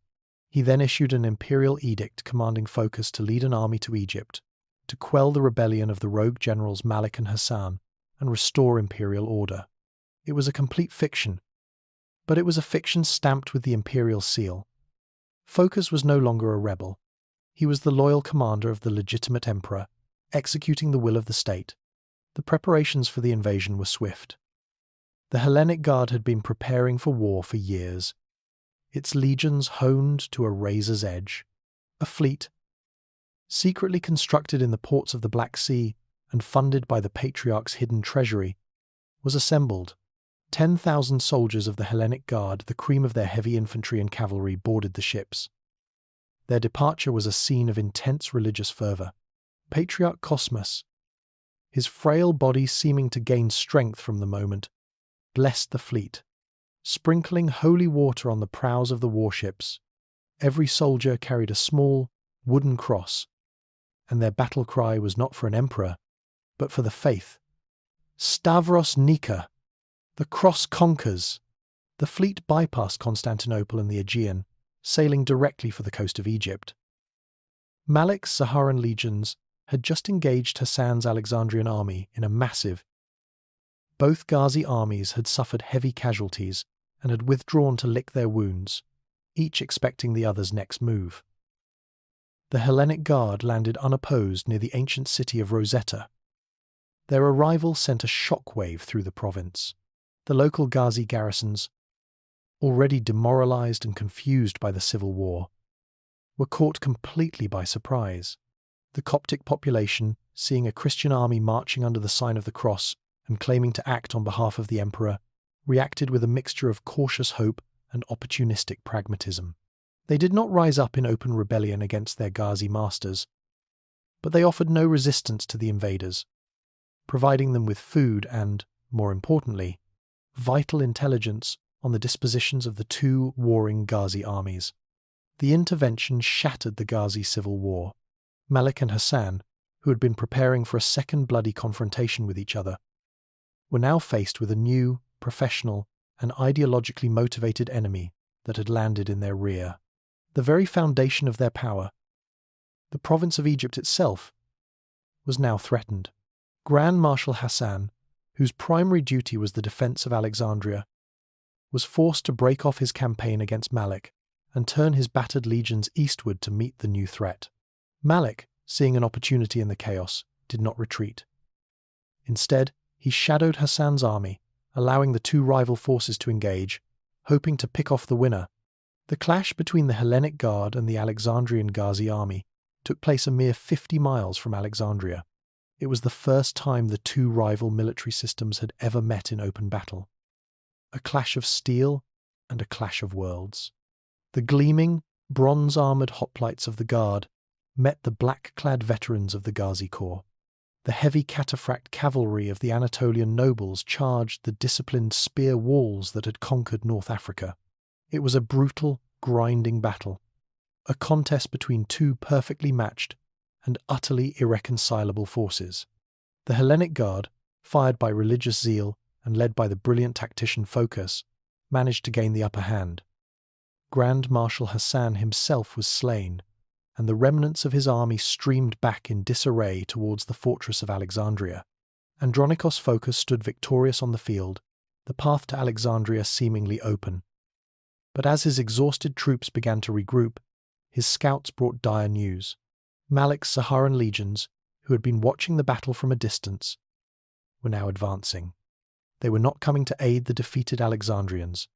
He then issued an imperial edict commanding Phocas to lead an army to Egypt, to quell the rebellion of the rogue generals Malik and Hassan, and restore imperial order. It was a complete fiction, but it was a fiction stamped with the imperial seal. Phocas was no longer a rebel. He was the loyal commander of the legitimate emperor, executing the will of the state. The preparations for the invasion were swift. The Hellenic Guard had been preparing for war for years, its legions honed to a razor's edge. A fleet, secretly constructed in the ports of the Black Sea and funded by the Patriarch's hidden treasury, was assembled. 10,000 soldiers of the Hellenic Guard, the cream of their heavy infantry and cavalry, boarded the ships. Their departure was a scene of intense religious fervour. Patriarch Cosmas, his frail body seeming to gain strength from the moment, blessed the fleet, sprinkling holy water on the prows of the warships. Every soldier carried a small, wooden cross, and their battle cry was not for an emperor, but for the faith. Stavros Nika! The cross conquers! The fleet bypassed Constantinople and the Aegean, sailing directly for the coast of Egypt. Malik's Saharan legions had just engaged Hassan's Alexandrian army in a massive. Both Ghazi armies had suffered heavy casualties and had withdrawn to lick their wounds, each expecting the other's next move. The Hellenic Guard landed unopposed near the ancient city of Rosetta. Their arrival sent a shockwave through the province. The local Ghazi garrisons, already demoralized and confused by the civil war, were caught completely by surprise. The Coptic population, seeing a Christian army marching under the sign of the cross and claiming to act on behalf of the emperor, reacted with a mixture of cautious hope and opportunistic pragmatism. They did not rise up in open rebellion against their Ghazi masters, but they offered no resistance to the invaders, providing them with food and, more importantly, vital intelligence on the dispositions of the two warring Ghazi armies. The intervention shattered the Ghazi civil war. Malik and Hassan, who had been preparing for a second bloody confrontation with each other, were now faced with a new, professional, and ideologically motivated enemy that had landed in their rear. The very foundation of their power, the province of Egypt itself, was now threatened. Grand Marshal Hassan, whose primary duty was the defense of Alexandria, was forced to break off his campaign against Malik and turn his battered legions eastward to meet the new threat. Malik, seeing an opportunity in the chaos, did not retreat. Instead, he shadowed Hassan's army, allowing the two rival forces to engage, hoping to pick off the winner. The clash between the Hellenic Guard and the Alexandrian Ghazi army took place a mere 50 miles from Alexandria. It was the first time the two rival military systems had ever met in open battle. A clash of steel and a clash of worlds. The gleaming, bronze-armoured hoplites of the Guard met the black-clad veterans of the Ghazi Corps. The heavy cataphract cavalry of the Anatolian nobles charged the disciplined spear walls that had conquered North Africa. It was a brutal, grinding battle, a contest between two perfectly matched and utterly irreconcilable forces. The Hellenic Guard, fired by religious zeal and led by the brilliant tactician Phocas, managed to gain the upper hand. Grand Marshal Hassan himself was slain, and the remnants of his army streamed back in disarray towards the fortress of Alexandria. Andronikos Phocas stood victorious on the field, the path to Alexandria seemingly open. But as his exhausted troops began to regroup, his scouts brought dire news. Malik's Saharan legions, who had been watching the battle from a distance, were now advancing. They were not coming to aid the defeated Alexandrians.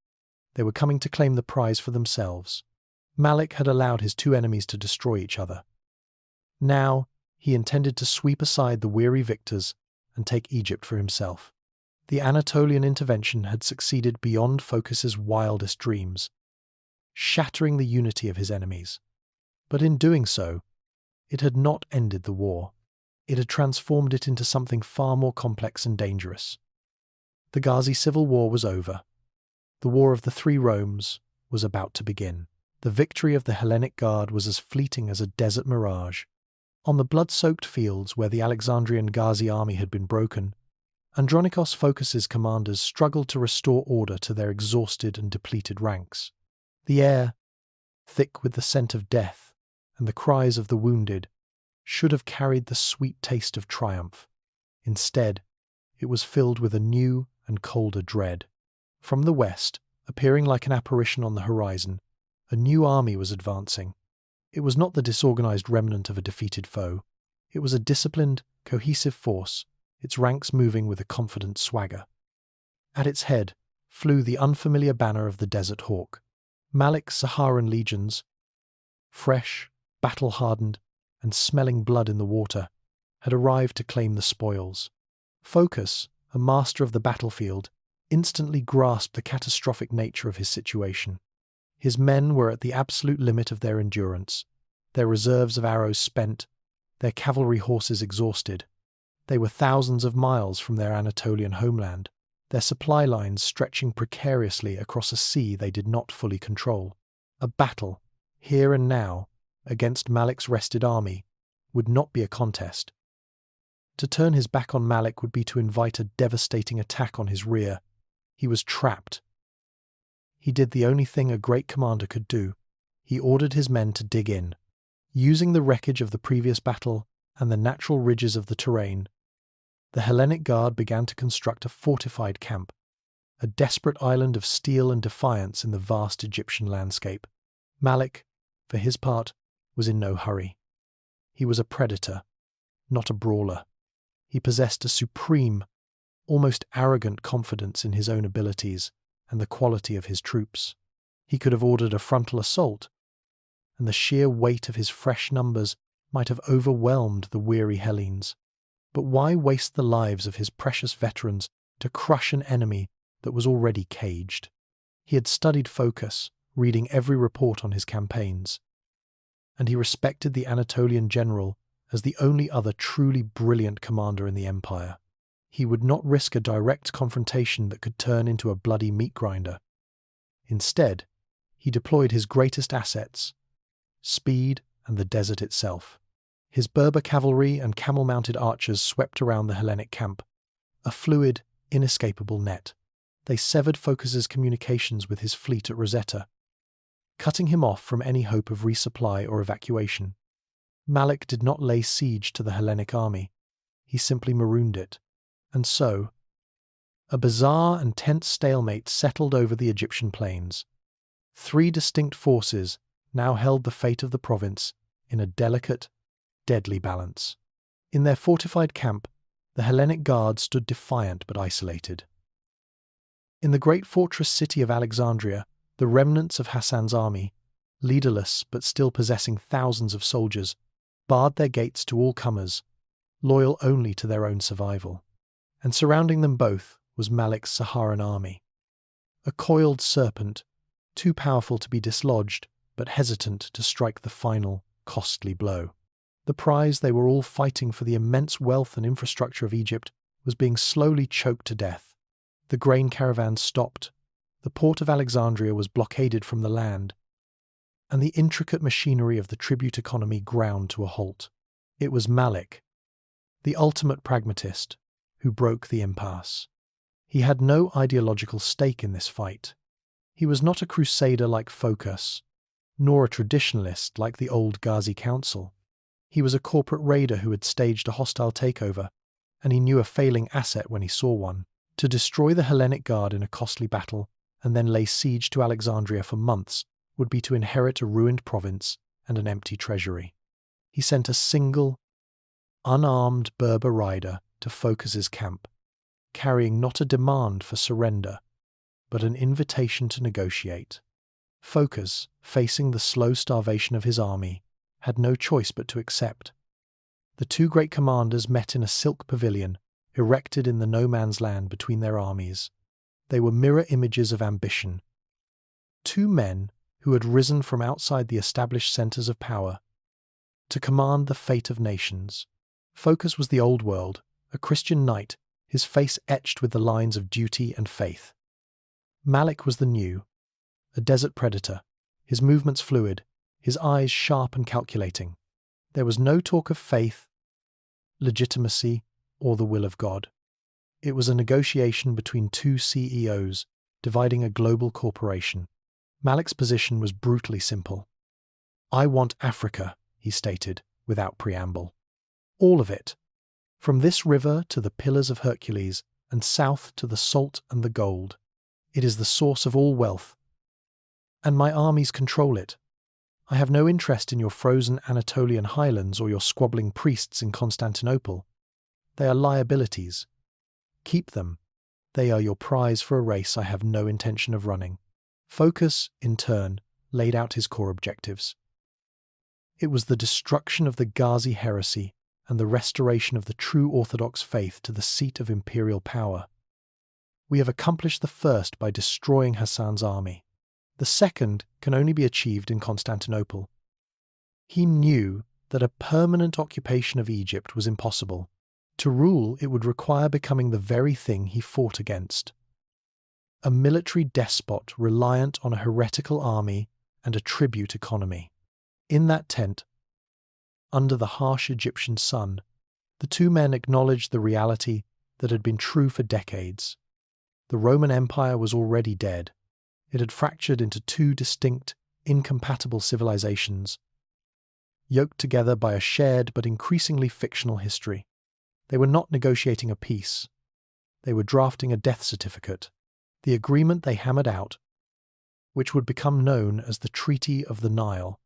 They were coming to claim the prize for themselves. Malik had allowed his two enemies to destroy each other. Now, he intended to sweep aside the weary victors and take Egypt for himself. The Anatolian intervention had succeeded beyond Phocas's wildest dreams, shattering the unity of his enemies. But in doing so, it had not ended the war. It had transformed it into something far more complex and dangerous. The Ghazi civil war was over. The War of the Three Romes was about to begin. The victory of the Hellenic Guard was as fleeting as a desert mirage. On the blood-soaked fields where the Alexandrian Ghazi army had been broken, Andronikos Phocas's commanders struggled to restore order to their exhausted and depleted ranks. The air, thick with the scent of death and the cries of the wounded, should have carried the sweet taste of triumph. Instead, it was filled with a new and colder dread. From the west, appearing like an apparition on the horizon, a new army was advancing. It was not the disorganized remnant of a defeated foe. It was a disciplined, cohesive force, its ranks moving with a confident swagger. At its head flew the unfamiliar banner of the Desert Hawk. Malik's Saharan legions, fresh, battle-hardened, and smelling blood in the water, had arrived to claim the spoils. Phocas, a master of the battlefield, instantly grasped the catastrophic nature of his situation. His men were at the absolute limit of their endurance, their reserves of arrows spent, their cavalry horses exhausted. They were thousands of miles from their Anatolian homeland, their supply lines stretching precariously across a sea they did not fully control. A battle, here and now, against Malik's rested army, would not be a contest. To turn his back on Malik would be to invite a devastating attack on his rear. He was trapped. He did the only thing a great commander could do. He ordered his men to dig in. Using the wreckage of the previous battle and the natural ridges of the terrain, the Hellenic Guard began to construct a fortified camp, a desperate island of steel and defiance in the vast Egyptian landscape. Malik, for his part, was in no hurry. He was a predator, not a brawler. He possessed a supreme, almost arrogant confidence in his own abilities and the quality of his troops. He could have ordered a frontal assault, and the sheer weight of his fresh numbers might have overwhelmed the weary Hellenes. But why waste the lives of his precious veterans to crush an enemy that was already caged? He had studied Phocas, reading every report on his campaigns, and he respected the Anatolian general as the only other truly brilliant commander in the empire. He would not risk a direct confrontation that could turn into a bloody meat grinder. Instead, he deployed his greatest assets, speed, and the desert itself. His Berber cavalry and camel-mounted archers swept around the Hellenic camp, a fluid, inescapable net. They severed Phocas's communications with his fleet at Rosetta, cutting him off from any hope of resupply or evacuation. Malik did not lay siege to the Hellenic army. He simply marooned it. And so, a bizarre and tense stalemate settled over the Egyptian plains. Three distinct forces now held the fate of the province in a delicate, deadly balance. In their fortified camp, the Hellenic guard stood defiant but isolated. In the great fortress city of Alexandria, the remnants of Hassan's army, leaderless but still possessing thousands of soldiers, barred their gates to all comers, loyal only to their own survival. And surrounding them both was Malik's Saharan army, a coiled serpent, too powerful to be dislodged, but hesitant to strike the final, costly blow. The prize they were all fighting for, the immense wealth and infrastructure of Egypt, was being slowly choked to death. The grain caravans stopped, the port of Alexandria was blockaded from the land, and the intricate machinery of the tribute economy ground to a halt. It was Malik, the ultimate pragmatist, who broke the impasse. He had no ideological stake in this fight. He was not a crusader like Phocas, nor a traditionalist like the old Ghazi Council. He was a corporate raider who had staged a hostile takeover, and he knew a failing asset when he saw one. To destroy the Hellenic Guard in a costly battle and then lay siege to Alexandria for months would be to inherit a ruined province and an empty treasury. He sent a single, unarmed Berber rider to Phocas's camp, carrying not a demand for surrender, but an invitation to negotiate. Phocas, facing the slow starvation of his army, had no choice but to accept. The two great commanders met in a silk pavilion, erected in the no-man's land between their armies. They were mirror images of ambition. Two men who had risen from outside the established centres of power to command the fate of nations. Phocas was the old world, a Christian knight, his face etched with the lines of duty and faith. Malik was the new, a desert predator, his movements fluid, his eyes sharp and calculating. There was no talk of faith, legitimacy, or the will of God. It was a negotiation between two CEOs dividing a global corporation. Malik's position was brutally simple. "I want Africa," he stated, without preamble. "All of it. From this river to the Pillars of Hercules, and south to the salt and the gold. It is the source of all wealth. And my armies control it. I have no interest in your frozen Anatolian highlands or your squabbling priests in Constantinople. They are liabilities. Keep them. They are your prize for a race I have no intention of running." Phocas, in turn, laid out his core objectives. It was the destruction of the Ghazi heresy and the restoration of the true Orthodox faith to the seat of imperial power. We have accomplished the first by destroying Hassan's army. The second can only be achieved in Constantinople. He knew that a permanent occupation of Egypt was impossible. To rule, it would require becoming the very thing he fought against. A military despot reliant on a heretical army and a tribute economy. In that tent, under the harsh Egyptian sun, the two men acknowledged the reality that had been true for decades. The Roman Empire was already dead. It had fractured into two distinct, incompatible civilizations, yoked together by a shared but increasingly fictional history. They were not negotiating a peace. They were drafting a death certificate, the agreement they hammered out, which would become known as the Treaty of the Nile,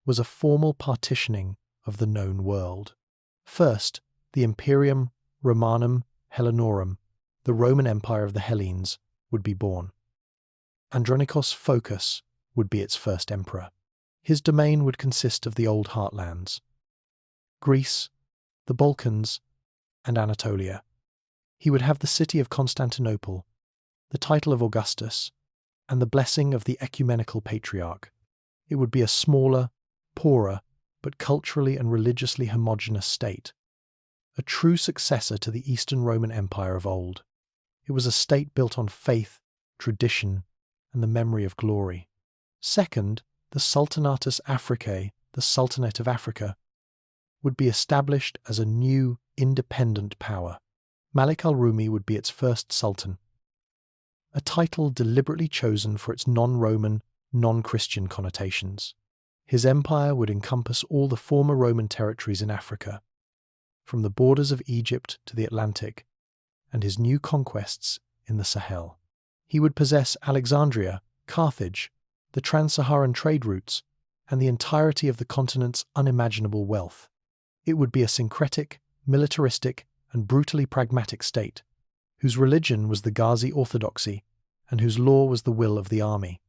was a formal partitioning of the known world. First, the Imperium Romanum Hellenorum, the Roman Empire of the Hellenes, would be born. Andronikos Phocas would be its first emperor. His domain would consist of the old heartlands, Greece, the Balkans, and Anatolia. He would have the city of Constantinople, the title of Augustus, and the blessing of the ecumenical Patriarch. It would be a smaller, poorer, but culturally and religiously homogeneous state, a true successor to the Eastern Roman Empire of old. It was a state built on faith, tradition, and the memory of glory. Second, the Sultanatus Africae, the Sultanate of Africa, would be established as a new, independent power. Malik al-Rumi would be its first sultan, a title deliberately chosen for its non-Roman, non-Christian connotations. His empire would encompass all the former Roman territories in Africa, from the borders of Egypt to the Atlantic, and his new conquests in the Sahel. He would possess Alexandria, Carthage, the Trans-Saharan trade routes, and the entirety of the continent's unimaginable wealth. It would be a syncretic, militaristic, and brutally pragmatic state, whose religion was the Ghazi orthodoxy, and whose law was the will of the army.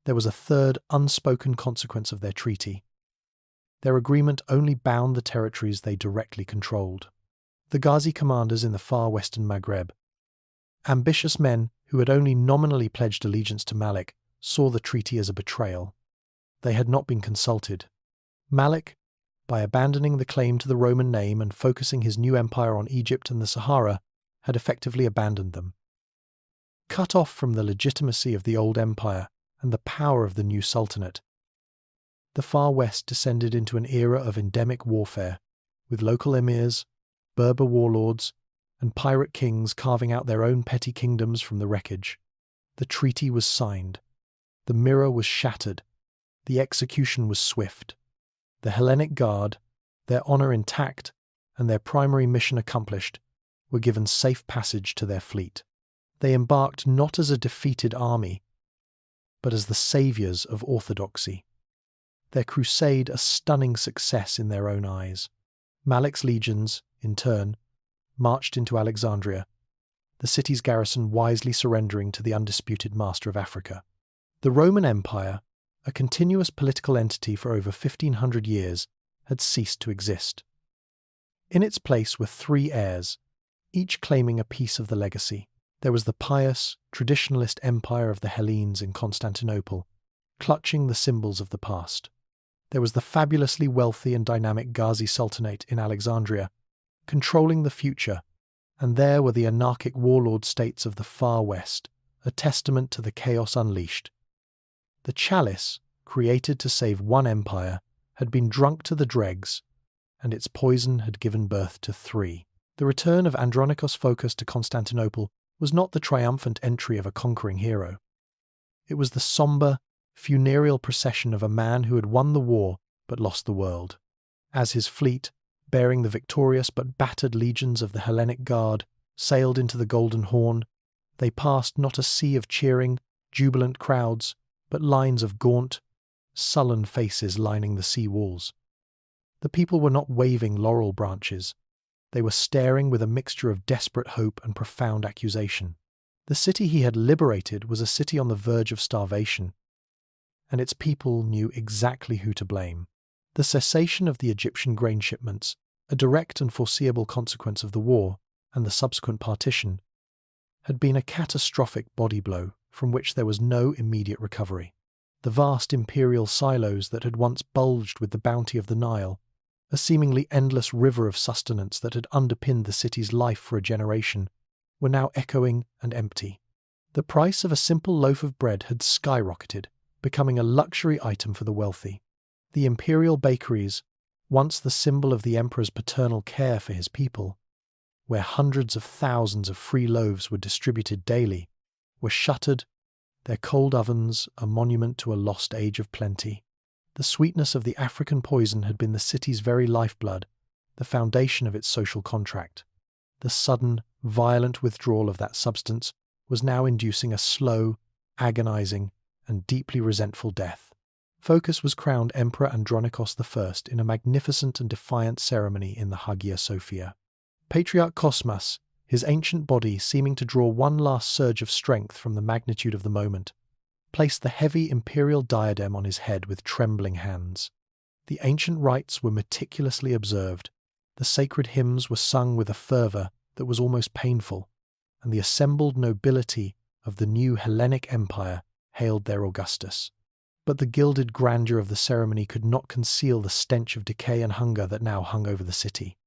There was a third unspoken consequence of their treaty. Their agreement only bound the territories they directly controlled. The Ghazi commanders in the far western Maghreb, ambitious men who had only nominally pledged allegiance to Malik, saw the treaty as a betrayal. They had not been consulted. Malik, by abandoning the claim to the Roman name and focusing his new empire on Egypt and the Sahara, had effectively abandoned them. Cut off from the legitimacy of the old empire and the power of the new sultanate, the far west descended into an era of endemic warfare, with local emirs, Berber warlords, and pirate kings carving out their own petty kingdoms from the wreckage. The treaty was signed. The mirror was shattered. The execution was swift. The Hellenic Guard, their honour intact and their primary mission accomplished, were given safe passage to their fleet. They embarked not as a defeated army, but as the saviours of orthodoxy. Their crusade a stunning success in their own eyes. Malik's legions, in turn, marched into Alexandria, the city's garrison wisely surrendering to the undisputed master of Africa. The Roman Empire, a continuous political entity for over 1,500 years, had ceased to exist. In its place were three heirs, each claiming a piece of the legacy. There was the pious, traditionalist empire of the Hellenes in Constantinople, clutching the symbols of the past. There was the fabulously wealthy and dynamic Ghazi Sultanate in Alexandria, controlling the future, and there were the anarchic warlord states of the far west, a testament to the chaos unleashed. The chalice, created to save one empire, had been drunk to the dregs, and its poison had given birth to three. The return of Andronikos Phocas to Constantinople was not the triumphant entry of a conquering hero. It was the sombre, funereal procession of a man who had won the war but lost the world. As his fleet, bearing the victorious but battered legions of the Hellenic Guard, sailed into the Golden Horn, they passed not a sea of cheering, jubilant crowds, but lines of gaunt, sullen faces lining the sea walls. The people were not waving laurel branches. They were staring with a mixture of desperate hope and profound accusation. The city he had liberated was a city on the verge of starvation, and its people knew exactly who to blame. The cessation of the Egyptian grain shipments, a direct and foreseeable consequence of the war and the subsequent partition, had been a catastrophic body blow from which there was no immediate recovery. The vast imperial silos that had once bulged with the bounty of the Nile, a seemingly endless river of sustenance that had underpinned the city's life for a generation, were now echoing and empty. The price of a simple loaf of bread had skyrocketed, becoming a luxury item for the wealthy. The imperial bakeries, once the symbol of the emperor's paternal care for his people, where hundreds of thousands of free loaves were distributed daily, were shuttered, their cold ovens a monument to a lost age of plenty. The sweetness of the African poison had been the city's very lifeblood, the foundation of its social contract. The sudden, violent withdrawal of that substance was now inducing a slow, agonizing, and deeply resentful death. Phocas was crowned Emperor Andronikos I in a magnificent and defiant ceremony in the Hagia Sophia. Patriarch Cosmas, his ancient body seeming to draw one last surge of strength from the magnitude of the moment, placed the heavy imperial diadem on his head with trembling hands. The ancient rites were meticulously observed, the sacred hymns were sung with a fervour that was almost painful, and the assembled nobility of the new Hellenic Empire hailed their Augustus. But the gilded grandeur of the ceremony could not conceal the stench of decay and hunger that now hung over the city.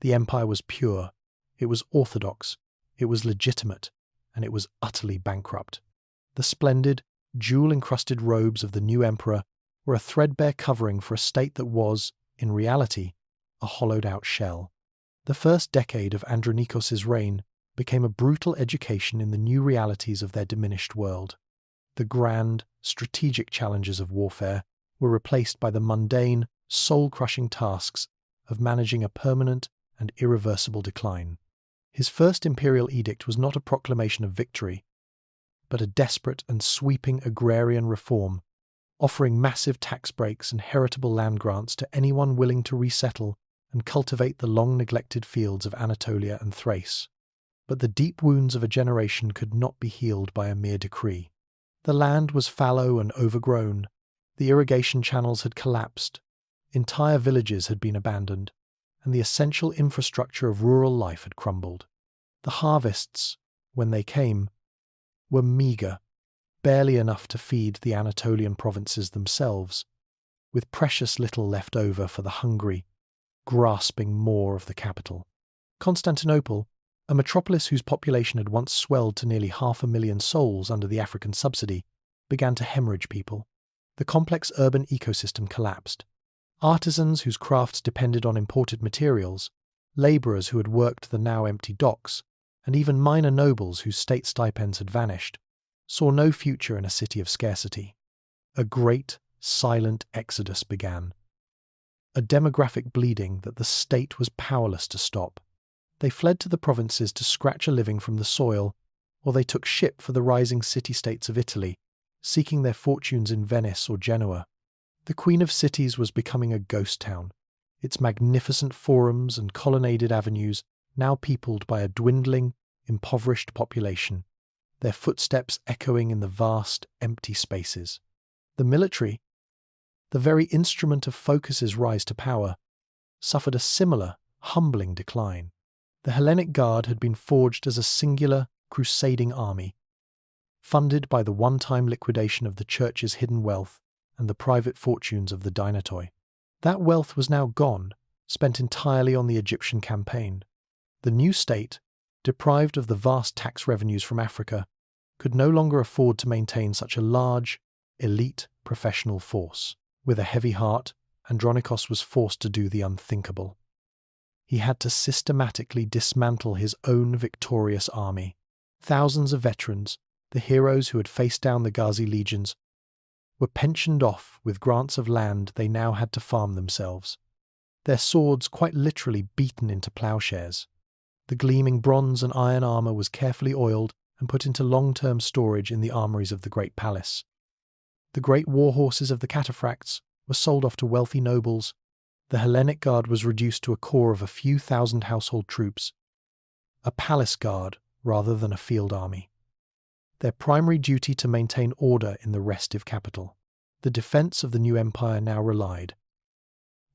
The empire was pure, it was orthodox, it was legitimate, and it was utterly bankrupt. The splendid, jewel-encrusted robes of the new emperor were a threadbare covering for a state that was, in reality, a hollowed-out shell. The first decade of Andronikos' reign became a brutal education in the new realities of their diminished world. The grand, strategic challenges of warfare were replaced by the mundane, soul-crushing tasks of managing a permanent and irreversible decline. His first imperial edict was not a proclamation of victory, but a desperate and sweeping agrarian reform, offering massive tax breaks and heritable land grants to anyone willing to resettle and cultivate the long-neglected fields of Anatolia and Thrace. But the deep wounds of a generation could not be healed by a mere decree. The land was fallow and overgrown, the irrigation channels had collapsed, entire villages had been abandoned, and the essential infrastructure of rural life had crumbled. The harvests, when they came, were meagre, barely enough to feed the Anatolian provinces themselves, with precious little left over for the hungry, grasping more of the capital. Constantinople, a metropolis whose population had once swelled to nearly 500,000 souls under the African subsidy, began to hemorrhage people. The complex urban ecosystem collapsed. Artisans whose crafts depended on imported materials, labourers who had worked the now empty docks, and even minor nobles whose state stipends had vanished, saw no future in a city of scarcity. A great, silent exodus began. A demographic bleeding that the state was powerless to stop. They fled to the provinces to scratch a living from the soil, or they took ship for the rising city-states of Italy, seeking their fortunes in Venice or Genoa. The Queen of Cities was becoming a ghost town, its magnificent forums and colonnaded avenues now peopled by a dwindling, impoverished population, their footsteps echoing in the vast, empty spaces. The military, the very instrument of Phocas's rise to power, suffered a similar, humbling decline. The Hellenic Guard had been forged as a singular, crusading army, funded by the one-time liquidation of the Church's hidden wealth and the private fortunes of the Dynatoi. That wealth was now gone, spent entirely on the Egyptian campaign. The new state, deprived of the vast tax revenues from Africa, could no longer afford to maintain such a large, elite professional force. With a heavy heart, Andronikos was forced to do the unthinkable. He had to systematically dismantle his own victorious army. Thousands of veterans, the heroes who had faced down the Ghazi legions, were pensioned off with grants of land they now had to farm themselves, their swords quite literally beaten into ploughshares. The gleaming bronze and iron armour was carefully oiled and put into long-term storage in the armories of the Great Palace. The great war horses of the cataphracts were sold off to wealthy nobles. The Hellenic Guard was reduced to a corps of a few thousand household troops, a palace guard rather than a field army. Their primary duty to maintain order in the restive capital. The defence of the new empire now relied,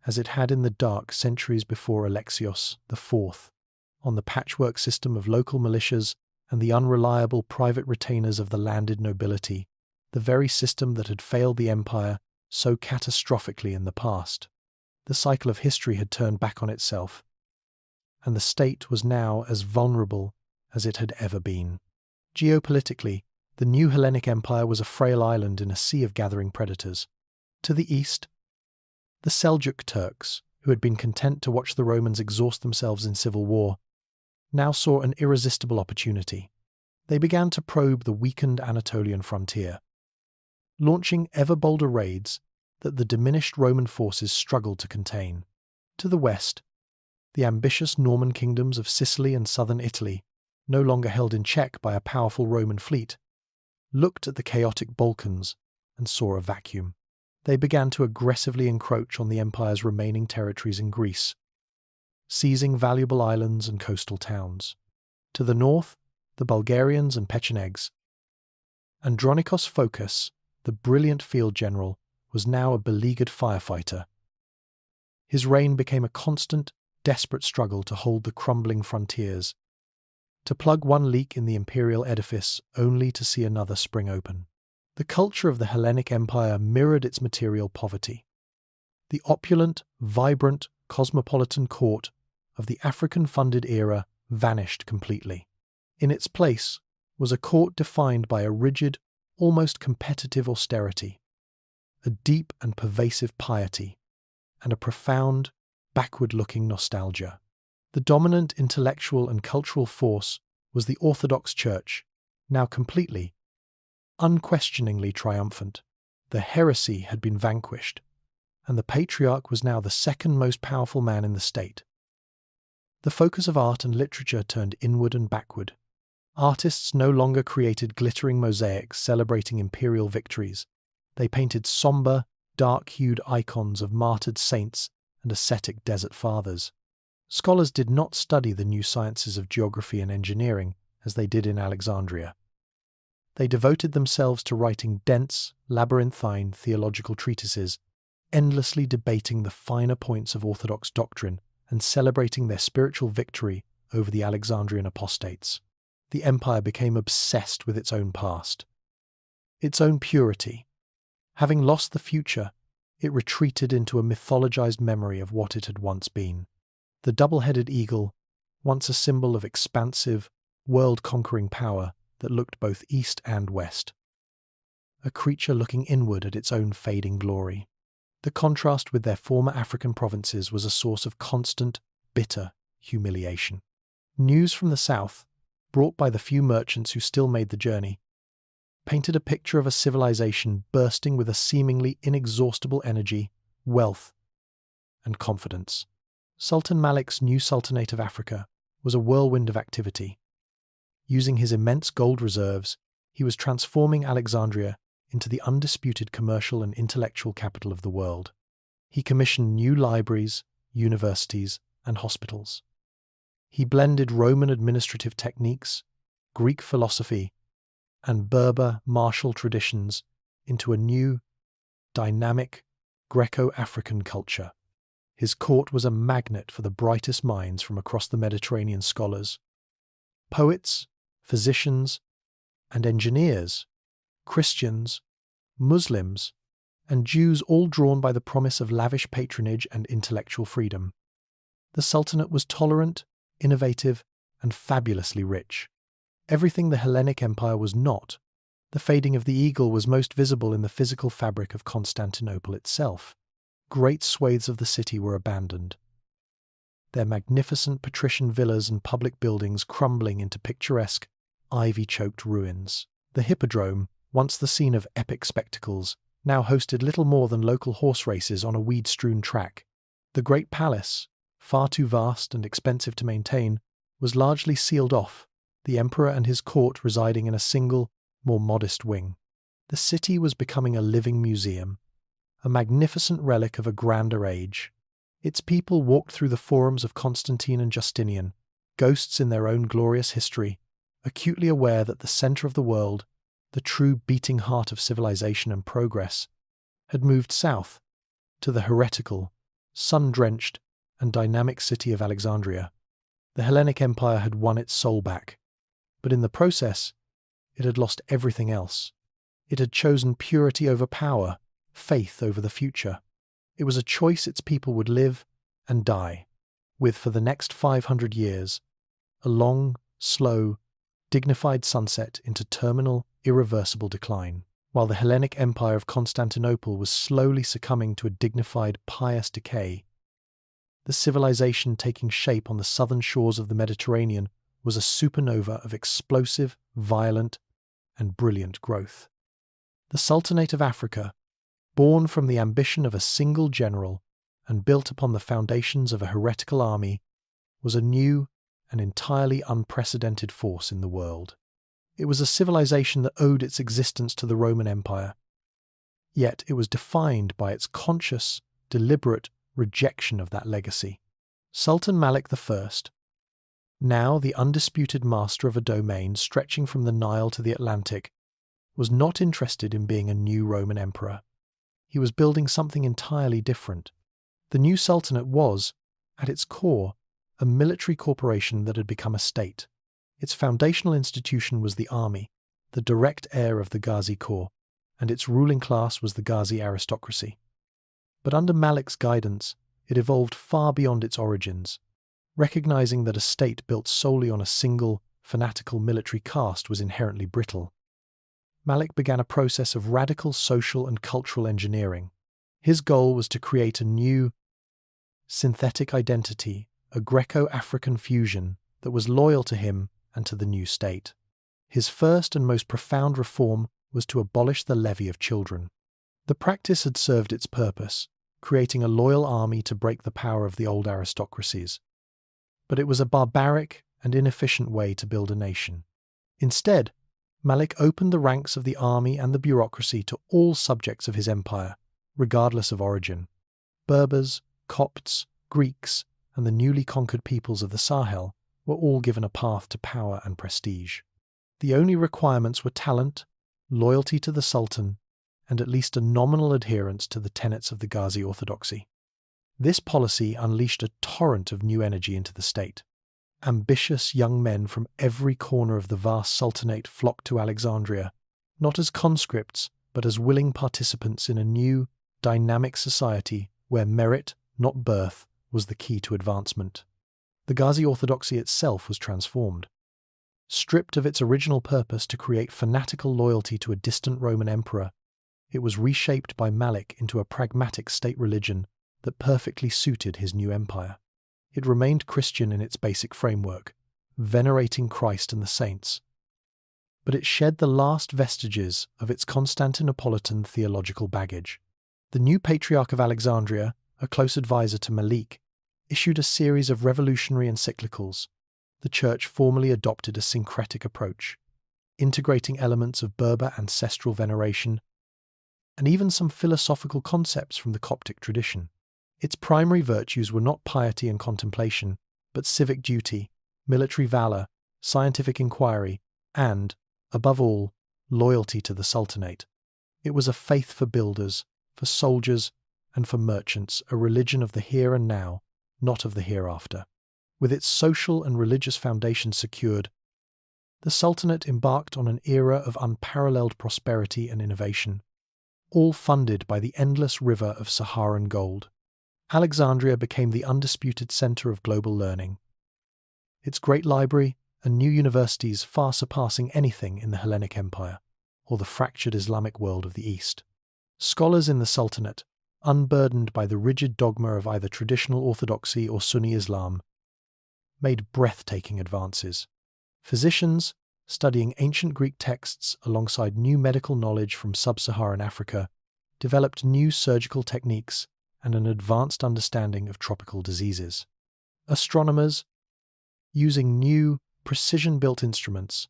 as it had in the dark centuries before Alexios IV, on the patchwork system of local militias and the unreliable private retainers of the landed nobility, the very system that had failed the empire so catastrophically in the past. The cycle of history had turned back on itself, and the state was now as vulnerable as it had ever been. Geopolitically, the new Hellenic Empire was a frail island in a sea of gathering predators. To the east, the Seljuk Turks, who had been content to watch the Romans exhaust themselves in civil war, now saw an irresistible opportunity. They began to probe the weakened Anatolian frontier, launching ever bolder raids that the diminished Roman forces struggled to contain. To the west, the ambitious Norman kingdoms of Sicily and southern Italy, no longer held in check by a powerful Roman fleet, looked at the chaotic Balkans and saw a vacuum. They began to aggressively encroach on the empire's remaining territories in Greece, seizing valuable islands and coastal towns. To the north, the Bulgarians and Pechenegs. Andronikos Phocas, the brilliant field general, was now a beleaguered firefighter. His reign became a constant, desperate struggle to hold the crumbling frontiers, to plug one leak in the imperial edifice only to see another spring open. The culture of the Hellenic Empire mirrored its material poverty. The opulent, vibrant, cosmopolitan court of the African-funded era vanished completely. In its place was a court defined by a rigid, almost competitive austerity. a deep and pervasive piety, and a profound, backward-looking nostalgia. The dominant intellectual and cultural force was the Orthodox Church, now completely, unquestioningly triumphant. The heresy had been vanquished, and the Patriarch was now the second most powerful man in the state. The focus of art and literature turned inward and backward. Artists no longer created glittering mosaics celebrating imperial victories. They painted somber, dark-hued icons of martyred saints and ascetic desert fathers. Scholars did not study the new sciences of geography and engineering as they did in Alexandria. They devoted themselves to writing dense, labyrinthine theological treatises, endlessly debating the finer points of Orthodox doctrine and celebrating their spiritual victory over the Alexandrian apostates. The empire became obsessed with its own past, its own purity. Having lost the future, it retreated into a mythologized memory of what it had once been. The double-headed eagle, once a symbol of expansive, world-conquering power that looked both east and west. A creature looking inward at its own fading glory. The contrast with their former African provinces was a source of constant, bitter humiliation. News from the south, brought by the few merchants who still made the journey, painted a picture of a civilization bursting with a seemingly inexhaustible energy, wealth, and confidence. Sultan Malik's new Sultanate of Africa was a whirlwind of activity. Using his immense gold reserves, he was transforming Alexandria into the undisputed commercial and intellectual capital of the world. He commissioned new libraries, universities, and hospitals. He blended Roman administrative techniques, Greek philosophy, and Berber martial traditions into a new, dynamic, Greco-African culture. His court was a magnet for the brightest minds from across the Mediterranean scholars. Poets, physicians, and engineers, Christians, Muslims, and Jews, all drawn by the promise of lavish patronage and intellectual freedom. The Sultanate was tolerant, innovative, and fabulously rich. Everything the Hellenic Empire was not. The fading of the eagle was most visible in the physical fabric of Constantinople itself. Great swathes of the city were abandoned, their magnificent patrician villas and public buildings crumbling into picturesque, ivy-choked ruins. The Hippodrome, once the scene of epic spectacles, now hosted little more than local horse races on a weed-strewn track. The Great Palace, far too vast and expensive to maintain, was largely sealed off, the emperor and his court residing in a single, more modest wing. The city was becoming a living museum, a magnificent relic of a grander age. Its people walked through the forums of Constantine and Justinian, ghosts in their own glorious history, acutely aware that the centre of the world, the true beating heart of civilization and progress, had moved south to the heretical, sun-drenched, and dynamic city of Alexandria. The Hellenic Empire had won its soul back, but in the process, it had lost everything else. It had chosen purity over power, faith over the future. It was a choice its people would live and die with for the next 500 years, a long, slow, dignified sunset into terminal, irreversible decline, while the Hellenic Empire of Constantinople was slowly succumbing to a dignified, pious decay. The civilization taking shape on the southern shores of the Mediterranean was a supernova of explosive, violent, and brilliant growth. The Sultanate of Africa, born from the ambition of a single general and built upon the foundations of a heretical army, was a new and entirely unprecedented force in the world. It was a civilization that owed its existence to the Roman Empire, yet it was defined by its conscious, deliberate rejection of that legacy. Sultan Malik I, now the undisputed master of a domain stretching from the Nile to the Atlantic, was not interested in being a new Roman emperor. He was building something entirely different. The new Sultanate was, at its core, a military corporation that had become a state. Its foundational institution was the army, the direct heir of the Ghazi Corps, and its ruling class was the Ghazi aristocracy. But under Malik's guidance, it evolved far beyond its origins, recognizing that a state built solely on a single, fanatical military caste was inherently brittle. Malik began a process of radical social and cultural engineering. His goal was to create a new synthetic identity, a Greco-African fusion that was loyal to him and to the new state. His first and most profound reform was to abolish the levy of children. The practice had served its purpose, creating a loyal army to break the power of the old aristocracies. But it was a barbaric and inefficient way to build a nation. Instead, Malik opened the ranks of the army and the bureaucracy to all subjects of his empire, regardless of origin. Berbers, Copts, Greeks, and the newly conquered peoples of the Sahel were all given a path to power and prestige. The only requirements were talent, loyalty to the Sultan, and at least a nominal adherence to the tenets of the Ghazi orthodoxy. This policy unleashed a torrent of new energy into the state. Ambitious young men from every corner of the vast Sultanate flocked to Alexandria, not as conscripts, but as willing participants in a new, dynamic society where merit, not birth, was the key to advancement. The Ghazi orthodoxy itself was transformed. Stripped of its original purpose to create fanatical loyalty to a distant Roman emperor, it was reshaped by Malik into a pragmatic state religion that perfectly suited his new empire. It remained Christian in its basic framework, venerating Christ and the saints, but it shed the last vestiges of its Constantinopolitan theological baggage. The new Patriarch of Alexandria, a close advisor to Malik, issued a series of revolutionary encyclicals. The Church formally adopted a syncretic approach, integrating elements of Berber ancestral veneration and even some philosophical concepts from the Coptic tradition. Its primary virtues were not piety and contemplation, but civic duty, military valor, scientific inquiry, and, above all, loyalty to the Sultanate. It was a faith for builders, for soldiers, and for merchants, a religion of the here and now, not of the hereafter. With its social and religious foundations secured, the Sultanate embarked on an era of unparalleled prosperity and innovation, all funded by the endless river of Saharan gold. Alexandria became the undisputed center of global learning, its great library and new universities far surpassing anything in the Hellenic Empire or the fractured Islamic world of the East. Scholars in the Sultanate, unburdened by the rigid dogma of either traditional orthodoxy or Sunni Islam, made breathtaking advances. Physicians, studying ancient Greek texts alongside new medical knowledge from sub-Saharan Africa, developed new surgical techniques and an advanced understanding of tropical diseases. Astronomers, using new, precision-built instruments,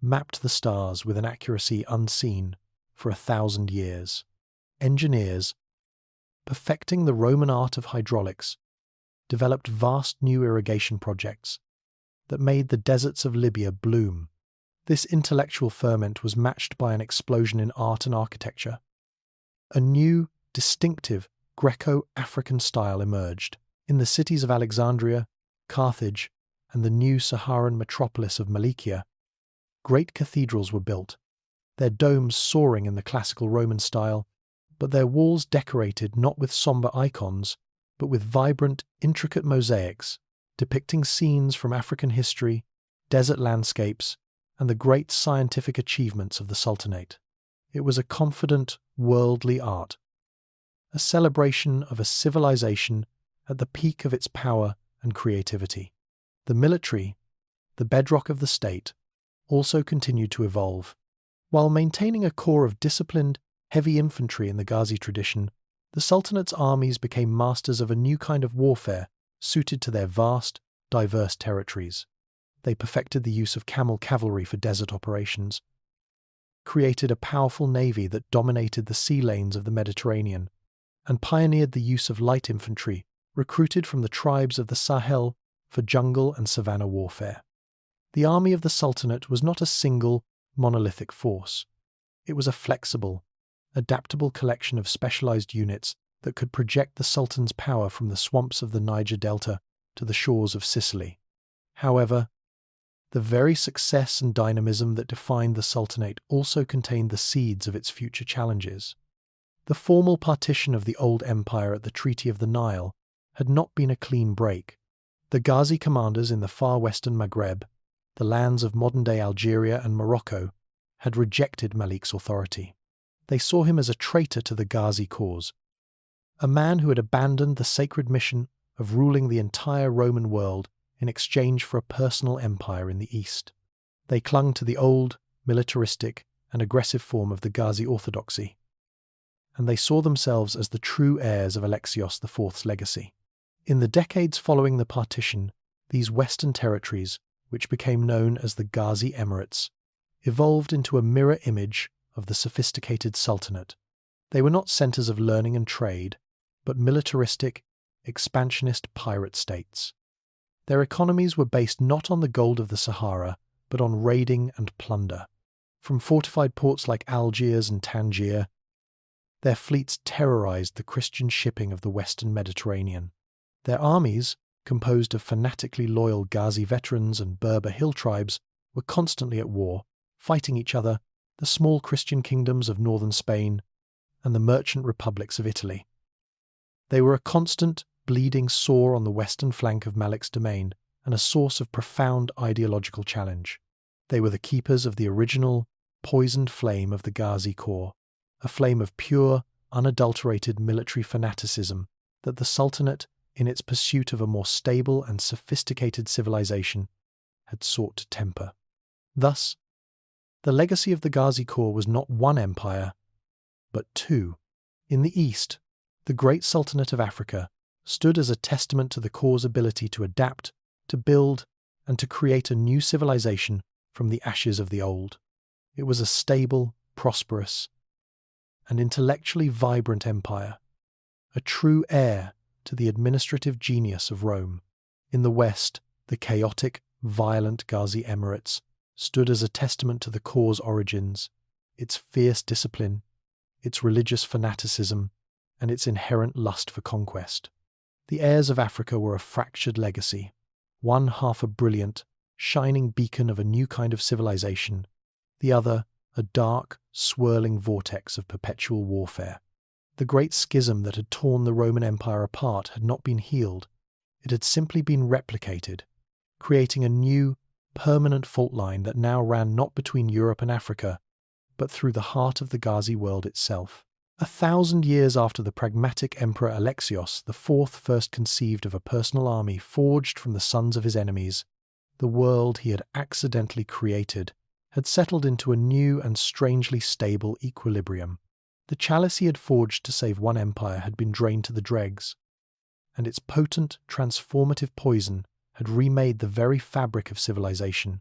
mapped the stars with an accuracy unseen for 1,000 years. Engineers, perfecting the Roman art of hydraulics, developed vast new irrigation projects that made the deserts of Libya bloom. This intellectual ferment was matched by an explosion in art and architecture. A new, distinctive Greco-African style emerged. In the cities of Alexandria, Carthage, and the new Saharan metropolis of Malikia, great cathedrals were built, their domes soaring in the classical Roman style, but their walls decorated not with somber icons, but with vibrant, intricate mosaics depicting scenes from African history, desert landscapes, and the great scientific achievements of the Sultanate. It was a confident, worldly art, a celebration of a civilization at the peak of its power and creativity. The military, the bedrock of the state, also continued to evolve. While maintaining a core of disciplined, heavy infantry in the Ghazi tradition, the Sultanate's armies became masters of a new kind of warfare suited to their vast, diverse territories. They perfected the use of camel cavalry for desert operations, created a powerful navy that dominated the sea lanes of the Mediterranean, and pioneered the use of light infantry recruited from the tribes of the Sahel for jungle and savanna warfare. The army of the Sultanate was not a single, monolithic force. It was a flexible, adaptable collection of specialized units that could project the Sultan's power from the swamps of the Niger Delta to the shores of Sicily. However, the very success and dynamism that defined the Sultanate also contained the seeds of its future challenges. The formal partition of the old empire at the Treaty of the Nile had not been a clean break. The Ghazi commanders in the far western Maghreb, the lands of modern-day Algeria and Morocco, had rejected Malik's authority. They saw him as a traitor to the Ghazi cause, a man who had abandoned the sacred mission of ruling the entire Roman world in exchange for a personal empire in the east. They clung to the old, militaristic, and aggressive form of the Ghazi orthodoxy, and they saw themselves as the true heirs of Alexios IV's legacy. In the decades following the partition, these western territories, which became known as the Ghazi Emirates, evolved into a mirror image of the sophisticated Sultanate. They were not centers of learning and trade, but militaristic, expansionist pirate states. Their economies were based not on the gold of the Sahara, but on raiding and plunder. From fortified ports like Algiers and Tangier, their fleets terrorized the Christian shipping of the western Mediterranean. Their armies, composed of fanatically loyal Ghazi veterans and Berber hill tribes, were constantly at war, fighting each other, the small Christian kingdoms of northern Spain and the merchant republics of Italy. They were a constant, bleeding sore on the western flank of Malik's domain and a source of profound ideological challenge. They were the keepers of the original, poisoned flame of the Ghazi Corps, a flame of pure, unadulterated military fanaticism that the Sultanate, in its pursuit of a more stable and sophisticated civilization, had sought to temper. Thus, the legacy of the Ghazi Corps was not one empire, but two. In the east, the great Sultanate of Africa stood as a testament to the Corps' ability to adapt, to build, and to create a new civilization from the ashes of the old. It was a stable, prosperous, and intellectually vibrant empire, a true heir to the administrative genius of Rome. In the west, the chaotic, violent Ghazi Emirates stood as a testament to the Corps' origins, its fierce discipline, its religious fanaticism, and its inherent lust for conquest. The heirs of Africa were a fractured legacy, one half a brilliant, shining beacon of a new kind of civilization, the other a dark, swirling vortex of perpetual warfare. The great schism that had torn the Roman Empire apart had not been healed. It had simply been replicated, creating a new, permanent fault line that now ran not between Europe and Africa, but through the heart of the Ghazi world itself. 1,000 years after the pragmatic Emperor Alexios IV first conceived of a personal army forged from the sons of his enemies, the world he had accidentally created had settled into a new and strangely stable equilibrium. The chalice he had forged to save one empire had been drained to the dregs, and its potent, transformative poison had remade the very fabric of civilization,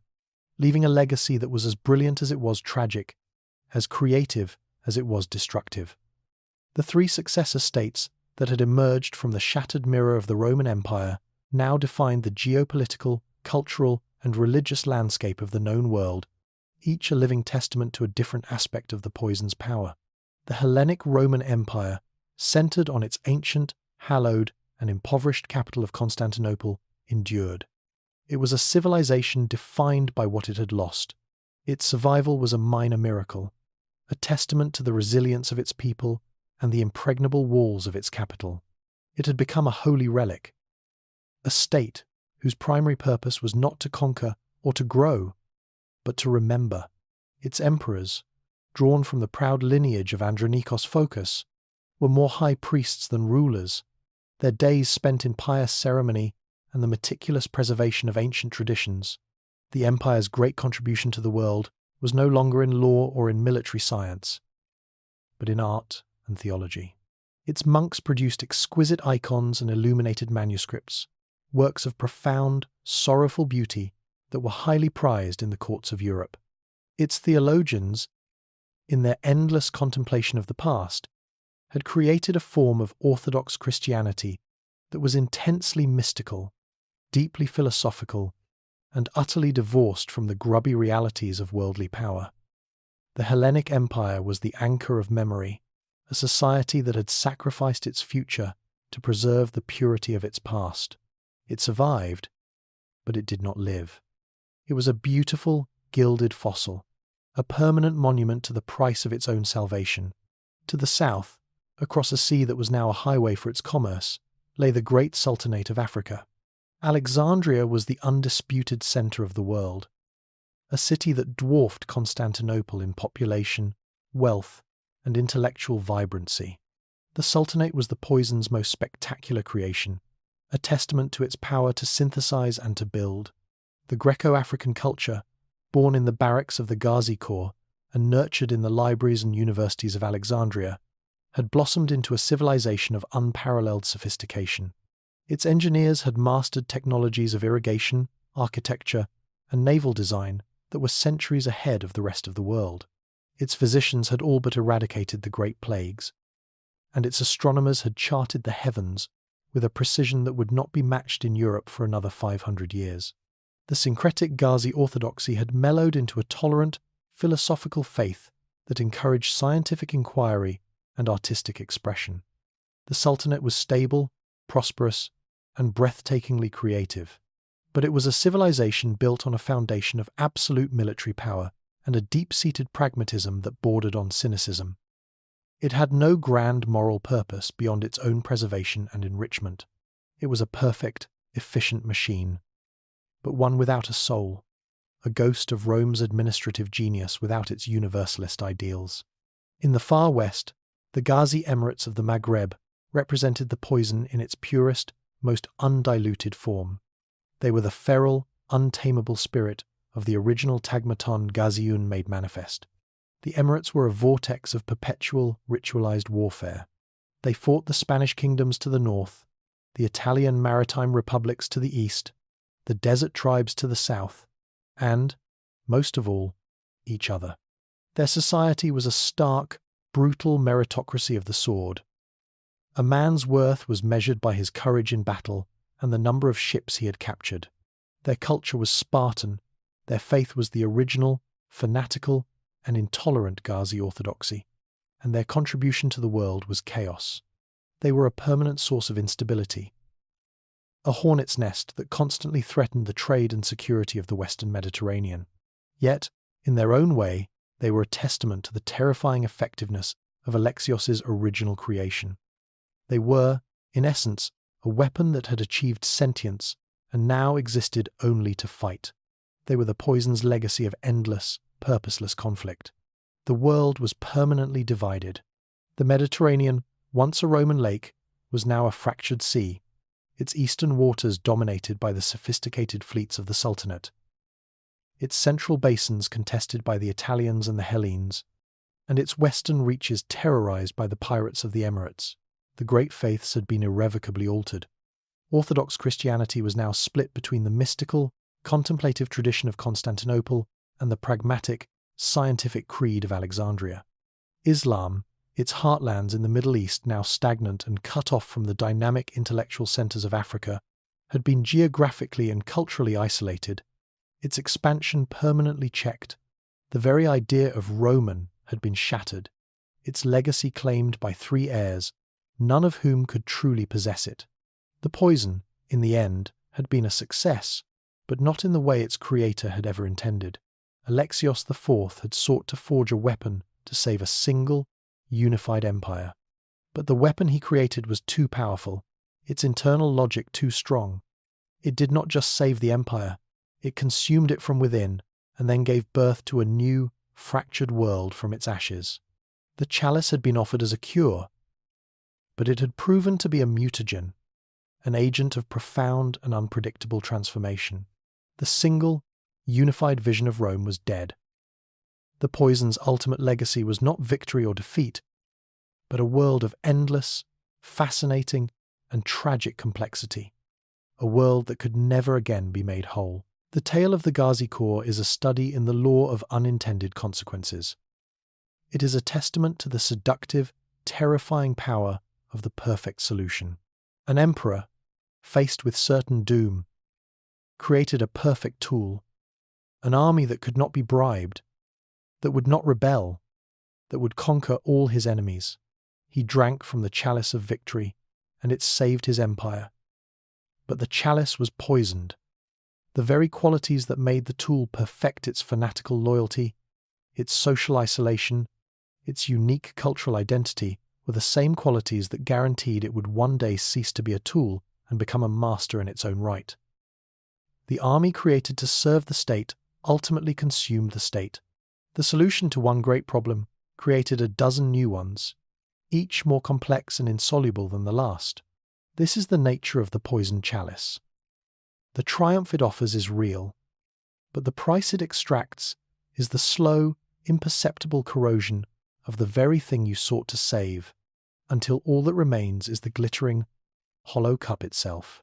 leaving a legacy that was as brilliant as it was tragic, as creative as it was destructive. The three successor states that had emerged from the shattered mirror of the Roman Empire now defined the geopolitical, cultural, and religious landscape of the known world, each a living testament to a different aspect of the poison's power. The Hellenic Roman Empire, centered on its ancient, hallowed, and impoverished capital of Constantinople, endured. It was a civilization defined by what it had lost. Its survival was a minor miracle, a testament to the resilience of its people and the impregnable walls of its capital. It had become a holy relic, a state whose primary purpose was not to conquer or to grow, but to remember. Its emperors, drawn from the proud lineage of Andronikos Phocas, were more high priests than rulers, their days spent in pious ceremony and the meticulous preservation of ancient traditions. The empire's great contribution to the world was no longer in law or in military science, but in art and theology. Its monks produced exquisite icons and illuminated manuscripts, works of profound, sorrowful beauty that were highly prized in the courts of Europe. Its theologians, in their endless contemplation of the past, had created a form of Orthodox Christianity that was intensely mystical, deeply philosophical, and utterly divorced from the grubby realities of worldly power. The Hellenic Empire was the anchor of memory, a society that had sacrificed its future to preserve the purity of its past. It survived, but it did not live. It was a beautiful, gilded fossil, a permanent monument to the price of its own salvation. To the south, across a sea that was now a highway for its commerce, lay the great Sultanate of Africa. Alexandria was the undisputed center of the world, a city that dwarfed Constantinople in population, wealth, and intellectual vibrancy. The Sultanate was the Poison's most spectacular creation, a testament to its power to synthesize and to build. The Greco-African culture, born in the barracks of the Ghazi Corps and nurtured in the libraries and universities of Alexandria, had blossomed into a civilization of unparalleled sophistication. Its engineers had mastered technologies of irrigation, architecture, and naval design that were centuries ahead of the rest of the world. Its physicians had all but eradicated the Great Plagues, and its astronomers had charted the heavens with a precision that would not be matched in Europe for another 500 years. The syncretic Ghazi orthodoxy had mellowed into a tolerant, philosophical faith that encouraged scientific inquiry and artistic expression. The Sultanate was stable, prosperous, and breathtakingly creative, but it was a civilization built on a foundation of absolute military power and a deep-seated pragmatism that bordered on cynicism. It had no grand moral purpose beyond its own preservation and enrichment. It was a perfect, efficient machine, but one without a soul, a ghost of Rome's administrative genius without its universalist ideals. In the far west, the Ghazi Emirates of the Maghreb represented the Poison in its purest, most undiluted form. They were the feral, untamable spirit of the original Tagmaton Ghaziun made manifest. The Emirates were a vortex of perpetual, ritualized warfare. They fought the Spanish kingdoms to the north, the Italian maritime republics to the east, the desert tribes to the south, and, most of all, each other. Their society was a stark, brutal meritocracy of the sword. A man's worth was measured by his courage in battle and the number of ships he had captured. Their culture was Spartan, their faith was the original, fanatical, and intolerant Ghazi orthodoxy, and their contribution to the world was chaos. They were a permanent source of instability, a hornet's nest that constantly threatened the trade and security of the Western Mediterranean. Yet, in their own way, they were a testament to the terrifying effectiveness of Alexios's original creation. They were, in essence, a weapon that had achieved sentience and now existed only to fight. They were the Poison's legacy of endless, purposeless conflict. The world was permanently divided. The Mediterranean, once a Roman lake, was now a fractured sea, its eastern waters dominated by the sophisticated fleets of the Sultanate, its central basins contested by the Italians and the Hellenes, and its western reaches terrorized by the pirates of the Emirates. The great faiths had been irrevocably altered. Orthodox Christianity was now split between the mystical, contemplative tradition of Constantinople and the pragmatic, scientific creed of Alexandria. Islam, its heartlands in the Middle East now stagnant and cut off from the dynamic intellectual centers of Africa, had been geographically and culturally isolated, its expansion permanently checked. The very idea of Roman had been shattered, its legacy claimed by three heirs, none of whom could truly possess it. The Poison, in the end, had been a success, but not in the way its creator had ever intended. Alexios IV had sought to forge a weapon to save a single, unified empire. But the weapon he created was too powerful, its internal logic too strong. It did not just save the empire, it consumed it from within and then gave birth to a new, fractured world from its ashes. The chalice had been offered as a cure, but it had proven to be a mutagen, an agent of profound and unpredictable transformation. The single, unified vision of Rome was dead. The Poison's ultimate legacy was not victory or defeat, but a world of endless, fascinating, and tragic complexity, a world that could never again be made whole. The tale of the Ghazi Corps is a study in the law of unintended consequences. It is a testament to the seductive, terrifying power of the perfect solution. An emperor, faced with certain doom, created a perfect tool, an army that could not be bribed, that would not rebel, that would conquer all his enemies. He drank from the chalice of victory, and it saved his empire. But the chalice was poisoned. The very qualities that made the tool perfect its fanatical loyalty, its social isolation, its unique cultural identity, were the same qualities that guaranteed it would one day cease to be a tool and become a master in its own right. The army created to serve the state ultimately consumed the state. The solution to one great problem created a dozen new ones, each more complex and insoluble than the last. This is the nature of the Poisoned Chalice. The triumph it offers is real, but the price it extracts is the slow, imperceptible corrosion of the very thing you sought to save, until all that remains is the glittering, hollow cup itself.